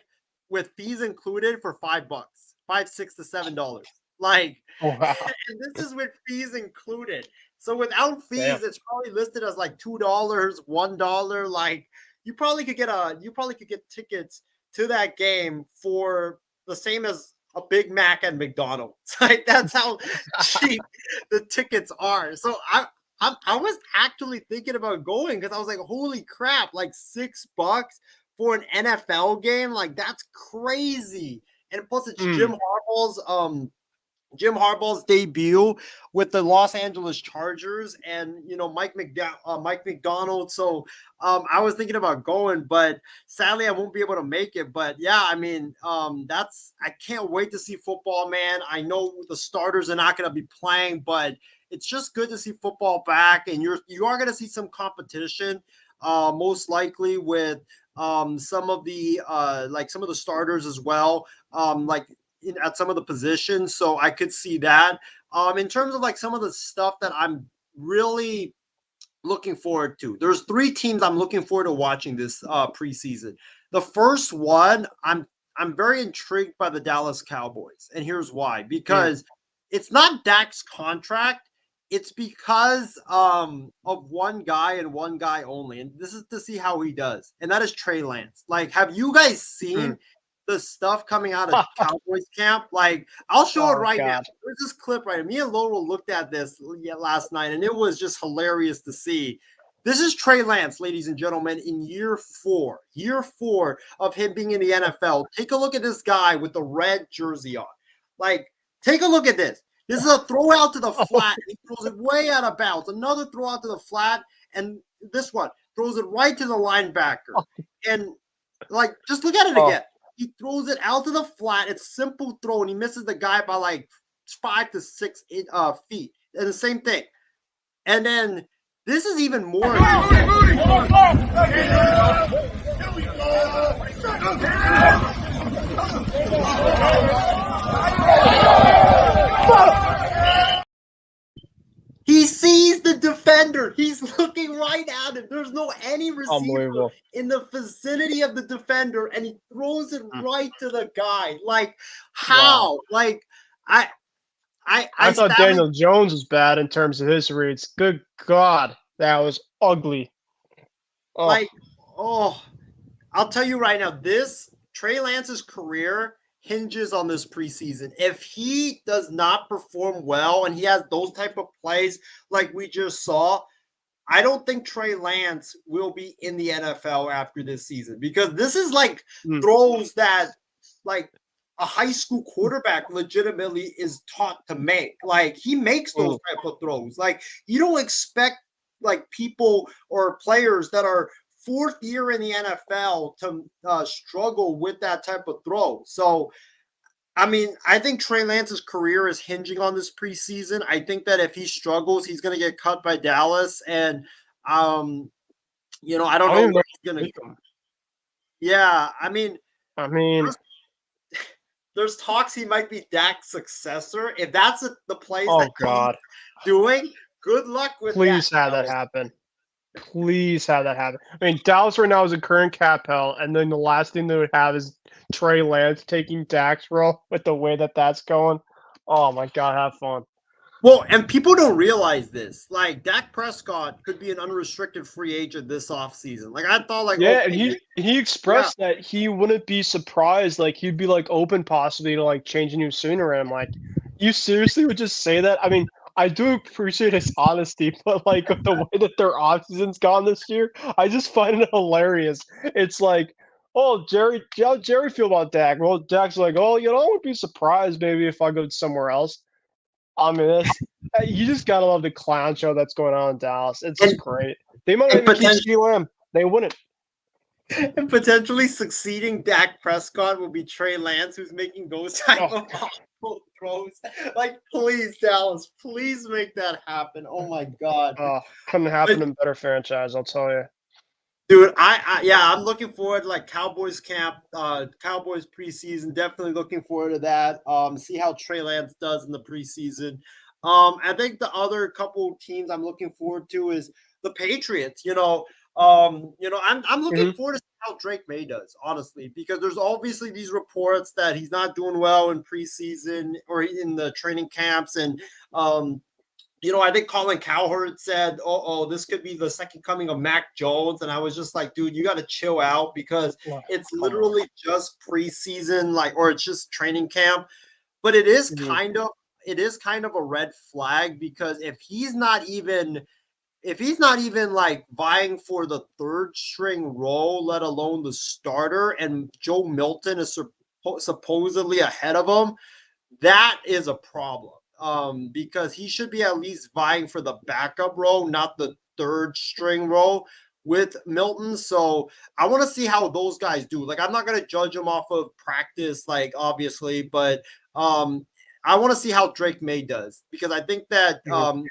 [SPEAKER 5] with fees included for $5, $5, $6 to $7. Like,
[SPEAKER 1] oh, wow.
[SPEAKER 5] And this is with fees included. So without fees,
[SPEAKER 1] Damn.
[SPEAKER 5] it's probably listed as like $2, $1. Like, you probably could get tickets to that game for the same as a Big Mac at McDonald's. Like, that's how cheap the tickets are. So I was actually thinking about going because I was like, holy crap, like $6 for an NFL game, like that's crazy. And plus, it's Jim Harbaugh's debut with the Los Angeles Chargers, and Mike McDonald. So I was thinking about going, but sadly I won't be able to make it. But yeah, I mean, I can't wait to see football, man. I know the starters are not going to be playing, but it's just good to see football back, and you are going to see some competition, most likely with some of the starters as well, at some of the positions. So I could see that. In terms of like some of the stuff that I'm really looking forward to, there's 3 teams I'm looking forward to watching this preseason. The first one, I'm very intrigued by the Dallas Cowboys, and here's why. Because it's not Dak's contract. It's because of one guy and one guy only, and this is to see how he does, and that is Trey Lance. Like, have you guys seen the stuff coming out of Cowboys camp? Like, I'll show it right now. There's this clip right. Me and Laurel looked at this last night, and it was just hilarious to see. This is Trey Lance, ladies and gentlemen, in year 4 of him being in the NFL. Take a look at this guy with the red jersey on. Like, take a look at this. This is a throw out to the flat. He throws it way out of bounds. Another throw out to the flat, and this one throws it right to the linebacker. And like, just look at it again. He throws it out to the flat. It's a simple throw, and he misses the guy by like 5 to 6 feet. And the same thing. And then this is even more. He sees the defender. He's looking right at him. There's no any receiver in the vicinity of the defender, and he throws it right to the guy. Like, how? Wow. Like, I
[SPEAKER 1] thought Daniel Jones was bad in terms of his reads. Good God, that was ugly.
[SPEAKER 5] I'll tell you right now, this Trey Lance's career hinges on this preseason. If he does not perform well and he has those type of plays like we just saw, I don't think Trey Lance will be in the NFL after this season, because this is like throws that like a high school quarterback legitimately is taught to make. Like, he makes those type of throws. Like, you don't expect like people or players that are 4th year in the NFL to struggle with that type of throw. So I mean, I think Trey Lance's career is hinging on this preseason. I think that if he struggles, he's going to get cut by Dallas, and um, I don't
[SPEAKER 1] I don't
[SPEAKER 5] know
[SPEAKER 1] even know
[SPEAKER 5] what
[SPEAKER 1] if
[SPEAKER 5] he's going to.
[SPEAKER 1] take him.
[SPEAKER 5] Yeah, I mean,
[SPEAKER 1] I mean,
[SPEAKER 5] there's talks he might be Dak's successor. If that's the plays that
[SPEAKER 1] oh
[SPEAKER 5] he's
[SPEAKER 1] God,
[SPEAKER 5] doing, good luck with that.
[SPEAKER 1] please have that happen. Please have that happen. I mean, Dallas right now is a current cap hell, and then the last thing they would have is Trey Lance taking Dak's role with the way that that's going. Oh my God, have fun.
[SPEAKER 5] Well, and people don't realize this. Like, Dak Prescott could be an unrestricted free agent this offseason. Like, I thought, like,
[SPEAKER 1] Yeah, and
[SPEAKER 5] okay,
[SPEAKER 1] he
[SPEAKER 5] yeah.
[SPEAKER 1] expressed that he wouldn't be surprised, like he'd be like open possibly to like changing you sooner. And I'm like, you seriously would just say that? I mean, I do appreciate his honesty, but like with the way that their off season's gone this year, I just find it hilarious. It's like, oh Jerry, how Jerry feel about Dak? Well, Dak's like, oh, I would be surprised maybe if I go somewhere else. I mean, that's you just gotta love the clown show that's going on in Dallas. It's just
[SPEAKER 5] And,
[SPEAKER 1] great. They might not
[SPEAKER 5] and
[SPEAKER 1] even keep
[SPEAKER 5] potentially.
[SPEAKER 1] CeeDee Lamb. They wouldn't.
[SPEAKER 5] And potentially succeeding Dak Prescott will be Trey Lance, who's making those type
[SPEAKER 1] Oh,
[SPEAKER 5] of awful throws. Like, please, Dallas, please make that happen. Oh my God,
[SPEAKER 1] oh, couldn't
[SPEAKER 5] but
[SPEAKER 1] happen in better franchise, I'll tell you.
[SPEAKER 5] dude, yeah, I'm looking forward to like Cowboys camp, Cowboys preseason. Definitely looking forward to that. See how Trey Lance does in the preseason. I think the other couple teams I'm looking forward to is the Patriots. I'm looking
[SPEAKER 1] Mhm.
[SPEAKER 5] forward to how Drake May does, honestly, because there's obviously these reports that he's not doing well in preseason or in the training camps, and um, I think Colin Cowherd said, "Oh, this could be the second coming of Mac Jones," and I was just like, "Dude, you got to chill out because
[SPEAKER 1] Oh,
[SPEAKER 5] it's
[SPEAKER 1] come on.
[SPEAKER 5] literally just preseason, like, or it's just training camp." But it is kind of a red flag because if he's not even like vying for the third string role, let alone the starter, and Joe Milton is supposedly ahead of him, that is a problem. Because he should be at least vying for the backup role, not the third string role with Milton. So I want to see how those guys do. Like, I'm not going to judge them off of practice, like, obviously, but I want to see how Drake May does because I think that
[SPEAKER 1] Mhm.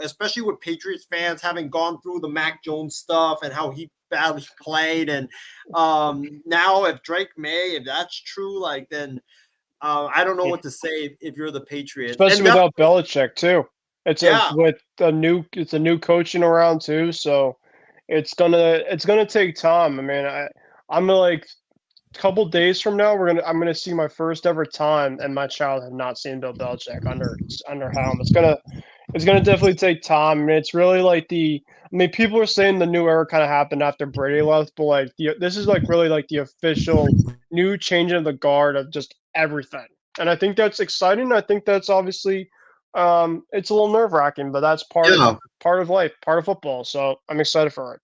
[SPEAKER 5] especially with Patriots fans having gone through the Mac Jones stuff and how he badly played, and now if Drake May, if that's true, like, then I don't know what to say if you're the Patriots. And
[SPEAKER 1] Especially
[SPEAKER 5] definitely,
[SPEAKER 1] without Belichick too. It's
[SPEAKER 5] yeah,
[SPEAKER 1] with a new coaching around too, so it's gonna take time. I mean, I'm like a couple days from now I'm gonna see my first ever time in my childhood not seeing Bill Belichick under helm. It's gonna definitely take time. I mean, it's really like I mean, people are saying the new era kind of happened after Brady left, but like this is like really like the official new changing of the guard of just everything, and I think that's exciting. I think that's obviously, it's a little nerve wracking, but that's
[SPEAKER 5] yeah.
[SPEAKER 1] part of life, part of football. So I'm excited for it.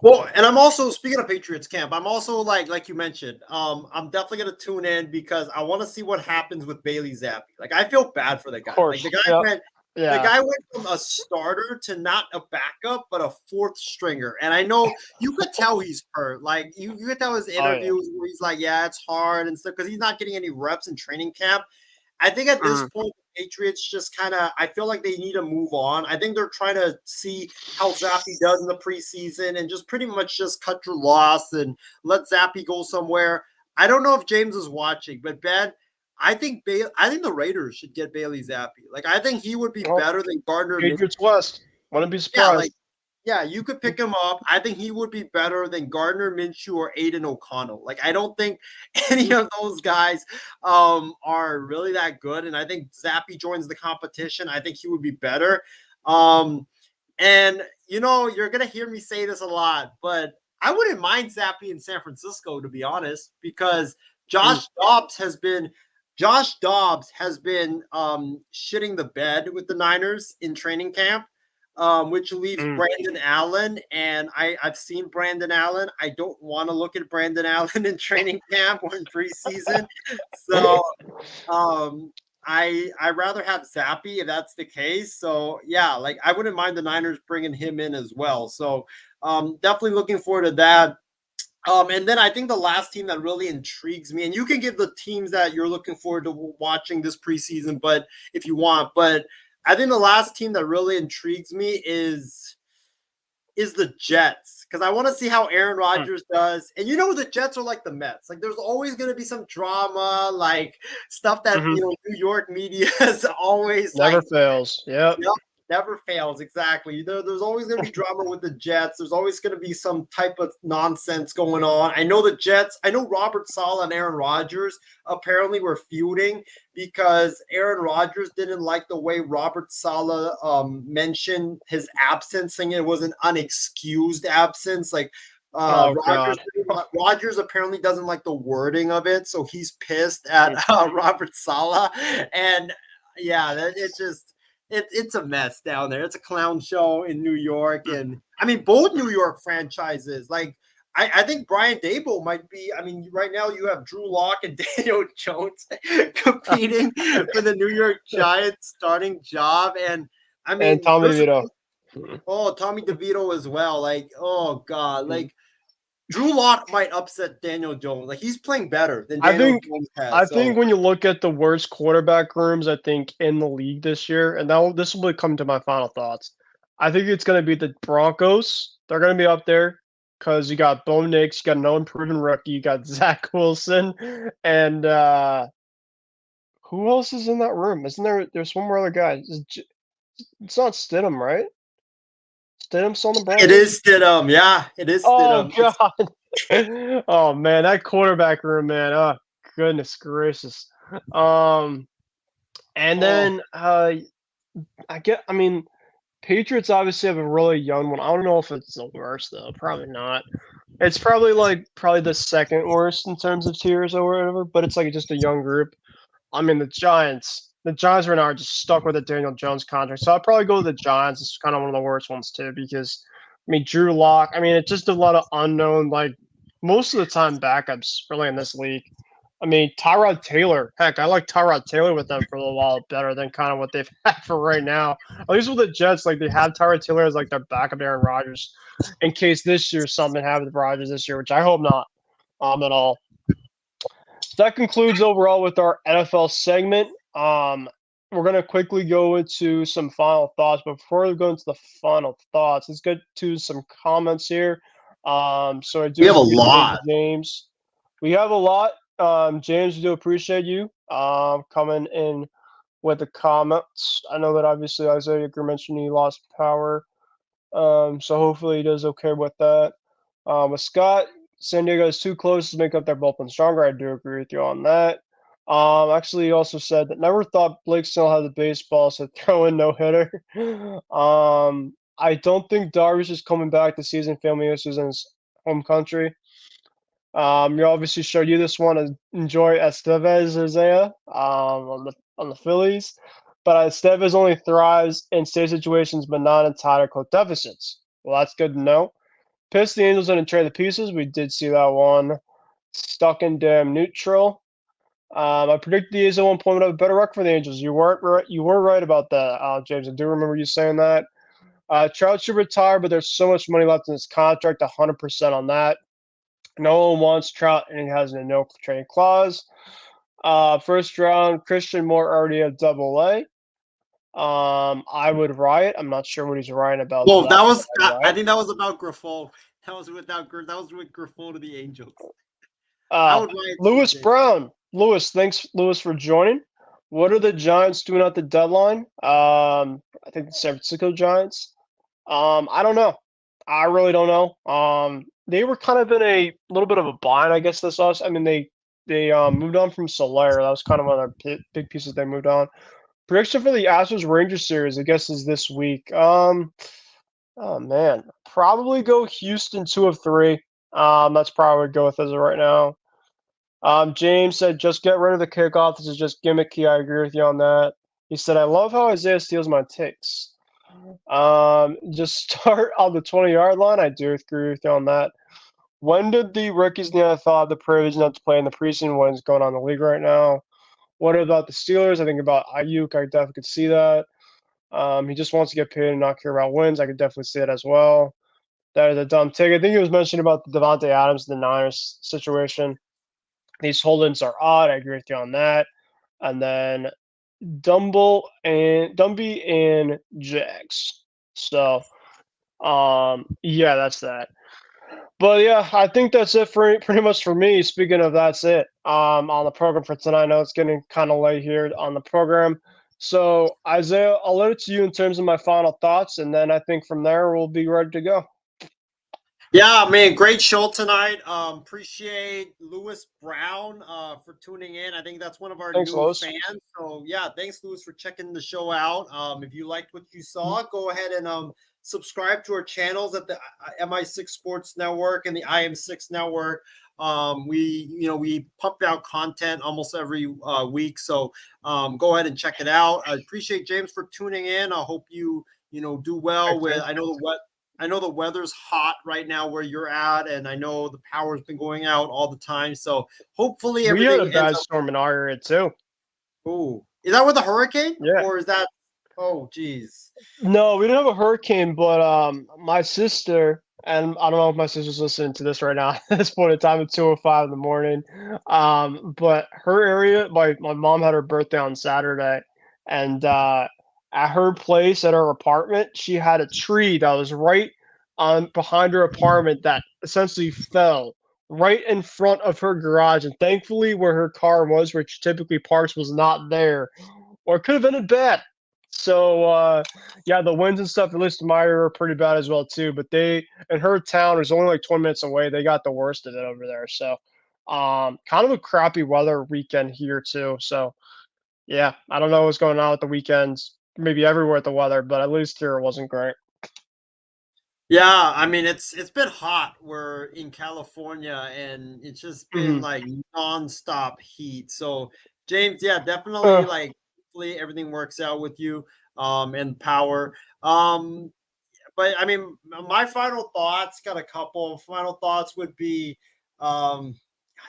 [SPEAKER 5] Well, and I'm also speaking of Patriots camp. I'm also like you mentioned. I'm definitely gonna tune in because I want to see what happens with Bailey Zappi. Like, I feel bad for the
[SPEAKER 1] Of
[SPEAKER 5] guy. Like,
[SPEAKER 1] course, yeah,
[SPEAKER 5] the
[SPEAKER 1] yeah.
[SPEAKER 5] guy went from a starter to not a backup, but a fourth stringer. And I know you could tell he's hurt. Like, you could tell his
[SPEAKER 1] Oh yeah.
[SPEAKER 5] interviews where he's like, yeah, it's hard and stuff because he's not getting any reps in training camp. I think at this
[SPEAKER 1] Mhm.
[SPEAKER 5] point, the Patriots just kind of, I feel like they need to move on. I think they're trying to see how Zappi does in the preseason and just pretty much just cut your loss and let Zappi go somewhere. I don't know if James is watching, but Ben, I think the Raiders should get Bailey Zappi. Like, I think he would be
[SPEAKER 1] Well,
[SPEAKER 5] better than Gardner Minshew.
[SPEAKER 1] Patriots West. Wouldn't be
[SPEAKER 5] Yeah, like,
[SPEAKER 1] surprised.
[SPEAKER 5] yeah, you could pick him up. I think he would be better than Gardner Minshew or Aiden O'Connell. Like, I don't think any of those guys are really that good. And I think Zappi joins the competition. I think he would be better. And you're gonna hear me say this a lot, but I wouldn't mind Zappi in San Francisco, to be honest, because
[SPEAKER 1] Mm.
[SPEAKER 5] Josh Dobbs has been shitting the bed with the Niners in training camp, which leaves
[SPEAKER 1] Mm.
[SPEAKER 5] Brandon Allen. And I've seen Brandon Allen. I don't want to look at Brandon Allen in training camp or in preseason. So I rather have Zappi if that's the case. So yeah, like, I wouldn't mind the Niners bringing him in as well. So definitely looking forward to that. And then I think the last team that really intrigues me, and you can give the teams that you're looking forward to watching this preseason, but if you want, but I think the last team that really intrigues me is the Jets, because I want to see how Aaron Rodgers does. And the Jets are like the Mets. Like there's always going to be some drama, like stuff that
[SPEAKER 1] Mhm.
[SPEAKER 5] New York media is always
[SPEAKER 1] Never
[SPEAKER 5] like.
[SPEAKER 1] fails. Yep.
[SPEAKER 5] Yep, never fails. Exactly. There's always going to be drama with the Jets. There's always going to be some type of nonsense going on. I know the Jets. I know Robert Saleh and Aaron Rodgers apparently were feuding because Aaron Rodgers didn't like the way Robert Saleh mentioned his absence, saying it was an unexcused absence. Like
[SPEAKER 1] Oh
[SPEAKER 5] Rogers,
[SPEAKER 1] God.
[SPEAKER 5] Rogers apparently doesn't like the wording of it, so he's pissed at Robert Saleh. And yeah, it's just it's a mess down there. It's a clown show in New York, and I mean both New York franchises. Like I think Brian Dable might be. I mean, right now you have Drew Lock and Daniel Jones competing for the New York Giants starting job, and I
[SPEAKER 1] And
[SPEAKER 5] mean,
[SPEAKER 1] Tommy DeVito.
[SPEAKER 5] Tommy DeVito as well. Like, oh god, like Drew Lock might upset Daniel Jones. Like he's playing better than
[SPEAKER 1] I
[SPEAKER 5] Daniel
[SPEAKER 1] think
[SPEAKER 5] Jones
[SPEAKER 1] I
[SPEAKER 5] has. So
[SPEAKER 1] think when you look at the worst quarterback rooms, I think in the league this year, and this will come to my final thoughts. I think it's going to be the Broncos. They're going to be up there because you got Bo Nix, you got no unproven rookie, you got Zach Wilson, and who else is in that room? Isn't there? There's one more other guy. It's not Stidham, right? Stidham's on the
[SPEAKER 5] it
[SPEAKER 1] Broncos.
[SPEAKER 5] is Stidham. Yeah, it is
[SPEAKER 1] Oh
[SPEAKER 5] Stidham.
[SPEAKER 1] God. Oh man, that quarterback room, man. Oh goodness gracious. Um, and
[SPEAKER 5] Oh,
[SPEAKER 1] then I mean, Patriots obviously have a really young one. I don't know if it's the worst though. Probably not. It's probably the second worst in terms of tiers or whatever. But it's like just a young group. I mean, the Giants. The Giants right now are just stuck with the Daniel Jones contract. So I'd probably go with the Giants. It's kind of one of the worst ones too because I mean Drew Lock. I mean, it's just a lot of unknown. Like most of the time, backups really in this league. I mean, Tyrod Taylor. Heck, I like Tyrod Taylor with them for a little while better than kind of what they've had for right now. At least with the Jets, like they have Tyrod Taylor as like their backup Aaron Rodgers in case this year something happened with Rodgers this year, which I hope not at all. So that concludes overall with our NFL segment. We're going to quickly go into some final thoughts. But before we go into the final thoughts, let's get to some comments here. So I
[SPEAKER 5] we
[SPEAKER 1] do
[SPEAKER 5] have a
[SPEAKER 1] appreciate
[SPEAKER 5] lot.
[SPEAKER 1] James. We have a lot. James, we do appreciate you coming in with the comments. I know that obviously Isaiah mentioned he lost power. So hopefully he does okay with that. With Scott, San Diego is too close to make up their bullpen stronger. I do agree with you on that. Actually, he also said that never thought Blake Snell had the baseball, so throw in no hitter. I don't think Darvish is coming back to season family issues in his home country. You obviously showed you this one and enjoy Estevez Isaiah on the Phillies, but Estevez only thrives in state situations, but not in tight or close deficits. Well, that's good to know. Pissed the Angels didn't trade the pieces. We did see that one. Stuck in damn neutral. I predicted the A's at one point would have a better record for the Angels. You weren't right. You were right about that, James. I do remember you saying that. Trout should retire, but there's so much money left in his contract. 100% on that. No one wants Trout, and he has a no trade clause. First round, Christian Moore already at Double A. I would riot. I'm not sure what he's writing about.
[SPEAKER 5] Well,
[SPEAKER 1] That
[SPEAKER 5] that was. I
[SPEAKER 1] riot.
[SPEAKER 5] think that was about Grifol. That was with Grifol to the Angels. I
[SPEAKER 1] Uh,
[SPEAKER 5] would riot too,
[SPEAKER 1] Lewis
[SPEAKER 5] Jay.
[SPEAKER 1] Brown. Lewis, thanks, Lewis, for joining. What are the Giants doing at the deadline? I think the San Francisco Giants. I don't know. I really don't know. They were kind of in a little bit of a bind, I guess. This us. I mean, they moved on from Soler. That was kind of one of their big pieces they moved on. Prediction for the Astros Rangers series, I guess, is this week. Oh man, probably go Houston 2 of 3. That's probably what I would go with as of right now. James said, just get rid of the kickoff. This is just gimmicky. I agree with you on that. He said, I love how Isaiah steals my takes. Just start on the 20-yard line. I do agree with you on that. When did the rookies in the NFL have the privilege not to play in the preseason? What is going on in the league right now? What about the Steelers? I think about Ayuk. I definitely could see that. He just wants to get paid and not care about wins. I could definitely see it as well. That is a dumb take. I think he was mentioning about the Devontae Adams, the Niners situation. These holdings are odd. I agree with you on that. And then Dumby and Jags. So, yeah, that's that. But yeah, I think that's it for pretty much for me. Speaking of that's it, on the program for tonight. I know it's getting kind of late here on the program. So Isaiah, I'll let it to you in terms of my final thoughts, and then I think from there we'll be ready to go.
[SPEAKER 5] Yeah, man, great show tonight. Appreciate Lewis Brown for tuning in. I think that's one of our
[SPEAKER 1] Thanks,
[SPEAKER 5] new
[SPEAKER 1] Lois.
[SPEAKER 5] fans. So yeah, thanks Lewis for checking the show out. If you liked what you saw, go ahead and subscribe to our channels at the MI6 Sports Network and the IM6 Network. We pump out content almost every week, so go ahead and check it out. I appreciate James for tuning in. I hope you do well
[SPEAKER 1] Thanks,
[SPEAKER 5] with.
[SPEAKER 1] dude.
[SPEAKER 5] I know the weather's hot right now where you're at, and I know the power's been going out all the time. So hopefully
[SPEAKER 1] We had a
[SPEAKER 5] everything ends
[SPEAKER 1] bad
[SPEAKER 5] up.
[SPEAKER 1] storm in our area too.
[SPEAKER 5] Oh, is that with a hurricane,
[SPEAKER 1] Yeah.
[SPEAKER 5] or is that? Oh, geez.
[SPEAKER 1] No, we didn't have a hurricane, but my sister, and I don't know if my sister's listening to this right now at this point in time at 2:05 in the morning. But her area, my mom had her birthday on Saturday, and at her place at her apartment, she had a tree that was right on behind her apartment that essentially fell right in front of her garage, and thankfully where her car was, where she typically parks, was not there, or it could have ended bad. So yeah, the winds and stuff, at least in my area, are pretty bad as well too. But they in her town is only like 20 minutes away. They got the worst of it over there. So kind of a crappy weather weekend here too. So yeah, I don't know what's going on with the weekends. Maybe everywhere with the weather, but at least here it wasn't great.
[SPEAKER 5] Yeah, I mean it's been hot. We're in California, and it's just been
[SPEAKER 1] Hmm.
[SPEAKER 5] like nonstop heat. So James, yeah, definitely
[SPEAKER 1] Uh,
[SPEAKER 5] like hopefully everything works out with you and power. Um, but I mean, my final thoughts, got a couple. Final thoughts would be, um,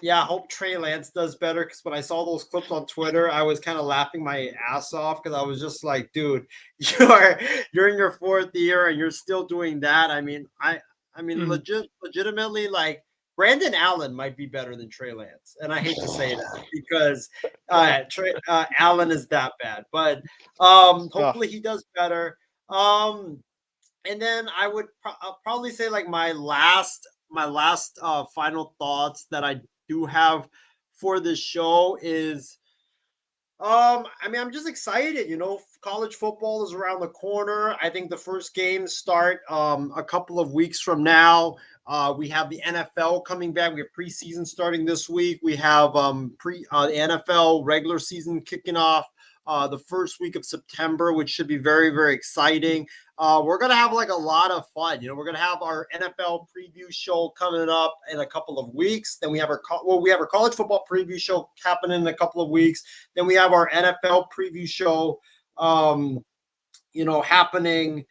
[SPEAKER 5] yeah, I hope Trey Lance does better because when I saw those clips on Twitter, I was kind of laughing my ass off because I was just like, dude, you're in your fourth year and you're still doing that. I mean,
[SPEAKER 1] mhm.
[SPEAKER 5] legitimately, like Brandon Allen might be better than Trey Lance, and I hate to say that because Allen is that bad, but
[SPEAKER 1] Uh,
[SPEAKER 5] hopefully he does better. And then I would probably say like my last final thoughts that I do have for this show is I mean, I'm just excited. College football is around the corner. I think the first games start a couple of weeks from now. We have the NFL coming back. We have preseason starting this week. We have the NFL regular season kicking off the first week of September, which should be very, very exciting. We're gonna have like a lot of fun. We're gonna have our NFL preview show coming up in a couple of weeks. Then we have our college football preview show happening in a couple of weeks. Then we have our NFL preview show, happening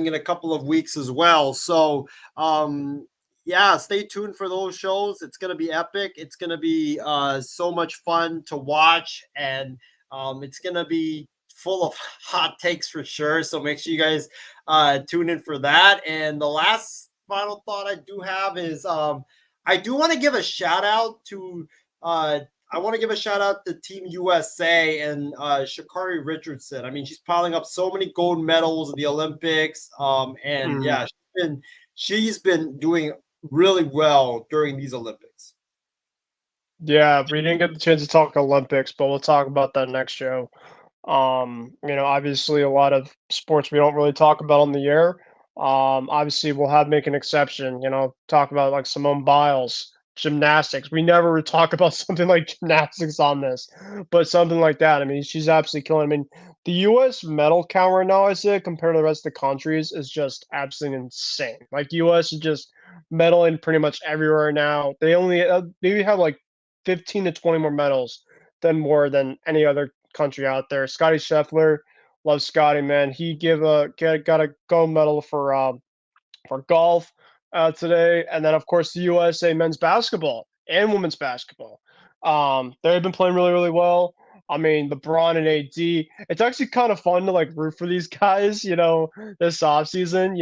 [SPEAKER 5] in a couple of weeks as well. So, yeah, stay tuned for those shows. It's gonna be epic. It's gonna be so much fun to watch, and it's gonna be full of hot takes for sure. So make sure you guys tune in for that. And the last final thought I do have is I do want to give a shout out to I want to give a shout out to Team USA and Shakari Richardson. I mean, she's piling up so many gold medals in the Olympics. And
[SPEAKER 1] mhm.
[SPEAKER 5] yeah, she's been doing really well during these Olympics.
[SPEAKER 1] Yeah, we didn't get the chance to talk Olympics, but we'll talk about that next show. Obviously a lot of sports we don't really talk about on the air. Obviously we'll have make an exception, talk about like Simone Biles, gymnastics. We never would talk about something like gymnastics on this, but something like that. I mean, she's absolutely killing. I mean, the US medal count right now, I say, compared to the rest of the countries is just absolutely insane. Like US is just medaling pretty much everywhere now. They only maybe have like 15 to 20 more medals than any other country out there. Scotty Scheffler, love Scotty, man. He got a gold medal for golf today, and then of course the USA men's basketball and women's basketball. They've been playing really really well. I mean, LeBron and AD. It's actually kind of fun to like root for these guys, this offseason.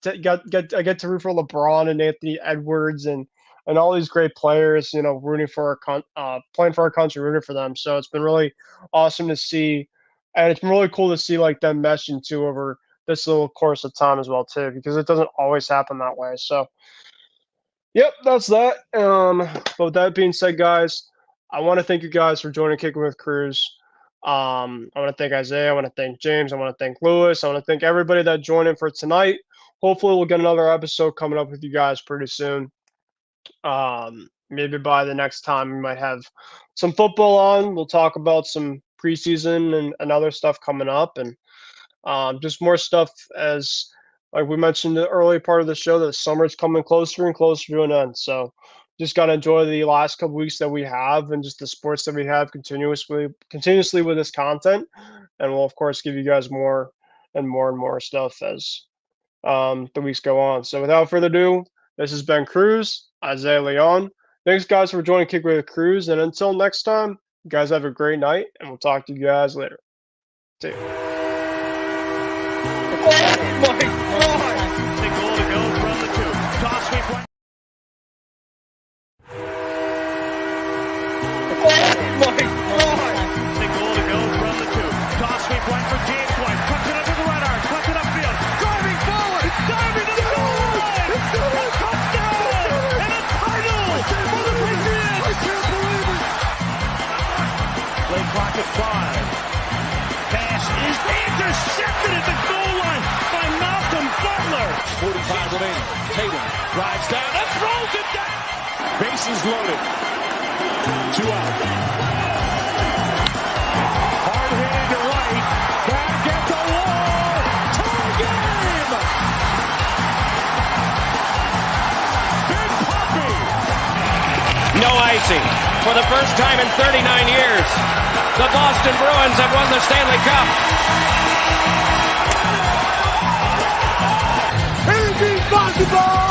[SPEAKER 1] I get to root for LeBron and Anthony Edwards and all these great players, rooting for playing for our country, rooting for them. So it's been really awesome to see, and it's been really cool to see like them meshing too over this little course of time as well too, because it doesn't always happen that way. So, yep, that's that. But with that being said, guys, I want to thank you guys for joining Kicking with Kruse. I want to thank Isaiah. I want to thank James. I want to thank Lewis. I want to thank everybody that joined in for tonight. Hopefully, we'll get another episode coming up with you guys pretty soon. Maybe by the next time, we might have some football on. We'll talk about some preseason and other stuff coming up, and just more stuff as, like we mentioned in the early part of the show, that summer's coming closer and closer to an end. So just got to enjoy the last couple weeks that we have and just the sports that we have continuously with this content. And we'll, of course, give you guys more and more stuff as the weeks go on. So without further ado, this has been Kruse, Isaiah Leon. Thanks, guys, for joining Kick with Kruse. And until next time, you guys have a great night, and we'll talk to you guys later. See you.
[SPEAKER 2] Oh, my God. Big goal to go from the 2. Toss sweep one. Oh, my God. Big goal to go from the 2. Toss sweep one for James White. Cuts it up to the right arm. Cuts it upfield. Driving forward. Diving to the goal line. A touchdown. And a title for the Patriots. I can't believe it. Play clock at 5. Pass is intercepted at the goal line by Malcolm Butler.
[SPEAKER 3] 45 remaining. Tatum drives down and throws it down. Bases loaded. 2 out. Hard hitting to right. Back at the wall. Tie game. Big Poppy.
[SPEAKER 4] No icing. For the first time in 39 years, the Boston Bruins have won the Stanley Cup.
[SPEAKER 2] Anything possible.